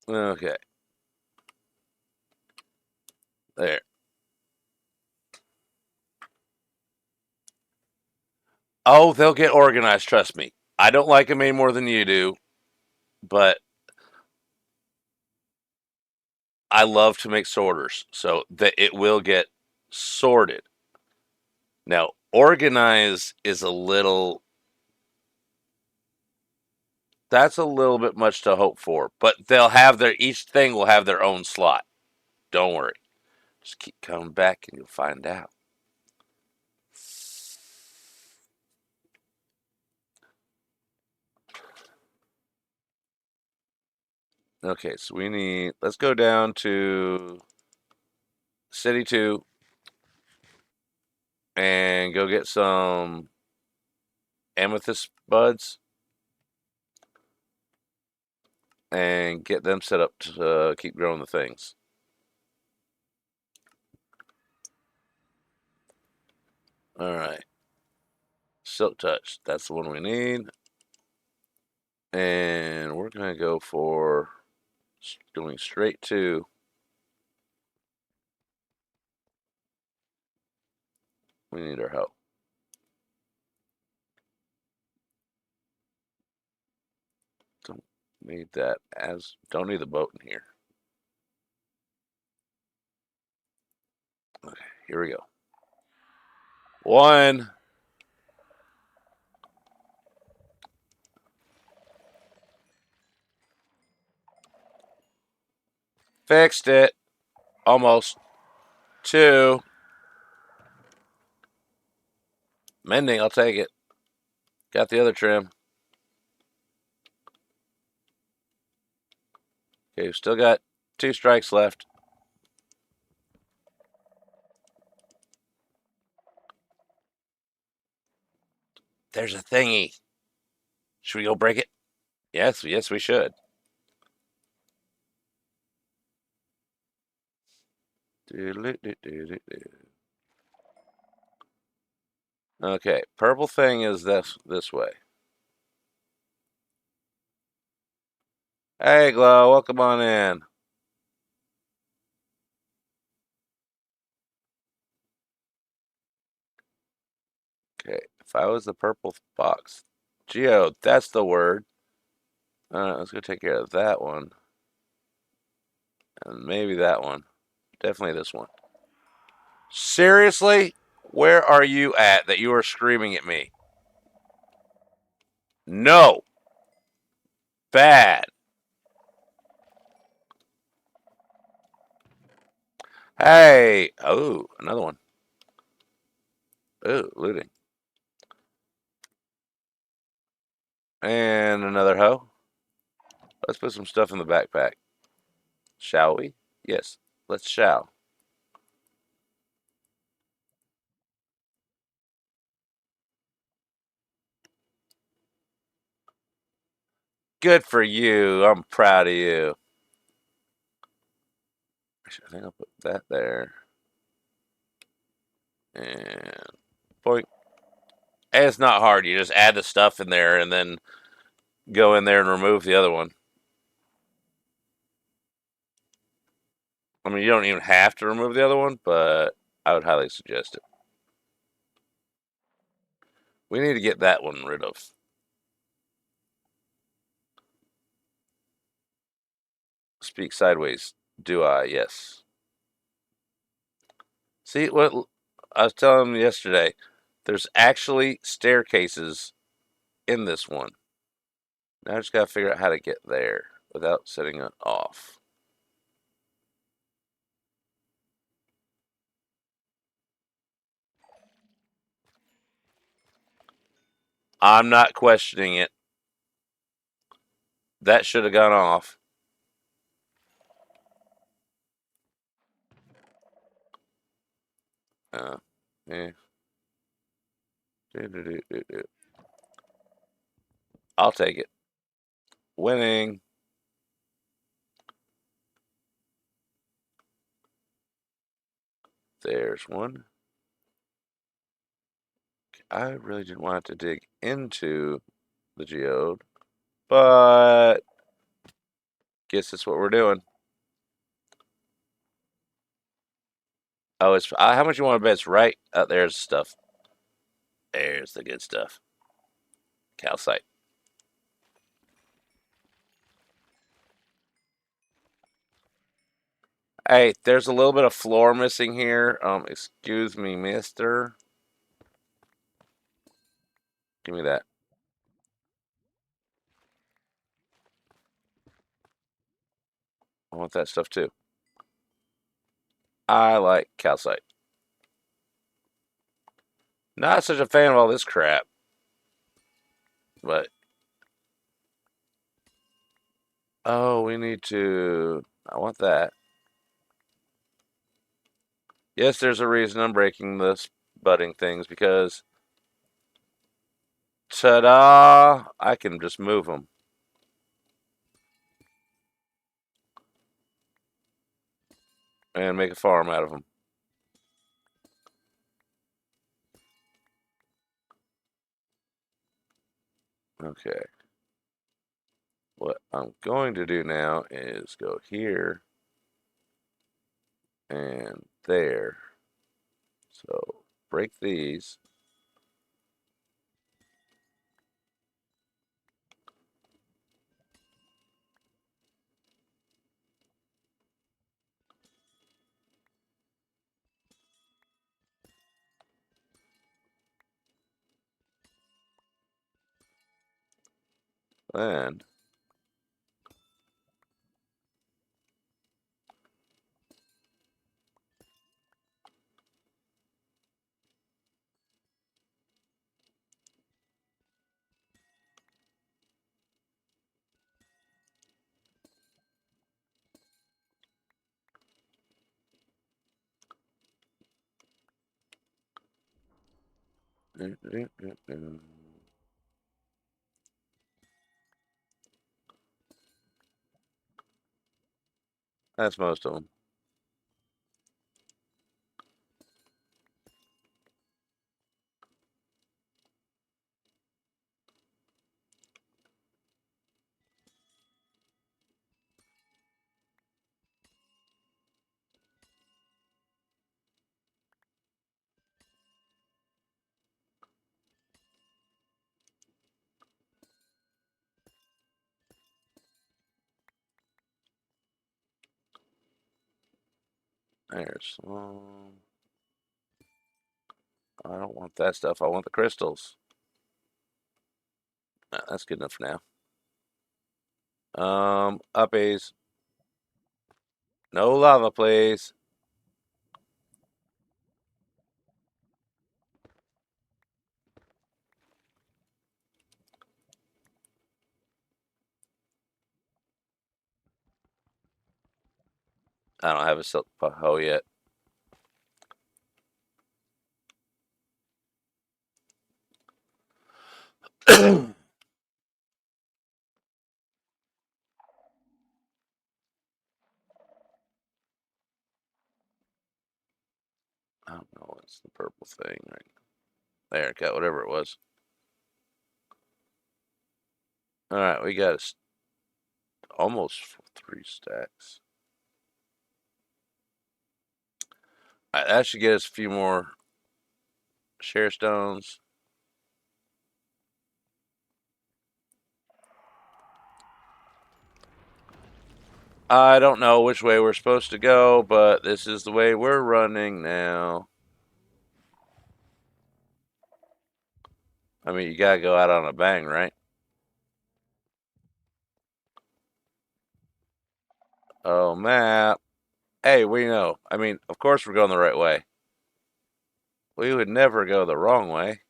Okay, there. Oh, they'll get organized. Trust me. I don't like them any more than you do, but I love to make sorters, so that it will get sorted. Now, organize is a little. That's a little bit much to hope for, but they'll have each thing will have their own slot. Don't worry. Just keep coming back and you'll find out. Okay, so let's go down to City 2 and go get some amethyst buds and get them set up to keep growing the things. All right. Silk Touch, that's the one we need. And we're going to go for going straight to we need our help. Don't need that don't need the boat in here. Okay, here we go. One. Fixed it. Almost. Two. Mending, I'll take it. Got the other trim. Okay, we've still got 2 strikes left. There's a thingy. Should we go break it? Yes, we should. Okay, purple thing is this way. Hey, Glow, welcome on in. Okay, if I was the purple box. Geo, that's the word. Let's go take care of that one. And maybe that one. Definitely this one. Seriously? Where are you at that you are screaming at me? No. Bad. Hey. Oh, another one. Oh, looting. And another hoe. Let's put some stuff in the backpack. Shall we? Yes. Let's shall. Good for you. I'm proud of you. I think I'll put that there. And point. And it's not hard. You just add the stuff in there and then go in there and remove the other one. I mean, you don't even have to remove the other one, but I would highly suggest it. We need to get that one rid of. Speak sideways. Do I? Yes. See what I was telling him yesterday. There's actually staircases in this one. Now I just gotta figure out how to get there without setting it off. I'm not questioning it. That should have gone off. Uh, yeah. I'll take it. Winning. There's one. I really didn't want to dig into the geode, but guess that's what we're doing. Oh, it's how much you want to bet? It's right. There's stuff. There's the good stuff. Calcite. Hey, there's a little bit of floor missing here. Excuse me, mister. Give me that. I want that stuff too. I like calcite. Not such a fan of all this crap, but oh, we need to. I want that. Yes, there's a reason I'm breaking this budding things because ta-da! I can just move them and make a farm out of them. Okay. What I'm going to do now is go here and there. So break these. Then that's most of them. There's. I don't want that stuff. I want the crystals. That's good enough for now. Uppies. No lava, please. I don't have a silk hoe yet. I don't know. It's the purple thing right there. Got whatever it was. All right, we got almost 3 stacks. That should get us a few more share stones. I don't know which way we're supposed to go, but this is the way we're running now. I mean, you gotta go out on a bang, right? Oh, map. Hey, we know. I mean, of course we're going the right way. We would never go the wrong way.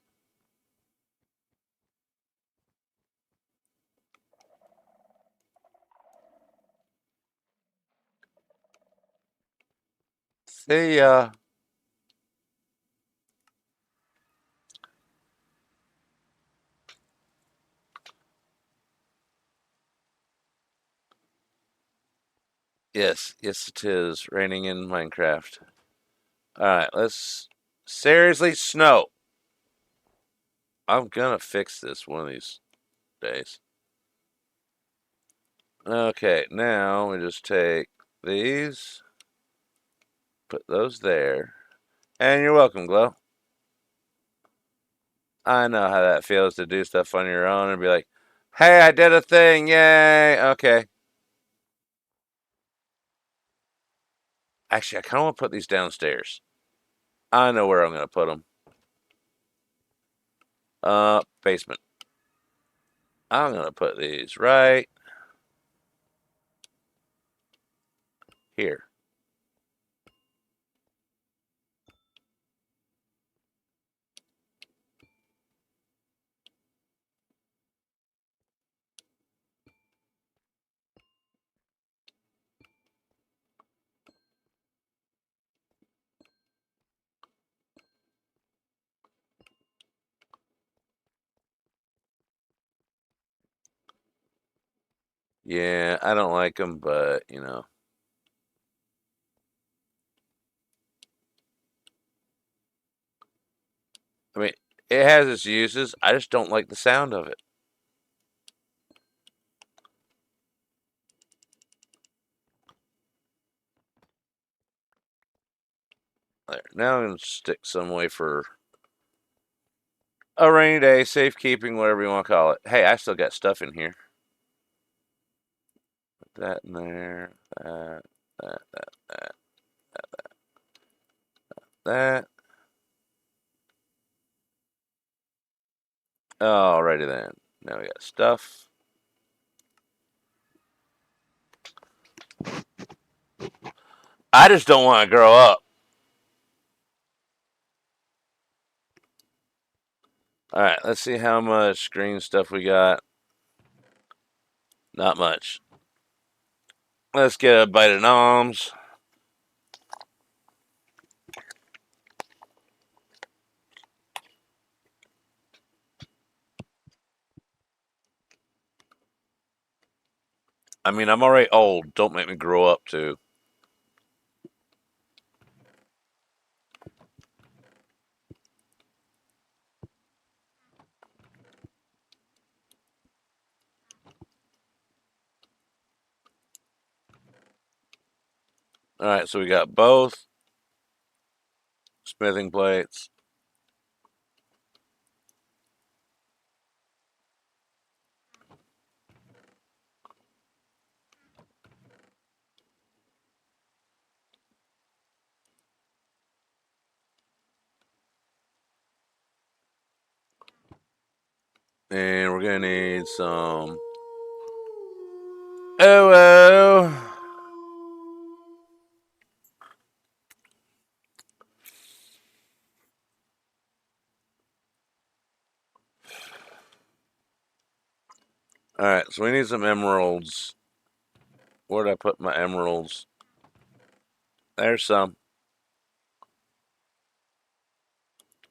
See ya. Yes, yes, it is raining in Minecraft. All right, let's seriously snow. I'm gonna fix this one of these days. Okay, now we just take these, put those there, and you're welcome, Glow. I know how that feels to do stuff on your own and be like, hey, I did a thing, yay! Okay. Actually, I kind of want to put these downstairs. I know where I'm gonna put them. Basement. I'm gonna put these right here. Yeah, I don't like them, but you know. I mean, it has its uses. I just don't like the sound of it. There. Now I'm gonna stick some way for a rainy day, safekeeping, whatever you want to call it. Hey, I still got stuff in here. Put that in there. That. Alrighty then. Now we got stuff. I just don't want to grow up. Alright, let's see how much green stuff we got. Not much. Let's get a bite of noms. I mean, I'm already old. Don't make me grow up too. Alright, so we got both smithing plates. And we're gonna need some. Oh. Alright, so we need some emeralds. Where'd I put my emeralds? There's some.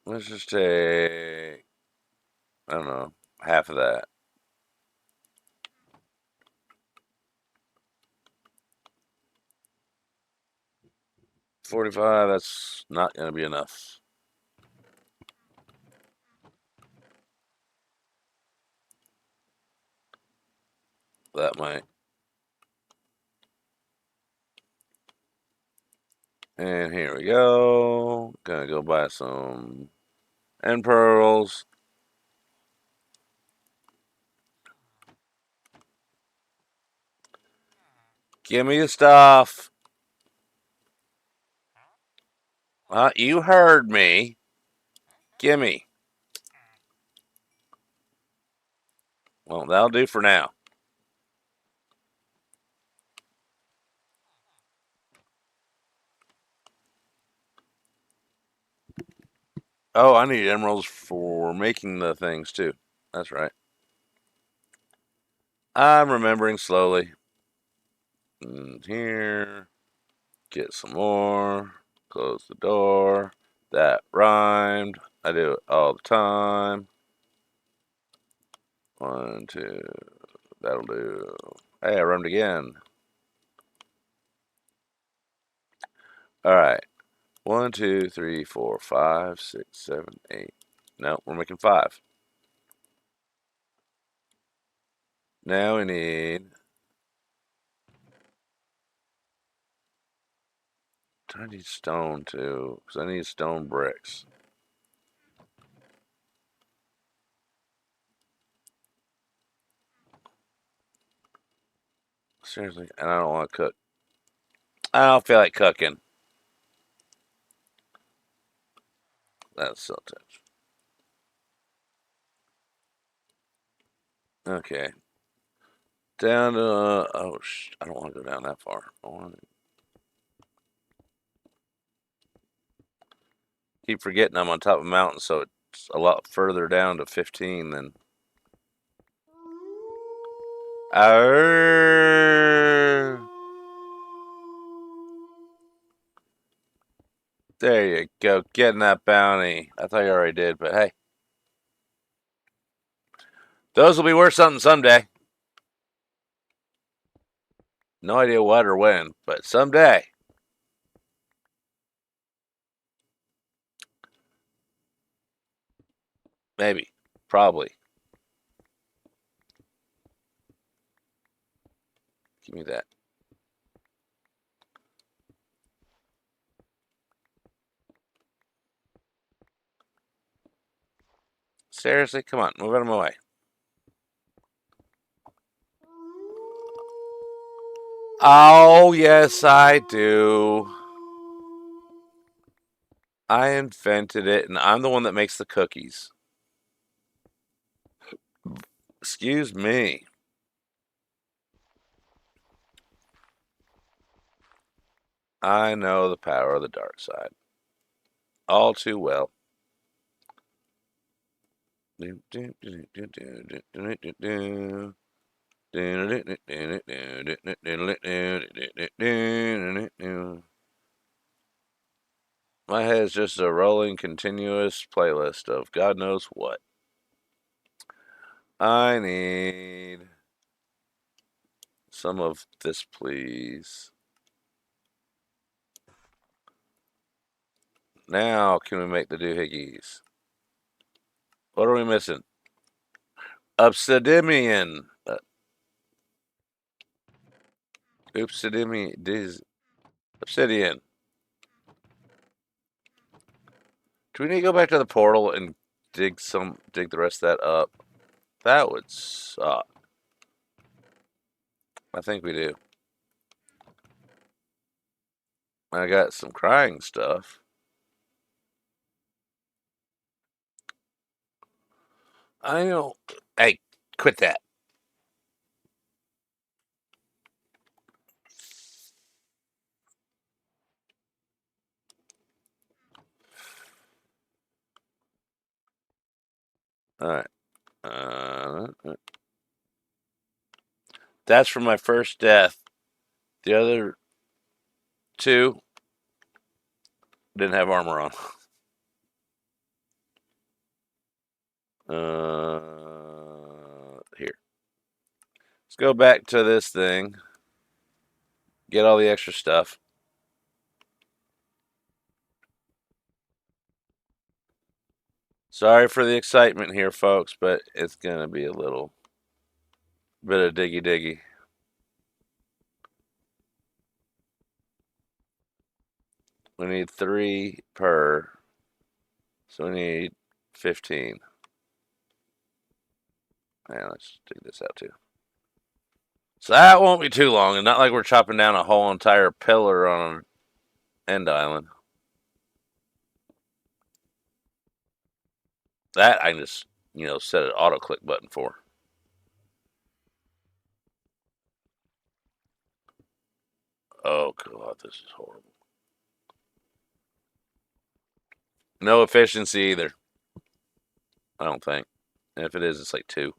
Let's just take, I don't know, half of that. 45, that's not going to be enough. That might. And here we go. Gonna go buy some end pearls. Give me the stuff. You heard me. Gimme. Well, that'll do for now. Oh, I need emeralds for making the things too. That's right. I'm remembering slowly. And here, get some more. Close the door. That rhymed. I do it all the time. 1, 2. That'll do. Hey, I rhymed again. All right. 1, 2, 3, 4, 5, 6, 7, 8. No, we're making 5. Now we need. I need stone too, because I need stone bricks. Seriously, and I don't want to cook. I don't feel like cooking. That's so touch. Okay, down to I don't want to go down that far. I want to keep forgetting I'm on top of a mountain, so it's a lot further down to 15 than. Arr! There you go, getting that bounty. I thought you already did, but hey, those will be worth something someday. No idea what or when, but someday. Maybe. Probably. Give me that. Seriously? Come on, move out of my way. Oh, yes, I do. I invented it, and I'm the one that makes the cookies. Excuse me. I know the power of the dark side all too well. My head is just a rolling, continuous playlist of God knows what. I need some of this, please. Now, can we make the doohickeys? What are we missing? Obsidian. Obsidian. Do we need to go back to the portal and dig the rest of that up? That would suck. I think we do. I got some crying stuff. I know. Hey, quit that. All right. That's for my first death. The other two didn't have armor on. Here. Let's go back to this thing. Get all the extra stuff. Sorry for the excitement here, folks, but it's going to be a little bit of diggy diggy. We need 3 per. So we need 15. Yeah, let's dig this out too. So that won't be too long, and not like we're chopping down a whole entire pillar on an end island. That I can just, set an auto click button for. Oh god, this is horrible. No efficiency either. I don't think. And if it is, it's like 2.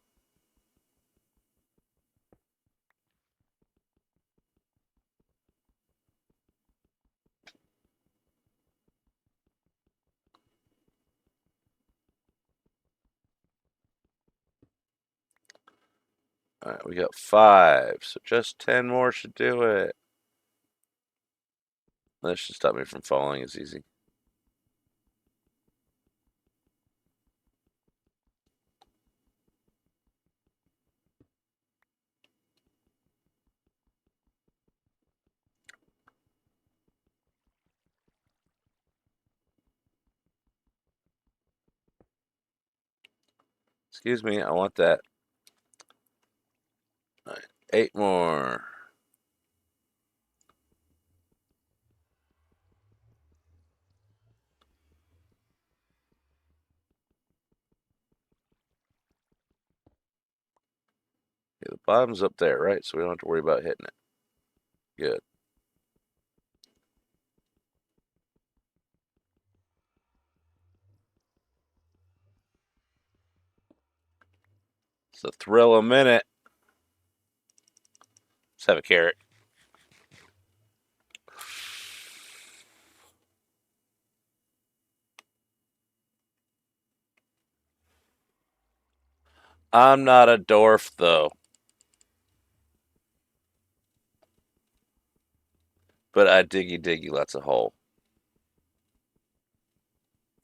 All right, we got 5, so just 10 more should do it. That should stop me from falling. It's easy. Excuse me, I want that. All right, 8 more. Yeah, the bottom's up there, right? So we don't have to worry about hitting it. Good. It's a thrill a minute. Let's have a carrot. I'm not a dwarf, though. But I diggy lots of hole.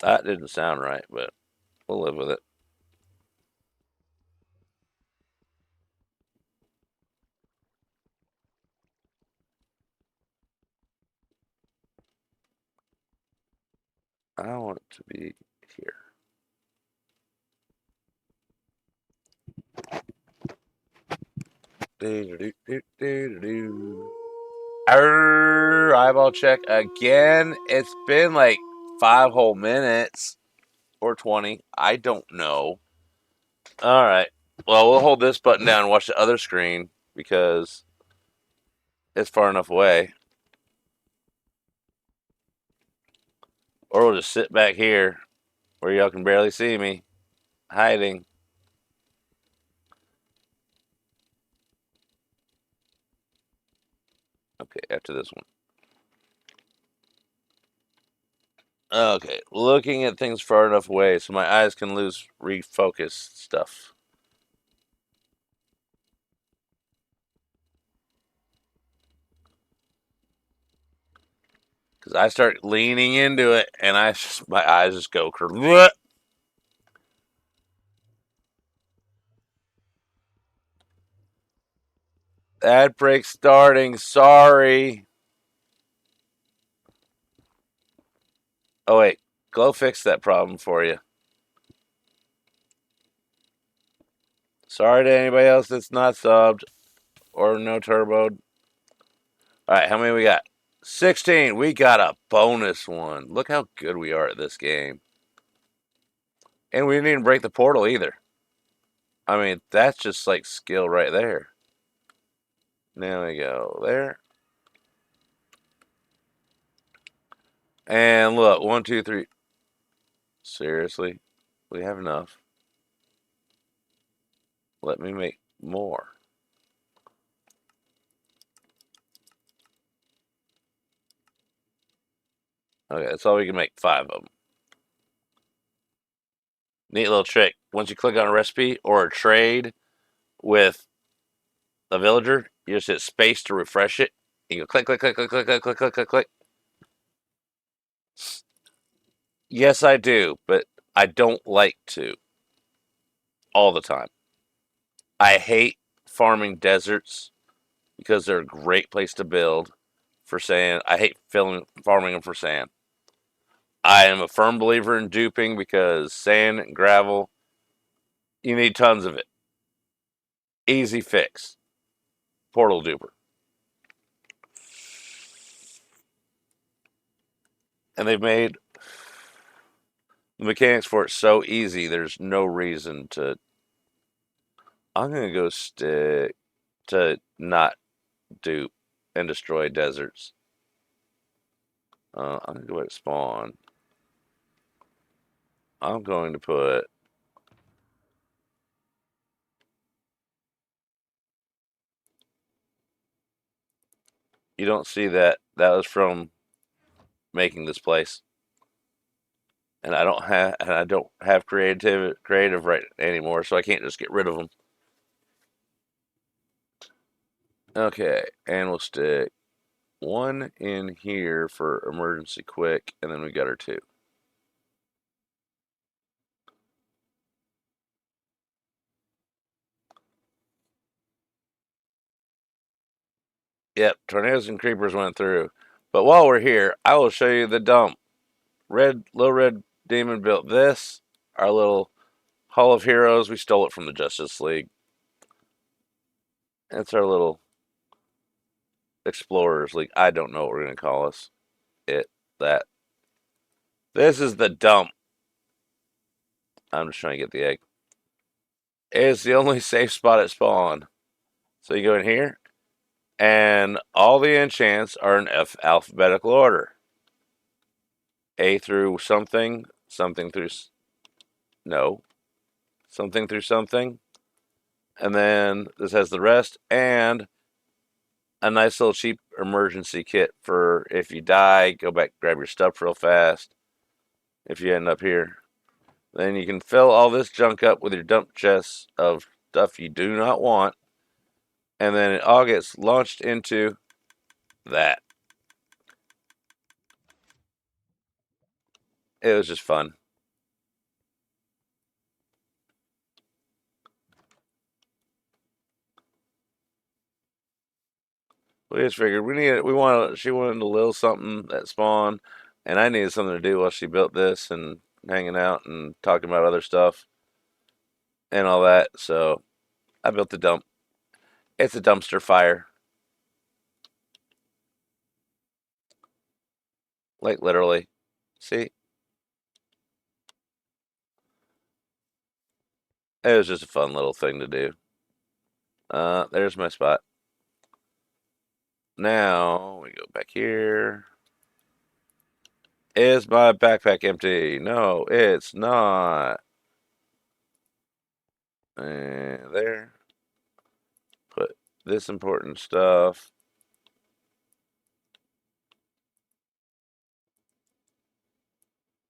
That didn't sound right, but we'll live with it. I want it to be here. Eyeball check again. It's been like 5 whole minutes or 20. I don't know. All right. Well, we'll hold this button down and watch the other screen because it's far enough away. Or we'll just sit back here where y'all can barely see me hiding. Okay, after this one. Okay, looking at things far enough away so my eyes can lose refocus stuff. Because I start leaning into it and my eyes just go. Ad break starting. Sorry. Oh, wait. Go fix that problem for you. Sorry to anybody else that's not subbed or no turboed. All right, how many we got? 16. We got a bonus one. Look how good we are at this game. And we didn't even break the portal either. I mean, that's just like skill right there. Now we go there. And look, 1, 2, 3. Seriously? We have enough. Let me make more. Okay, that's all we can make. 5 of them. Neat little trick. Once you click on a recipe or a trade with a villager, you just hit space to refresh it. You go click, click, click, click, click, click, click, click, click, click. Yes, I do, but I don't like to all the time. I hate farming deserts because they're a great place to build. for sand. I hate farming them for sand. I am a firm believer in duping because sand and gravel, you need tons of it. Easy fix. Portal duper. And they've made the mechanics for it so easy, there's no reason to. I'm going to go stick to not dupe and destroy deserts. I'm going to go back to spawn. I'm going to put. You don't see that. That was from making this place. And I don't have creative right anymore, so I can't just get rid of them. Okay, and we'll stick one in here for emergency quick, and then we got our two. Yep, tornadoes and creepers went through. But while we're here, I will show you the dump. Little red demon built this. Our little Hall of Heroes. We stole it from the Justice League. It's our little Explorers League. I don't know what we're gonna call us. That. This is the dump. I'm just trying to get the egg. It's the only safe spot at spawn. So you go in here, and all the enchants are in alphabetical order. A through something, something through no, something through something, and then this has the rest and a nice little cheap emergency kit for if you die, go back, grab your stuff real fast. If you end up here, then you can fill all this junk up with your dump chests of stuff you do not want, and then it all gets launched into that. It was just fun. We just figured she wanted a little something at spawn, and I needed something to do while she built this and hanging out and talking about other stuff and all that. So I built the dump. It's a dumpster fire, like literally. See, it was just a fun little thing to do. There's my spot. Now we go back here. Is my backpack empty? No, it's not. And there. Put this important stuff.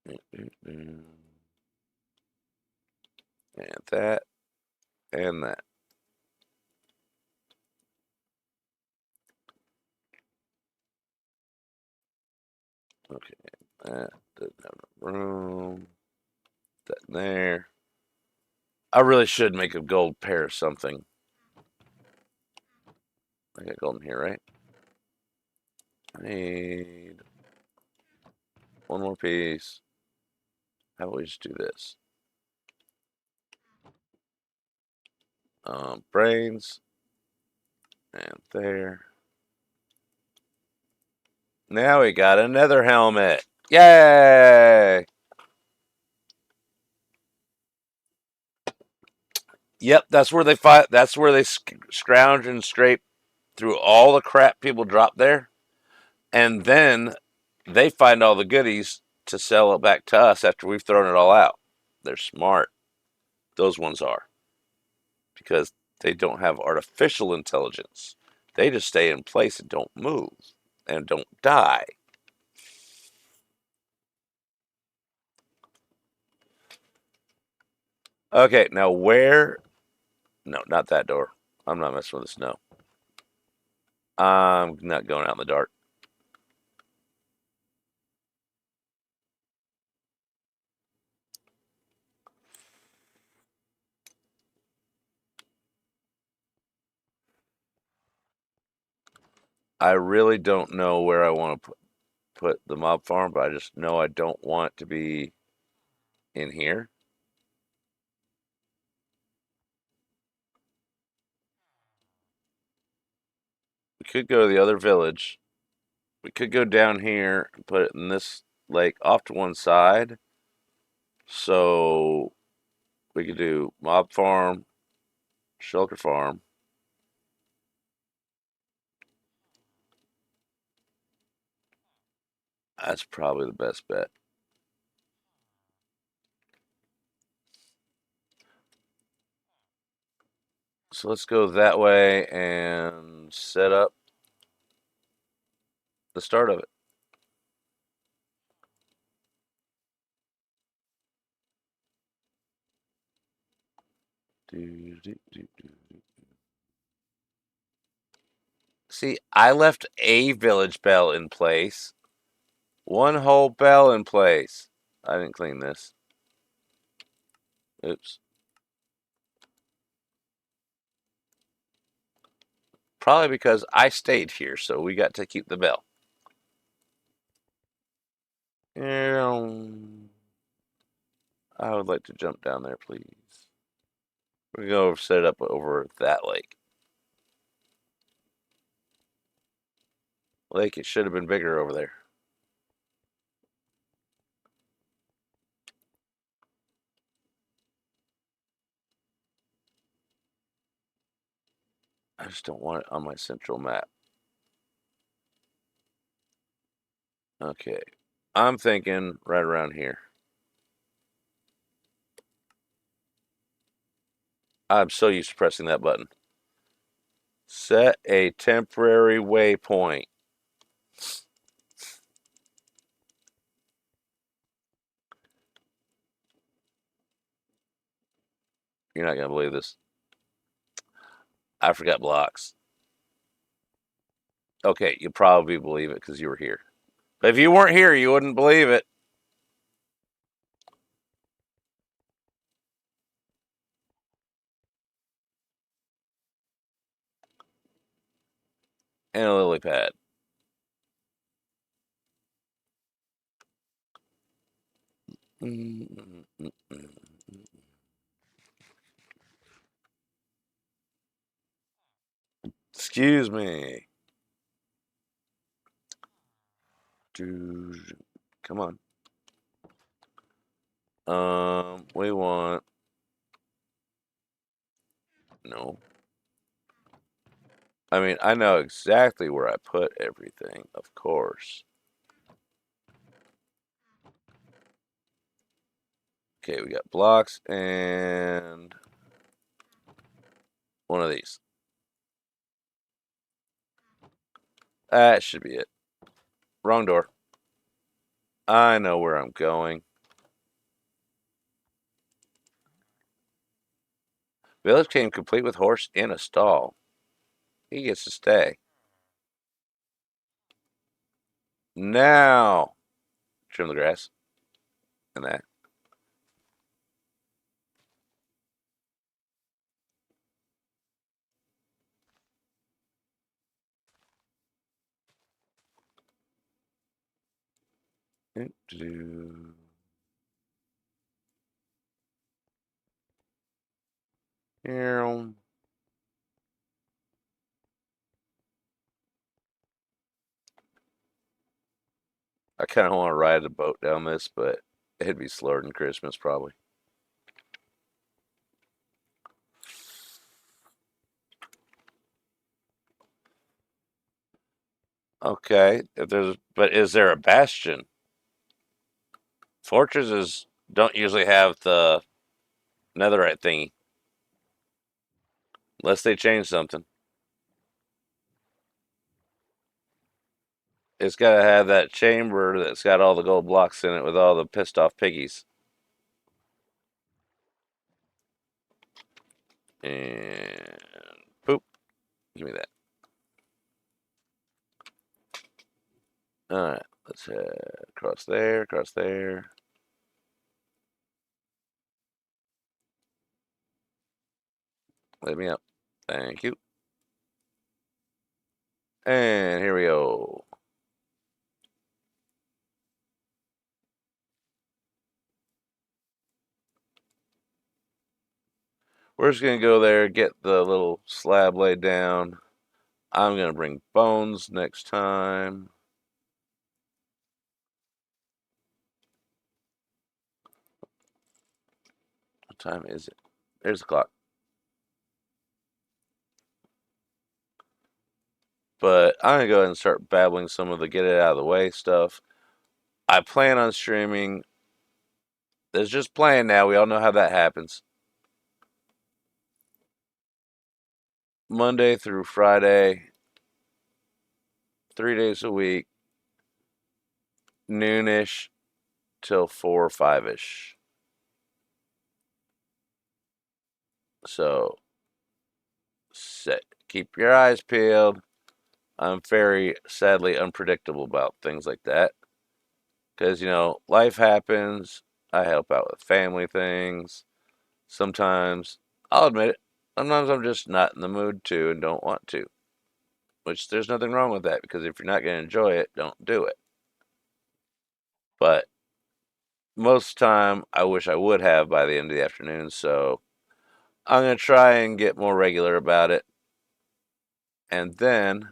And that. And that. Okay. That doesn't have enough room. That in there. I really should make a gold pair of something. I got gold in here, right? I need one more piece. How about we just do this? Brains. And there. Now we got another helmet. Yay! Yep, that's where they fight. That's where they scrounge and scrape through all the crap people drop there, and then they find all the goodies to sell it back to us after we've thrown it all out. They're smart. Those ones are, because they don't have artificial intelligence. They just stay in place and don't move and don't die. Okay, now where? No, not that door. I'm not messing with the snow. I'm not going out in the dark. I really don't know where I want to put the mob farm, but I just know I don't want to be in here. We could go to the other village. We could go down here and put it in this lake off to one side. So we could do mob farm, shelter farm. That's probably the best bet. So let's go that way and set up the start of it. See, I left a village bell in place. One whole bell in place. I didn't clean this. Oops. Probably because I stayed here, so we got to keep the bell. I would like to jump down there, please. We're going to set it up over that lake. Lake, it should have been bigger over there. I just don't want it on my central map. Okay. I'm thinking right around here. I'm so used to pressing that button. Set a temporary waypoint. You're not going to believe this. I forgot blocks. Okay, you'll probably believe it because you were here. But if you weren't here, you wouldn't believe it. And a lily pad. Excuse me. Come on. We want. No. I mean, I know exactly where I put everything, of course. Okay, we got blocks and one of these. That should be it. Wrong door. I know where I'm going. Village came complete with horse in a stall. He gets to stay. Now, trim the grass and that. Here. I kind of want to ride a boat down this, but it'd be slower than Christmas probably. Okay, but is there a bastion? Fortresses don't usually have the netherite thingy unless they change something. It's got to have that chamber that's got all the gold blocks in it with all the pissed off piggies. And poop, give me that. All right, let's head across there, across there. Let me up. Thank you. And here we go. We're just going to go there, get the little slab laid down. I'm going to bring bones next time. What time is it? There's the clock. But I'm going to go ahead and start babbling some of the get it out of the way stuff. I plan on streaming. There's just playing now. We all know how that happens. Monday through Friday, 3 days a week, noonish till 4 or 5 ish. So keep your eyes peeled. I'm very sadly unpredictable about things like that because life happens. I help out with family things. Sometimes I'll admit it. Sometimes I'm just not in the mood to and don't want to. Which there's nothing wrong with that because if you're not going to enjoy it, don't do it. But most time I wish I would have by the end of the afternoon. So I'm going to try and get more regular about it. And then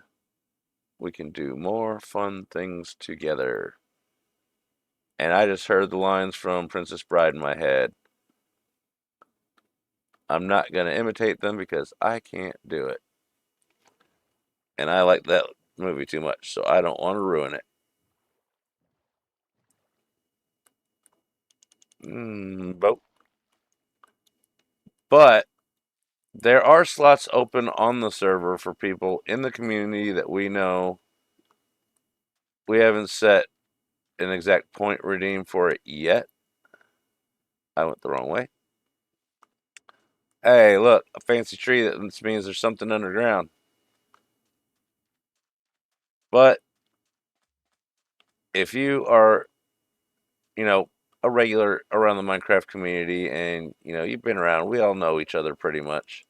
we can do more fun things together. And I just heard the lines from Princess Bride in my head. I'm not going to imitate them because I can't do it. And I like that movie too much, so I don't want to ruin it. But there are slots open on the server for people in the community that we know. We haven't set an exact point redeem for it yet. I went the wrong way. Hey, look, a fancy tree. That means there's something underground. But if you are, you know, a regular around the Minecraft community and, you've been around, we all know each other pretty much.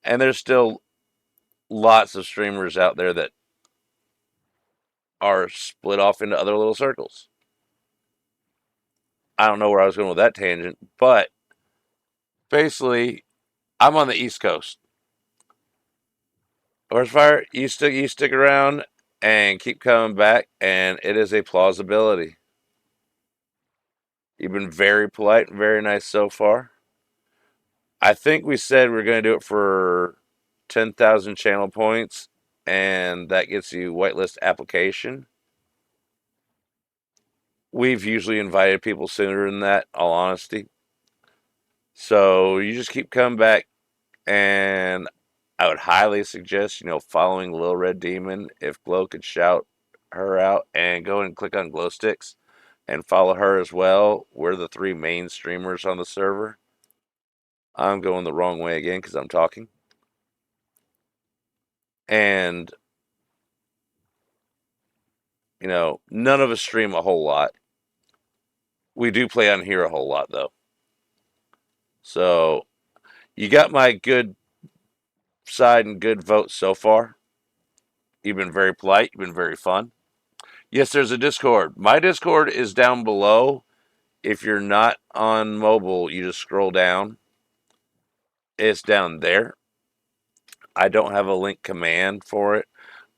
And there's still lots of streamers out there that are split off into other little circles. I don't know where I was going with that tangent, but basically, I'm on the East Coast. Horsefire, you stick around and keep coming back, and it is a plausibility. You've been very polite and very nice so far. I think we said we are going to do it for 10,000 channel points, and that gets you whitelist application. We've usually invited people sooner than that, all honesty. So you just keep coming back, and I would highly suggest, following Little Red Demon. If Glow could shout her out and go and click on Glow Sticks and follow her as well. We're the three main streamers on the server. I'm going the wrong way again because I'm talking. And, none of us stream a whole lot. We do play on here a whole lot, though. So, you got my good side and good vote so far. You've been very polite. You've been very fun. Yes, there's a Discord. My Discord is down below. If you're not on mobile, you just scroll down. It's down there. I don't have a link command for it.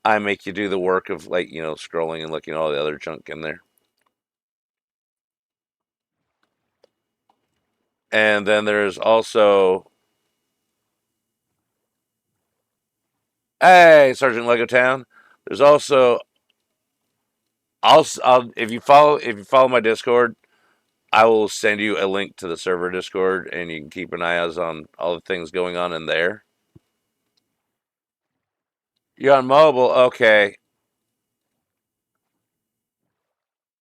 I make you do the work of scrolling and looking at all the other junk in there. And then there's also hey Sergeant Lego Town. There's also I'll if you follow my Discord, I will send you a link to the server Discord, and you can keep an eye out on all the things going on in there. You're on mobile, okay.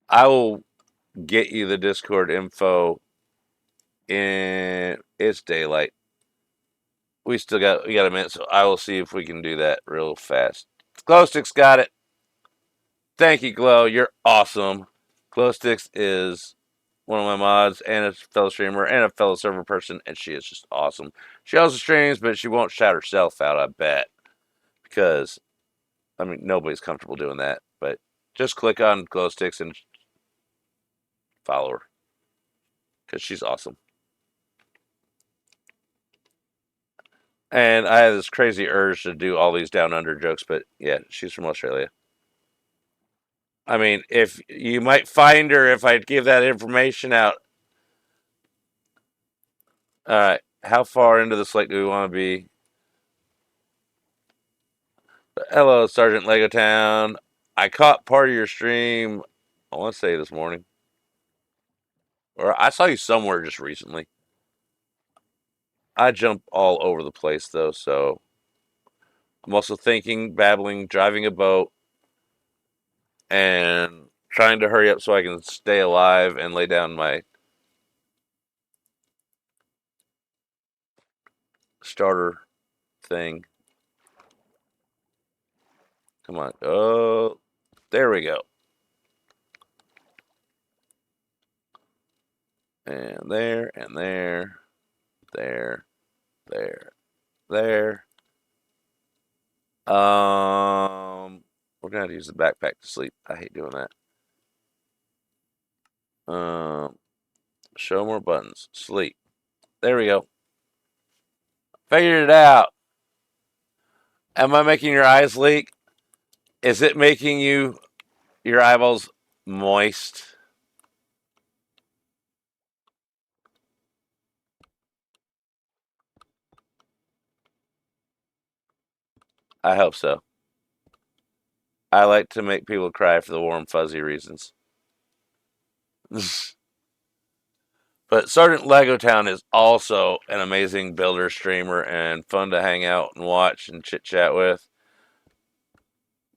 I will get you the Discord info in it's daylight. We got a minute, so I will see if we can do that real fast. Glowsticks got it. Thank you, Glow. You're awesome. Glowsticks is one of my mods and a fellow streamer and a fellow server person, and she is just awesome. She also streams, but she won't shout herself out, I bet. Because I mean, nobody's comfortable doing that, but just click on glow sticks and follow her because she's awesome. And I have this crazy urge to do all these down under jokes, but yeah, she's from Australia. I mean, if you might find her if I give that information out. All right, how far into this lake do we want to be? Hello, Sergeant Lego Town. I caught part of your stream. I want to say this morning, or I saw you somewhere just recently. I jump all over the place though, so I'm also thinking, babbling, driving a boat, and trying to hurry up so I can stay alive and lay down my starter thing. Come on. Oh, there we go. And there, and there, there, there, there. We're gonna have to use the backpack to sleep. I hate doing that. Um, show more buttons. Sleep. There we go. Figured it out. Am I making your eyes leak? Is it making your eyeballs moist? I hope so. I like to make people cry for the warm, fuzzy reasons. But Sergeant Lego Town is also an amazing builder streamer and fun to hang out and watch and chit chat with.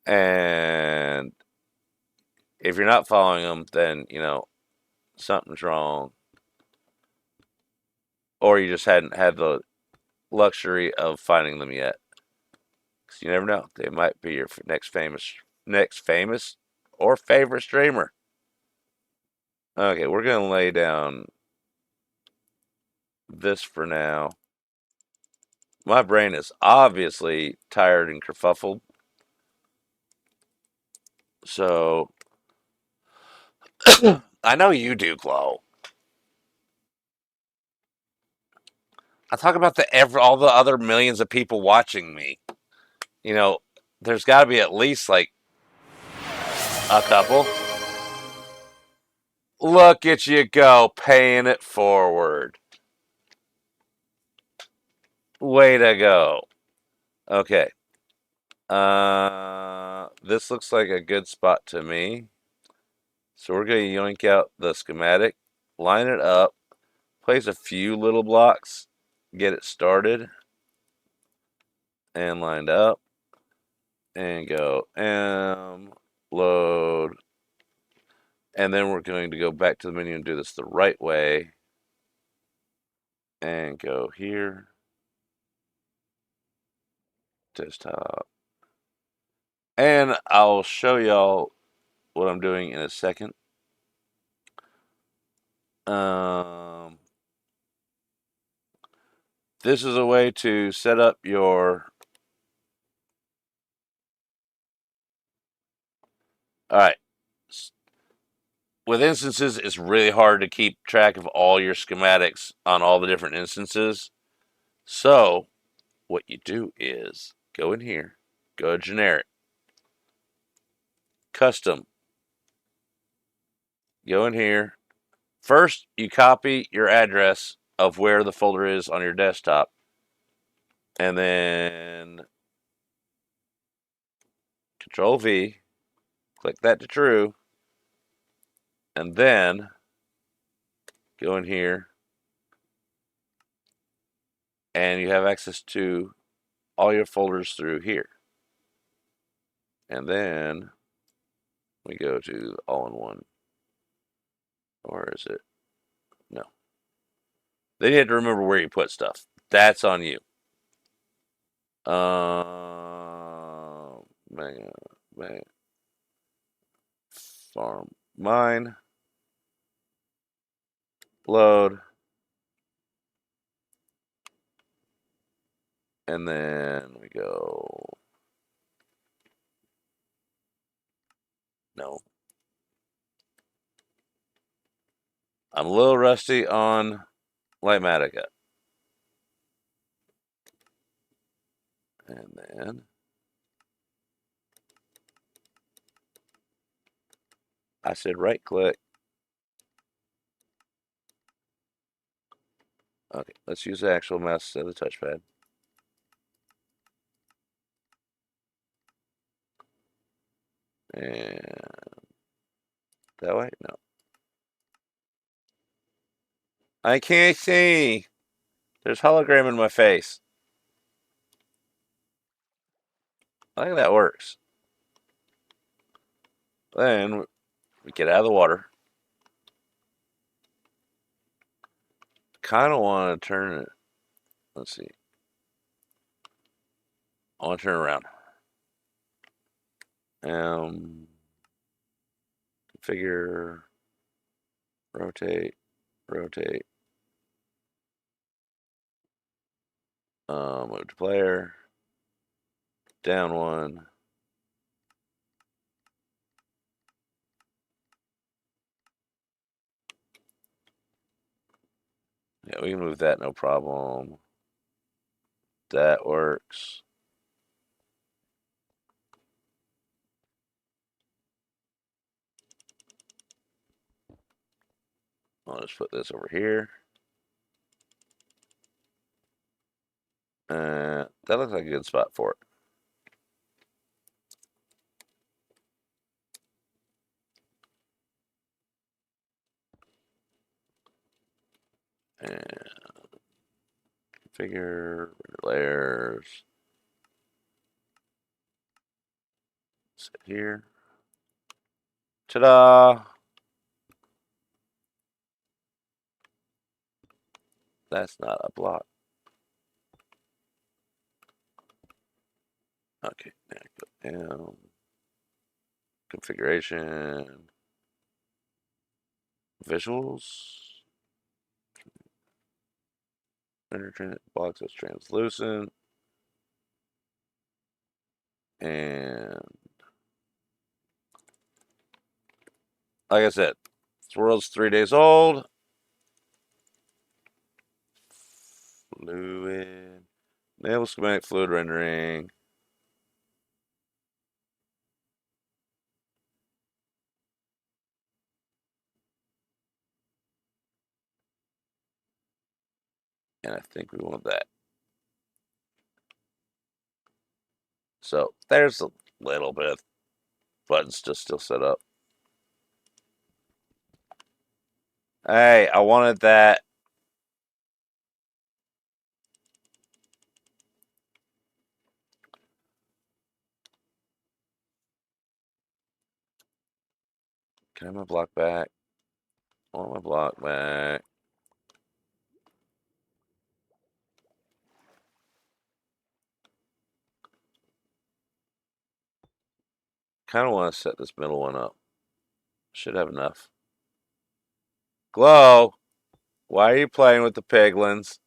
And if you're not following them, then something's wrong, or you just hadn't had the luxury of finding them yet. 'Cause you never know; they might be your next famous, or favorite streamer. Okay, we're gonna lay down this for now. My brain is obviously tired and kerfuffled, so I know you do, Glow. I talk about all the other millions of people watching me. You know, there's got to be at least like a couple. Look at you go, paying it forward. Way to go. Okay. This looks like a good spot to me. So we're going to yoink out the schematic, line it up, place a few little blocks, get it started, and lined up, and go load. And then we're going to go back to the menu and do this the right way. And go here, desktop. And I'll show y'all what I'm doing in a second. Um, this is a way to set up your. All right. With instances, it's really hard to keep track of all your schematics on all the different instances. So, what you do is go in here, go to generic, custom, go in here. First, you copy your address of where the folder is on your desktop, and then Control V, click that to true, and then go in here, and you have access to all your folders through here. And then we go to all-in-one. Or is it? No. Then you have to remember where you put stuff. That's on you. Man, man, farm, mine, load, and then we go No. I'm a little rusty on Lightmatica. And then I said right click. Okay, let's use the actual mouse instead of the touchpad. And that way? No. I can't see. There's hologram in my face. I think that works. Then we get out of the water. Kind of want to turn it. Let's see. I want to turn around. Configure, rotate, rotate. Move to player. Down one. Yeah, we can move that, no problem. That works. I'll just put this over here. That looks like a good spot for it. And configure, render layers. Sit here. Ta-da! That's not a block. Okay, now go down. Configuration. Visuals. Render box is translucent. And like I said, this world's 3 days old. Fluid. Enable schematic fluid rendering. And I think we want that. So there's a little bit of buttons to still set up. Hey, I wanted that. Can I have my block back? I want my block back. Kind of want to set this middle one up. Should have enough. Glow, why are you playing with the piglins?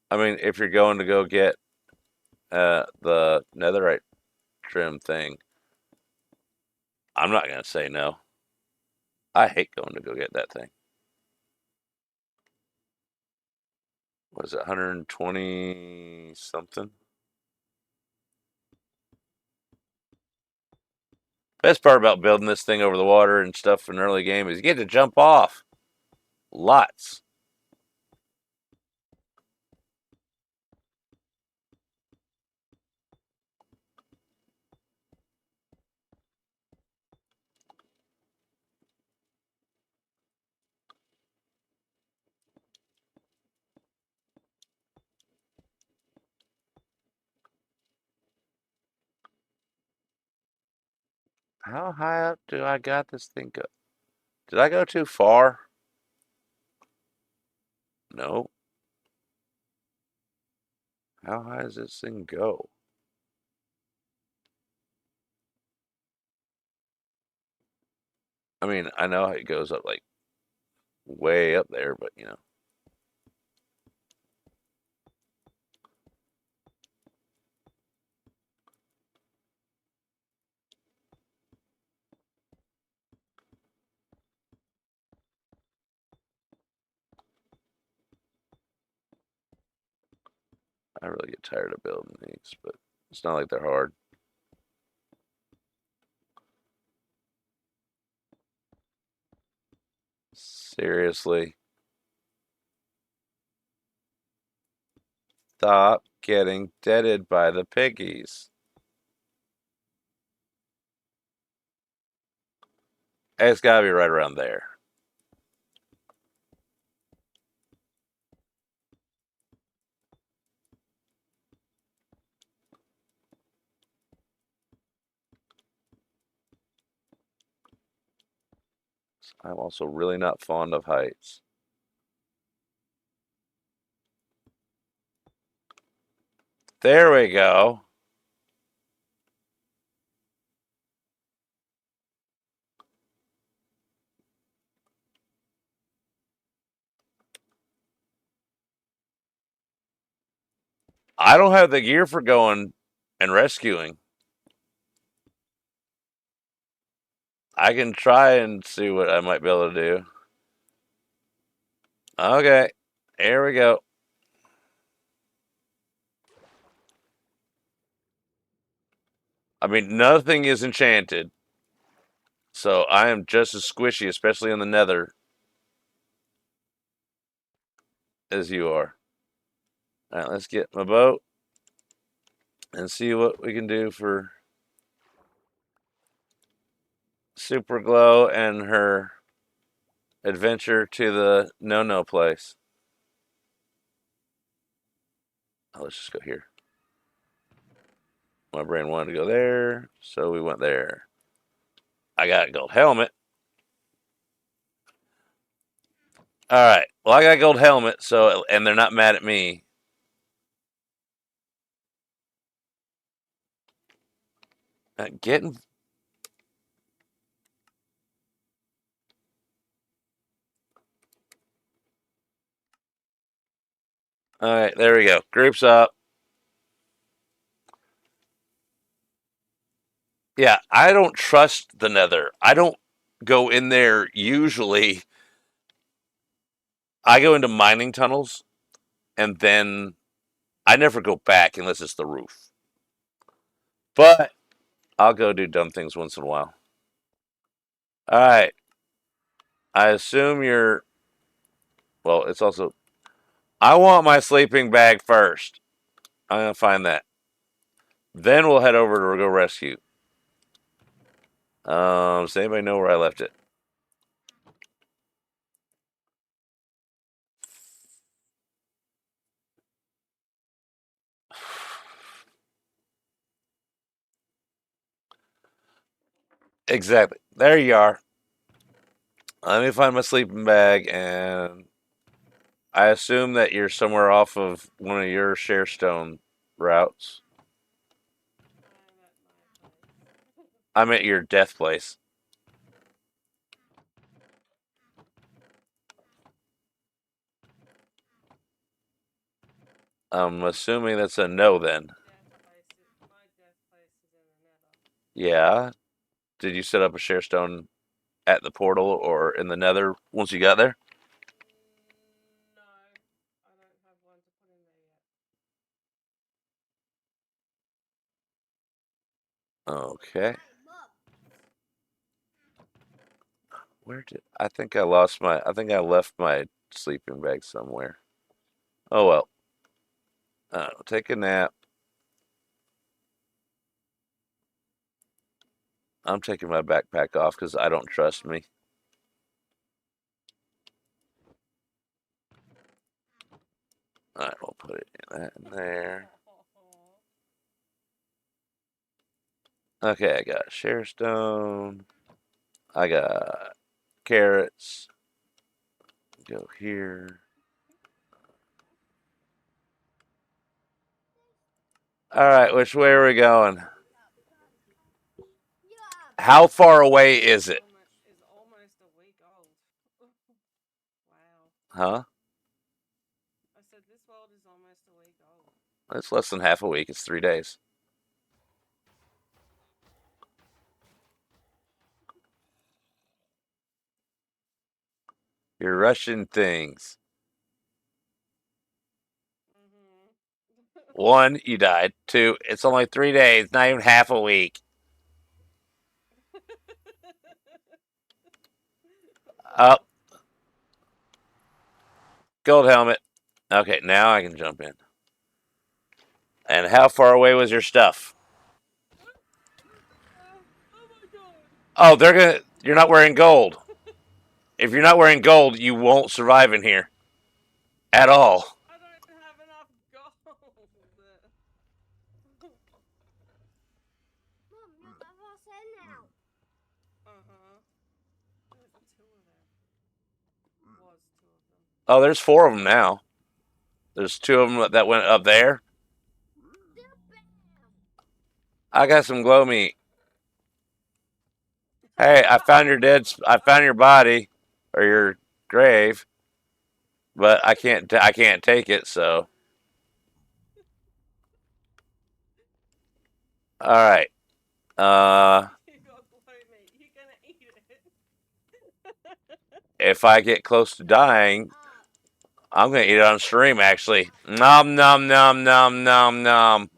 I mean, if you're going to go get the netherite trim thing, I'm not going to say no. I hate going to go get that thing. What is it, 120 something? Best part about building this thing over the water and stuff in early game is you get to jump off. Lots. How high up do I got this thing go? Did I go too far? No. How high does this thing go? I mean, I know it goes up like way up there, but you know. I really get tired of building these, but it's not like they're hard. Seriously. Stop getting deaded by the piggies. It's gotta be right around there. I'm also really not fond of heights. There we go. I don't have the gear for going and rescuing. I can try and see what I might be able to do. Okay, here we go. I mean, nothing is enchanted, so I am just as squishy, especially in the nether, as you are. All right, let's get my boat and see what we can do for Super Glow and her adventure to the no place. Oh, let's just go here. My brain wanted to go there, so we went there. I got a gold helmet. All right. Well, I got a gold helmet, so and they're not mad at me. Getting. All right, there we go. Groups up. Yeah, I don't trust the Nether. I don't go in there usually. I go into mining tunnels, and then I never go back unless it's the roof. But I'll go do dumb things once in a while. All right. I assume you're. Well, it's also. I want my sleeping bag first. I'm gonna find that. Then we'll head over to go rescue. Does anybody know where I left it? Exactly. There you are. Let me find my sleeping bag, and I assume that you're somewhere off of one of your Sharestone routes. I'm at your death place. I'm assuming that's a no then. Yeah. Did you set up a Sharestone at the portal or in the Nether once you got there? Okay. Where did I think I lost my? I think I left my sleeping bag somewhere. Oh well. Take a nap. I'm taking my backpack off because I don't trust me. All right, we'll put it in that in there. Okay, I got Sharestone. I got carrots. Go here. All right, which way are we going? How far away is it? Huh? It's less than half a week. It's 3 days. You're rushing things. One, you died. Two, it's only 3 days, not even half a week. Up, gold helmet. Okay, now I can jump in. And how far away was your stuff? Oh my god. Oh, they're gonna. You're not wearing gold. If you're not wearing gold, you won't survive in here at all. I don't have enough gold. Mom, you have a sand now. Uh-huh. There's two of them. Was two of them. Oh, there's four of them now. There's two of them that went up there. I got some glow meat. Hey, I found your dead. I found your body or your grave, but I can't. I can't take it. So, all right. You got glow meat. You're gonna eat it. If I get close to dying, I'm gonna eat it on stream. Actually, nom nom nom nom nom nom.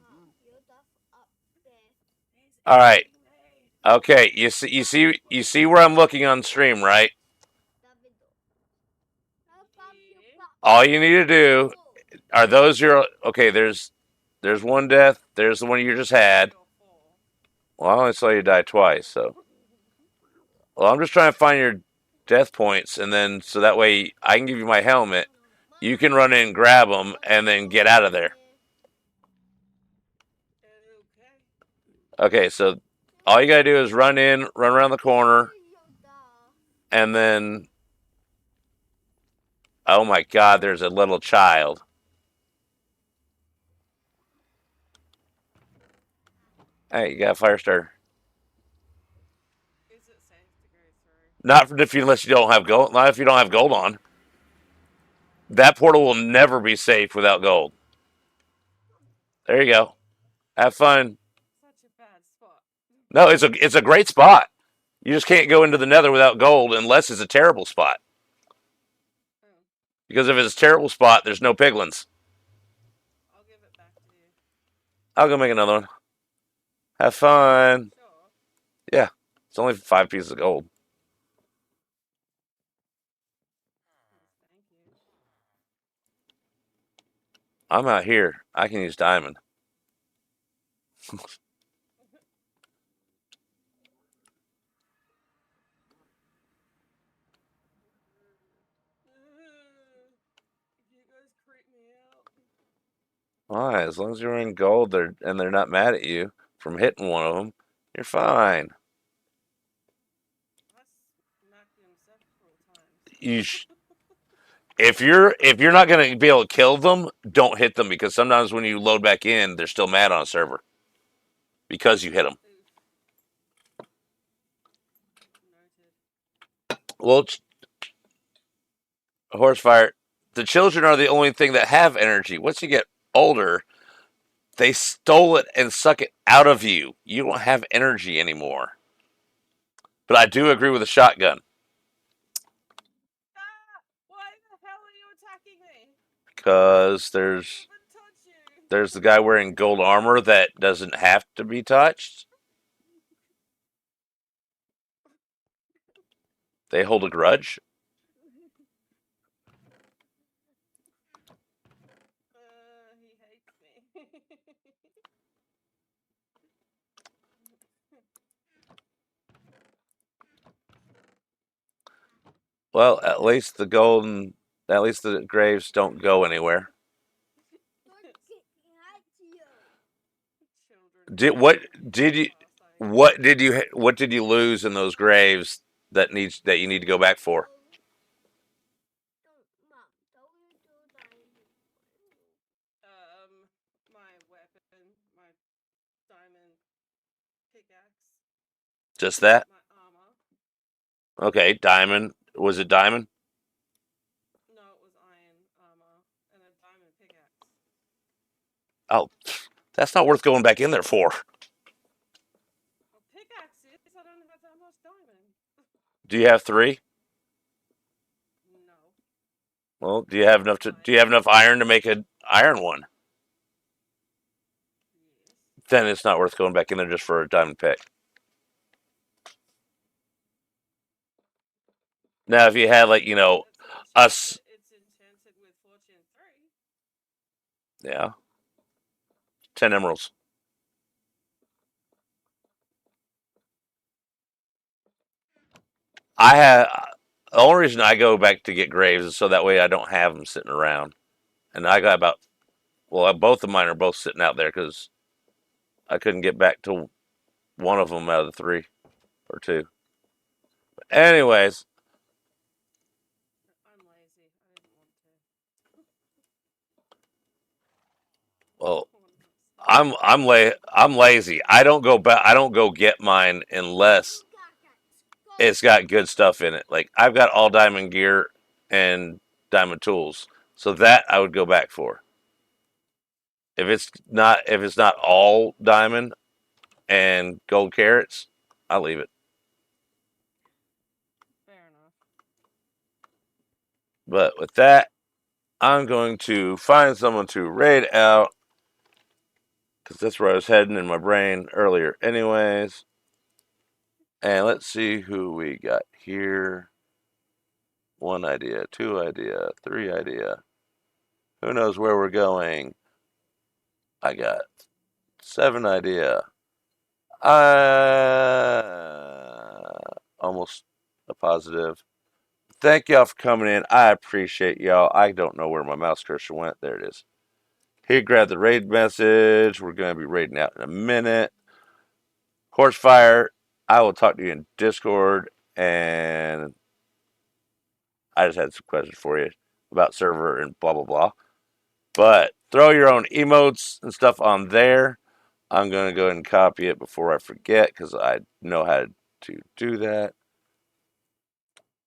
You're up there. All right. Eating me. Okay. You see where I'm looking on stream, right? Yeah. All you need to do are those your okay. There's one death. There's the one you just had. Three or four. Well, I only saw you die twice, so. Well, I'm just trying to find your death points, and then so that way I can give you my helmet. You can run in, grab them, and then get out of there. Okay. Okay, so all you gotta do is run in, run around the corner, and then. Oh my God! There's a little child. Hey, you got a fire starter. Is it safe to go through? Not if you unless you don't have gold. Not if you don't have gold on. That portal will never be safe without gold. There you go. Have fun. Such a bad spot. No, it's a great spot. You just can't go into the Nether without gold unless it's a terrible spot. Oh, Because if it's a terrible spot, there's no piglins. I'll give it back to you. I'll go make another one. Have fun. Sure. Yeah, it's only 5 pieces of gold. Yes, thank you. I'm out here. I can use diamond. You guys creep me out. Why? As long as you're in gold, they're not mad at you from hitting one of them. You're fine. I smacked him several times. You if you're not gonna be able to kill them, don't hit them because sometimes when you load back in, they're still mad on a server because you hit them. Oof. Noted. Well, horse fire. The children are the only thing that have energy. Once you get older, they stole it and suck it out of you. You don't have energy anymore. But I do agree with the shotgun Ah! Why the hell are you attacking me? because I didn't even touch you. there's the guy wearing gold armor that doesn't have to be touched. They hold a grudge. He hates me. Well, at least the graves don't go anywhere. Children Did hate what me. did you Classic. what did you lose in those graves that you need to go back for? My weapon, my diamond pickaxe, Just that? my armor. Okay, diamond. Was it diamond? No, it was iron armor and a diamond pickaxe. Oh, that's not worth going back in there for. Well, pickaxes, I don't have that much diamond. Do you have three? No. Well, do you have enough iron to make an iron one? then it's not worth going back in there just for a diamond pick. Now, if you had like us, It's enchanted with fortune 3. yeah, 10 emeralds. I have the only reason I go back to get graves is so that way I don't have them sitting around. And I got about both of mine are both sitting out there because I couldn't get back to one of them out of the three or two. Anyways, I'm lazy. I didn't want to. well, I wanted to stay in the I'm lazy. I don't go back. I don't go get mine unless it's got good stuff in it. Like I've got all diamond gear and diamond tools, so that I would go back for. If it's not all diamond and gold carrots, I leave it. Fair enough. But with that, I'm going to find someone to raid out because that's where I was heading in my brain earlier, anyways. And let's see who we got here. One idea, two idea, three idea. Who knows where we're going? I got seven idea. Almost a positive. Thank y'all for coming in. I appreciate y'all. I don't know where my mouse cursor went. There it is. Here, grab the raid message. We're going to be raiding out in a minute. Horsefire, I will talk to you in Discord. And I just had some questions for you about server and blah, blah, blah. But throw your own emotes and stuff on there. I'm going to go ahead and copy it before I forget because I know how to do that.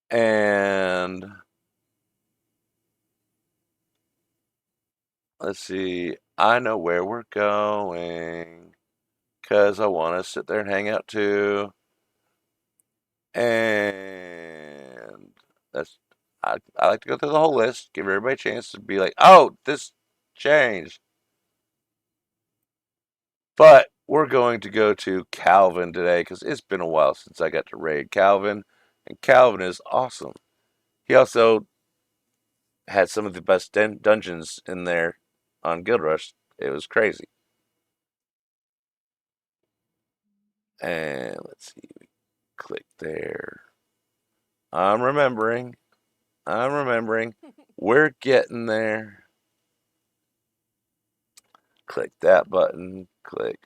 And let's see. I know where we're going because I want to sit there and hang out too. And I like to go through the whole list, give everybody a chance to be like, oh, this changed. But we're going to go to Calvin today because it's been a while since I got to raid Calvin, and Calvin is awesome. He also had some of the best dungeons in there on Guild Rush. It was crazy. And let's see, click there. I'm remembering. I'm remembering. We're getting there. Click that button. Click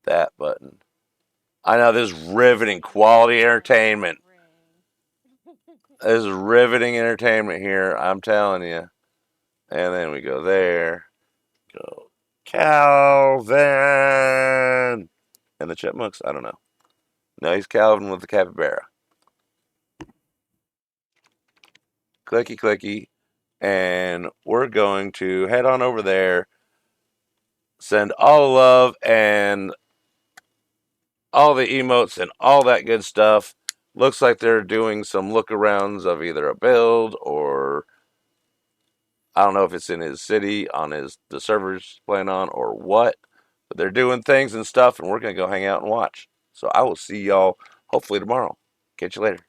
that button. I know this is riveting quality entertainment. This is riveting entertainment here. I'm telling you. And then we go there. Go Calvin. And the chipmunks? I don't know. No, he's Calvin with the capybara. Clicky clicky. And we're going to head on over there. Send all the love and all the emotes and all that good stuff. Looks like they're doing some lookarounds of either a build or I don't know if it's in his city on the servers playing on or what. But they're doing things and stuff, and we're gonna go hang out and watch. So I will see y'all hopefully tomorrow. Catch you later.